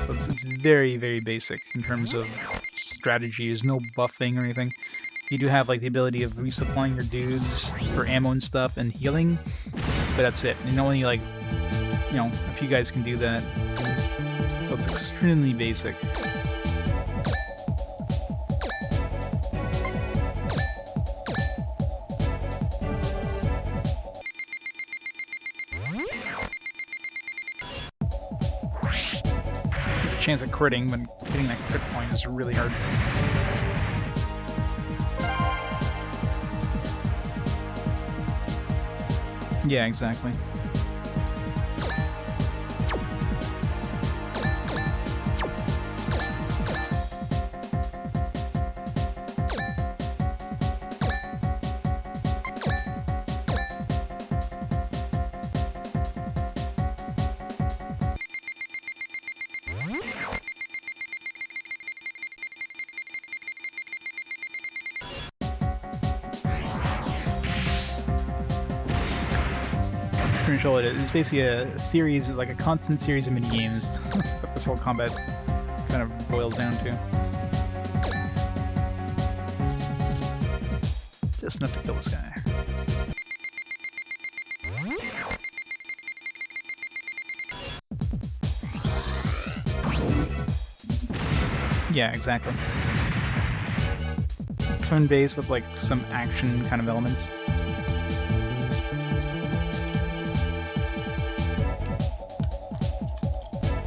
So it's very, very basic in terms of strategy. There's no buffing or anything. You do have like the ability of resupplying your dudes for ammo and stuff and healing, but that's it. And only like, you know, a few guys can do that. So it's extremely basic. Chance of critting, but hitting that crit point is really hard. Yeah, exactly. Pretty much all it is. It's basically a series, like a constant series of mini games that this whole combat kind of boils down to. Just enough to kill this guy. Yeah, exactly. Turn-based with like some action kind of elements.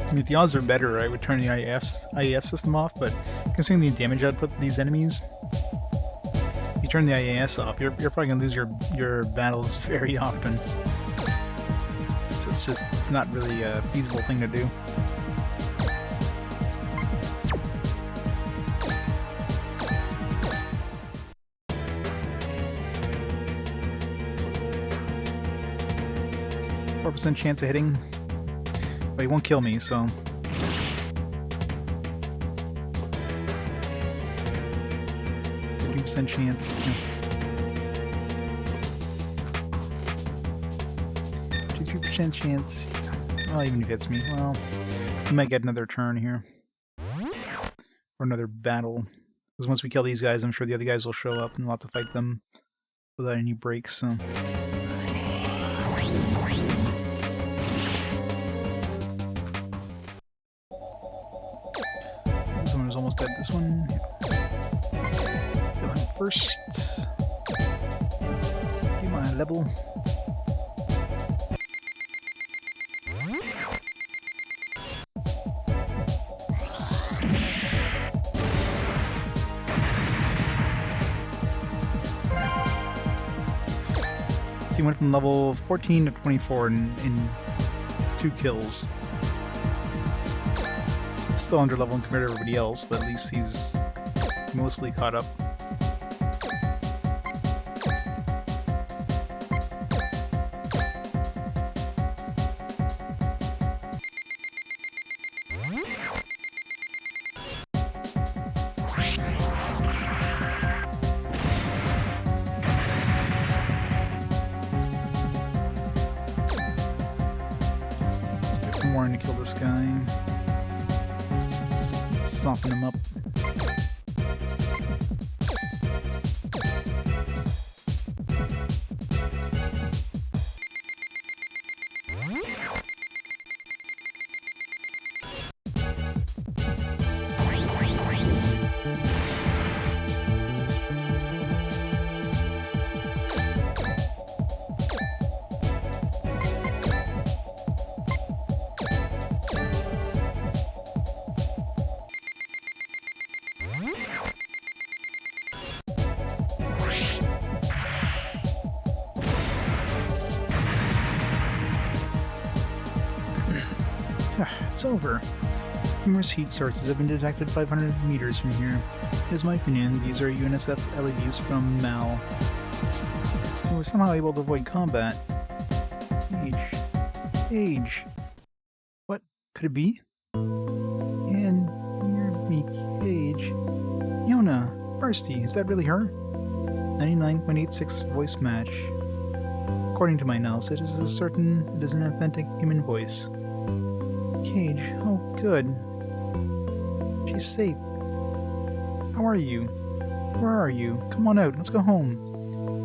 I mean, if the odds are better, I would turn the IAS system off, but considering the damage output of these enemies, if you turn the IAS off, you're probably going to lose your battles very often. So it's not really a feasible thing to do. % chance of hitting. But he won't kill me, so... 50% chance. Yeah. 53% chance. Well, even if he hits me. Well, we might get another turn here. Or another battle. Because once we kill these guys, I'm sure the other guys will show up and we'll have to fight them without any breaks, so... system's almost dead. This one, kill him first. Get my level. He went from level 14 to 24 in 2 kills. Still under level compared to everybody else, but at least he's mostly caught up. Warren to kill this guy. Soften him up. It's over. Numerous heat sources have been detected 500 meters from here. It is my opinion these are UNSF LEDs from Mal. We were somehow able to avoid combat. Age. What could it be? And near me, Cage. Myona, Varsity, is that really her? 99.86 voice match. According to my analysis, it is an authentic human voice. Cage, oh good. She's safe. How are you? Where are you? Come on out, let's go home.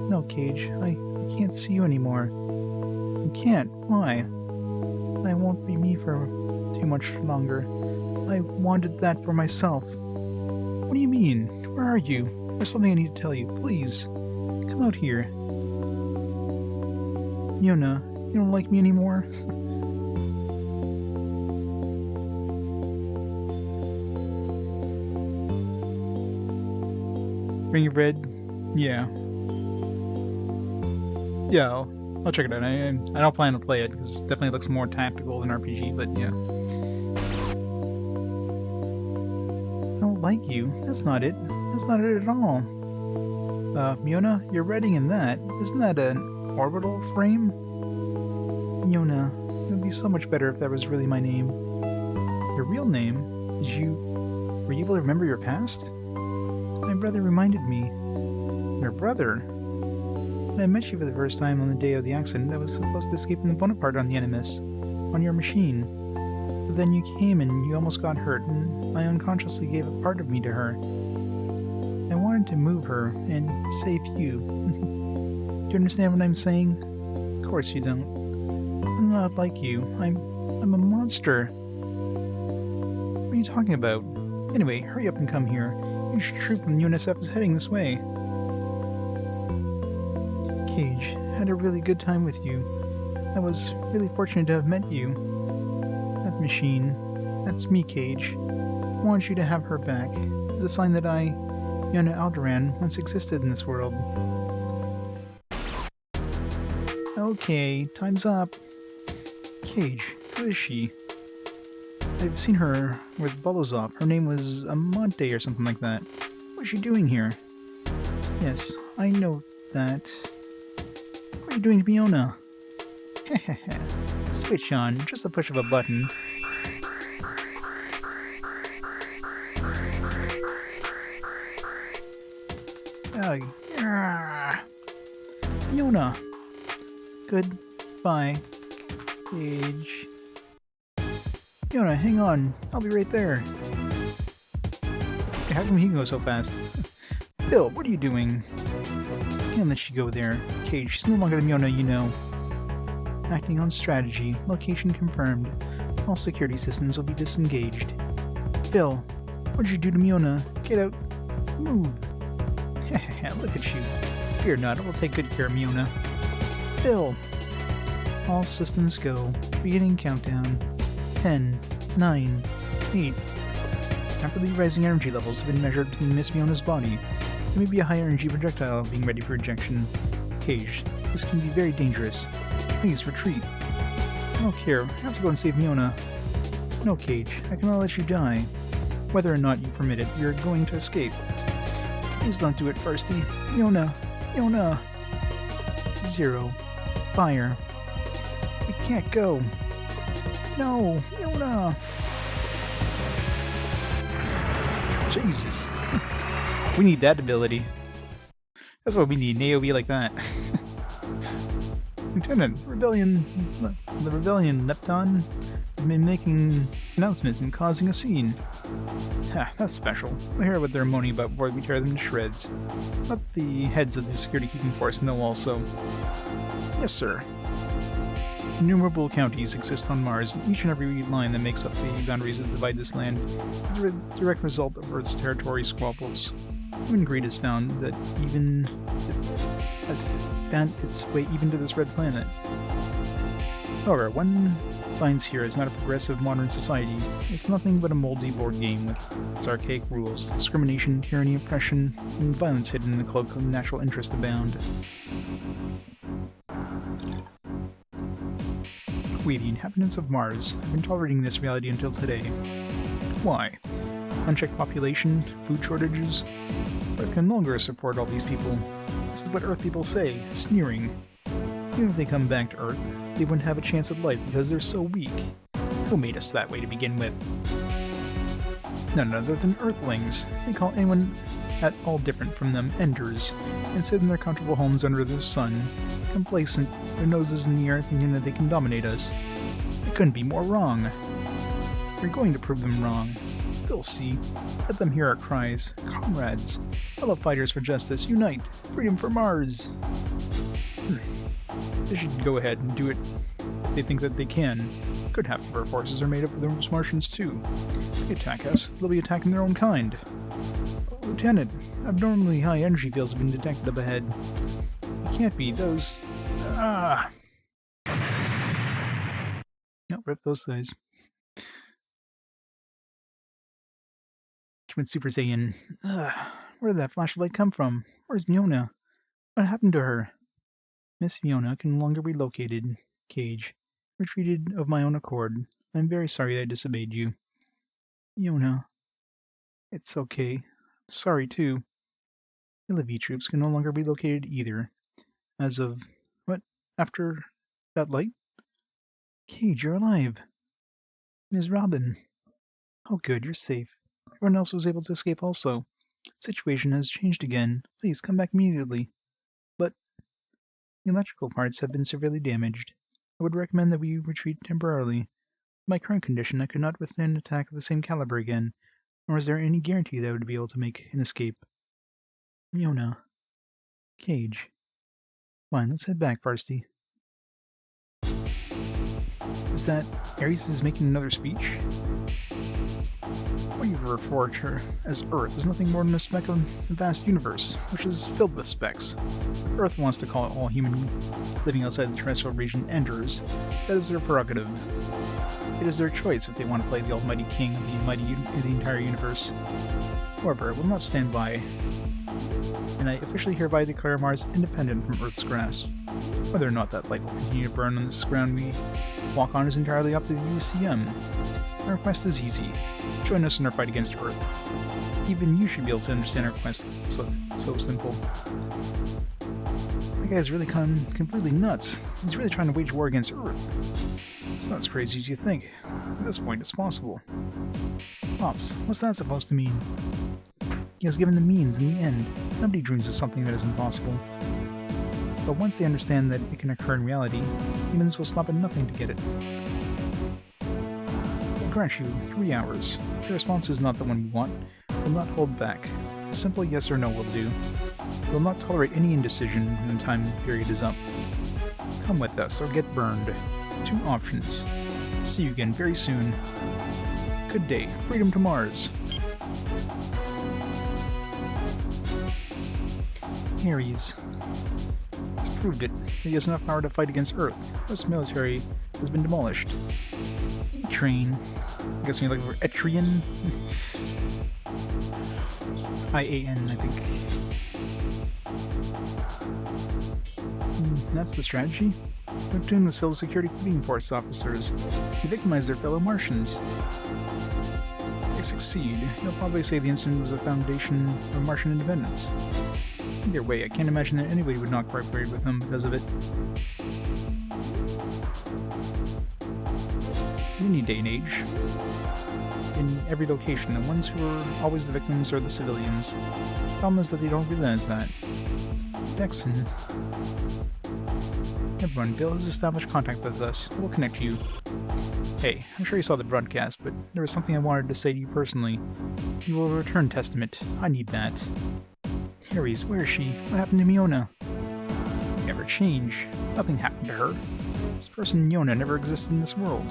No, Cage, I can't see you anymore. You can't, why? I won't be me for too much longer. I wanted that for myself. What do you mean? Where are you? There's something I need to tell you, please. Come out here. Myona, you don't like me anymore? Ring of Red? Yeah. Yeah, I'll check it out. I don't plan to play it, because it definitely looks more tactical than RPG, but yeah. I don't like you. That's not it. That's not it at all. Myona, you're writing in that. Isn't that an orbital frame? Myona, it would be so much better if that was really my name. Your real name? Were you able to remember your past? My brother reminded me. Your brother? When I met you for the first time on the day of the accident, I was supposed to escape from the Bonaparte on the Animus, on your machine. But then you came and you almost got hurt, and I unconsciously gave a part of me to her. I wanted to move her and save you. Do you understand what I'm saying? Of course you don't. I'm not like you. I'm a monster. What are you talking about? Anyway, hurry up and come here. Huge troop from UNSF is heading this way. Cage, had a really good time with you. I was really fortunate to have met you. That machine, that's me, Cage. I want you to have her back. It's a sign that I, Myona Alderaan, once existed in this world. Okay, time's up. Cage, who is she? I've seen her with Bolozov. Her name was Amante or something like that. What's she doing here? Yes, I know that. What are you doing to Myona? Hehehe. Switch on, just the push of a button. Myona! Goodbye, Cage. Myona, hang on. I'll be right there. How come he can go so fast? Bill, what are you doing? Can't let you go there. Cage, she's no longer the Myona you know. Acting on strategy. Location confirmed. All security systems will be disengaged. Bill, What did you do to Myona? Get out. Move. Look at you. Fear not, I will take good care of Myona. Bill. All systems go. Beginning countdown. 10, 9, 8. Rapidly rising energy levels have been measured in Miss Myona's body. There may be a high energy projectile being ready for ejection. Cage, this can be very dangerous. Please retreat. I don't care. I have to go and save Myona. No, Cage. I cannot let you die. Whether or not you permit it, you're going to escape. Please don't do it, Firsty. Myona! Myona! 0. Fire. We can't go. No! Myona! Jesus. We need that ability. That's what we need, an AoE like that. Lieutenant, the rebellion, Lepton, have been making announcements and causing a scene. Ha, that's special. We'll hear what they're moaning about before we tear them to shreds. Let the heads of the security keeping force know also. Yes, sir. Innumerable counties exist on Mars, and each and every line that makes up the boundaries that divide this land is a direct result of Earth's territory squabbles. Human greed has found that has found its way even to this red planet. However, one finds here is not a progressive modern society. It's nothing but a moldy board game with its archaic rules. Discrimination, tyranny, oppression, and violence hidden in the cloak of natural interest abound. We, the inhabitants of Mars, have been tolerating this reality until today. Why? Unchecked population, food shortages? Earth can no longer support all these people. This is what Earth people say, sneering. Even if they come back to Earth, they wouldn't have a chance at life because they're so weak. Who made us that way to begin with? None other than Earthlings. They call anyone at all different from them Enders, and sit in their comfortable homes under the sun, complacent, their noses in the air, thinking that they can dominate us. It couldn't be more wrong. We're going to prove them wrong. They'll see. Let them hear our cries. Comrades, fellow fighters for justice, unite! Freedom for Mars! They should go ahead and do it if they think that they can. Good half of our forces are made up of those Martians too. If they attack us, they'll be attacking their own kind. Lieutenant, abnormally high energy fields have been detected up ahead. It can't be those... No, rip those guys. She went Super Saiyan. Where did that flashlight come from? Where's Myona? What happened to her? Miss Myona can no longer be located. Cage. Retreated of my own accord. I'm very sorry I disobeyed you. Myona. It's okay. Sorry, too. The LV troops can no longer be located either. As of... what? After that light? Cage, you're alive. Ms. Robin. Oh good, you're safe. Everyone else was able to escape also. Situation has changed again. Please, come back immediately. But... the electrical parts have been severely damaged. I would recommend that we retreat temporarily. In my current condition, I could not withstand an attack of the same caliber again, nor is there any guarantee that I would be able to make an escape. Myona. Cage. Fine, let's head back, Varsity. Is that Ares is making another speech? What you refer to her as Earth is nothing more than a speck of the vast universe, which is filled with specks. If Earth wants to call it all human living outside the terrestrial region Enders, that is their prerogative. It is their choice if they want to play the almighty king of the entire universe. However, I will not stand by, and I officially hereby declare Mars independent from Earth's grasp. Whether or not that light will continue to burn on this ground we walk on is entirely up to the UCM. Our request is easy. Join us in our fight against Earth. Even you should be able to understand our quest. So simple. That guy's really completely nuts. He's really trying to wage war against Earth. It's not as crazy as you think. At this point, it's possible. Pops, what's that supposed to mean? He has given the means in the end. Nobody dreams of something that is impossible. But once they understand that it can occur in reality, humans will stop at nothing to get it. I'll grant you 3 hours. If your response is not the one you want, we'll not hold back. A simple yes or no will do. We'll not tolerate any indecision when the time period is up. Come with us or get burned. 2 options. See you again very soon. Good day. Freedom to Mars. Ares. It's proved it. He has enough power to fight against Earth. Most military has been demolished. E-train. I guess you're looking for Etrian? It's I-A-N, I think. That's the strategy. Neptune was filled with security beam force officers. They victimized their fellow Martians. If they succeed, they'll probably say the incident was a foundation of Martian independence. Either way, I can't imagine that anybody would not cooperate with them because of it. In any day and age, in every location, the ones who are always the victims are the civilians. The problem is that they don't realize that. Dexon. Everyone, Bill has established contact with us. We'll connect you. Hey, I'm sure you saw the broadcast, but there was something I wanted to say to you personally. You will return Testament. I need that. Ares, where is she? What happened to Myona? You never change. Nothing happened to her. This person, Myona, never existed in this world.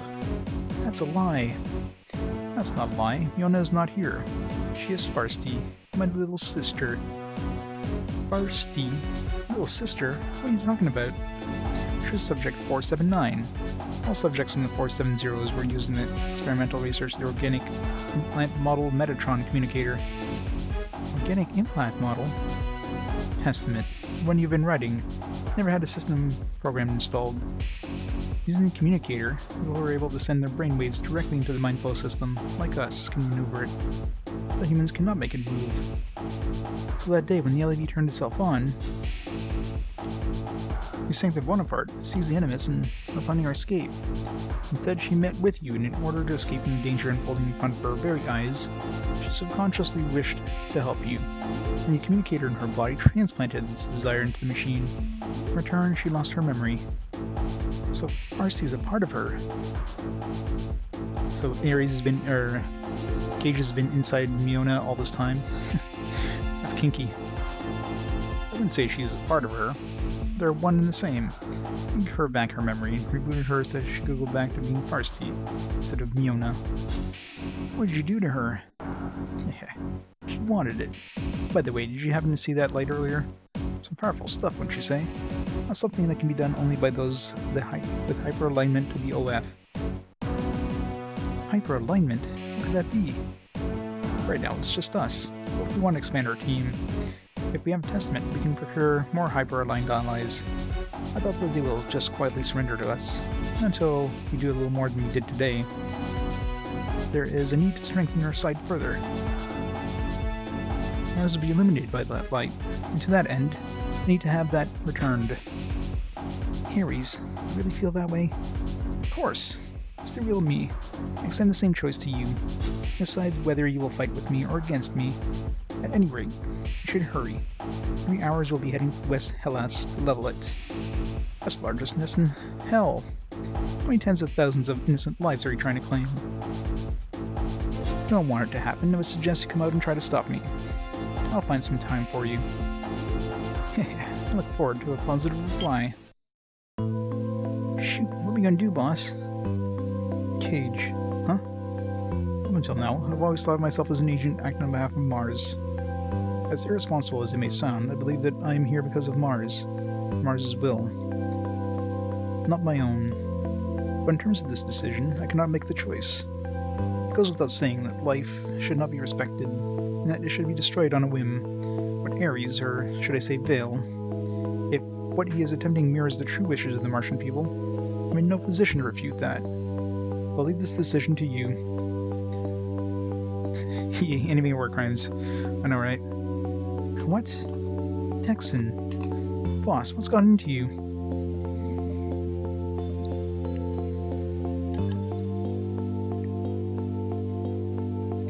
That's a lie. That's not a lie. Myona is not here. She is Farsty, my little sister. Farsty? Little sister? What are you talking about? She is subject 479. All subjects in the 470s were used in the experimental research of the organic implant model Metatron communicator. Organic implant model? Testament. When you've been writing, never had a system program installed. Using the communicator, people were able to send their brainwaves directly into the mindflow system, like us can maneuver it. But humans cannot make it move. So that day when the LED turned itself on, we sank the Bonaparte, seized the enemies, and were planning our escape. Instead, she met with you, and in order to escape from the danger unfolding in front of her very eyes, she subconsciously wished to help you. And the communicator in her body transplanted this desire into the machine. In return, she lost her memory. So Farsty is a part of her. So Ares has been, Cage has been inside Myona all this time. That's kinky. I wouldn't say she is a part of her. They're one and the same. Give her back her memory, rebooted her so she could go back to being Farsty instead of Myona. What did you do to her? She wanted it. By the way, did you happen to see that light earlier? Some powerful stuff, wouldn't you say? That's something that can be done only by those with hyper-alignment to the OF. Hyper-alignment? What could that be? Right now, it's just us. But we want to expand our team. If we have a Testament, we can procure more hyper-aligned allies. I thought that they will just quietly surrender to us, until we do a little more than we did today. There is a need to strengthen our side further. Ours will be illuminated by that light, and to that end, I need to have that returned. Ares, you really feel that way? Of course. It's the real me. I extend the same choice to you. Decide whether you will fight with me or against me. At any rate, you should hurry. 3 hours we'll be heading to West Hellas to level it. That's the largest nest in hell. How many tens of thousands of innocent lives are you trying to claim? I don't want it to happen. I would suggest you come out and try to stop me. I'll find some time for you. I look forward to a positive reply. Shoot, what are we gonna do, boss? Cage. Huh? Up until now, I've always thought of myself as an agent acting on behalf of Mars. As irresponsible as it may sound, I believe that I am here because of Mars. Mars's will. Not my own. But in terms of this decision, I cannot make the choice. It goes without saying that life should not be respected, and that it should be destroyed on a whim. But Ares, or should I say Vale, if what he is attempting mirrors the true wishes of the Martian people, I'm in no position to refute that. I'll leave this decision to you. Enemy war crimes. I know, right? What? Texan. Boss, what's gotten into you?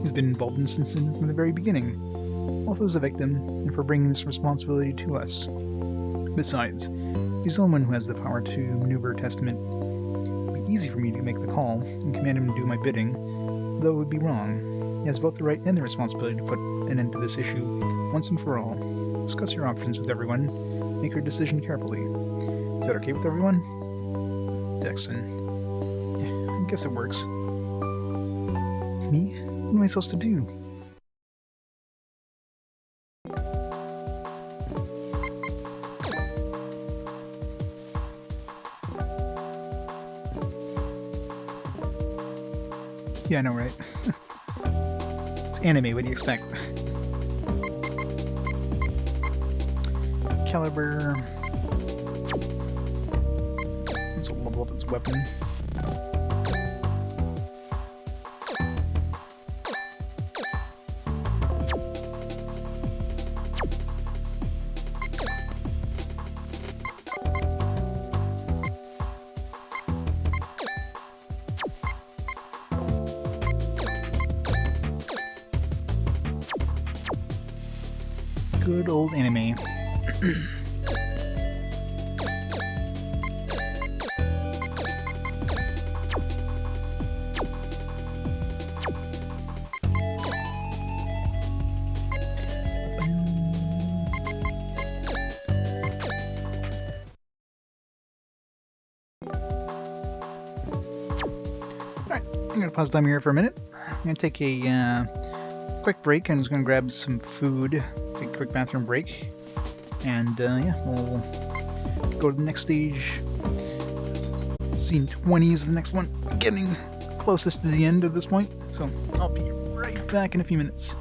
He's been involved in this incident from the very beginning, both as a victim and for bringing this responsibility to us. Besides, he's the only one who has the power to maneuver Testament. It would be easy for me to make the call and command him to do my bidding, though it would be wrong. He has both the right and the responsibility to put an end to this issue once and for all. Discuss your options with everyone. Make your decision carefully. Is that okay with everyone? Dexon. Yeah, I guess it works. Me? What am I supposed to do? Yeah, I know, right? It's anime, what do you expect? Caliber. Let's level up his weapon. Good old anime. Alright, I'm gonna pause time here for a minute. I'm gonna take a quick break. I'm just gonna grab some food, take a quick bathroom break, and yeah, we'll go to the next stage. Scene 20 is the next one, getting closest to the end at this point, so I'll be right back in a few minutes.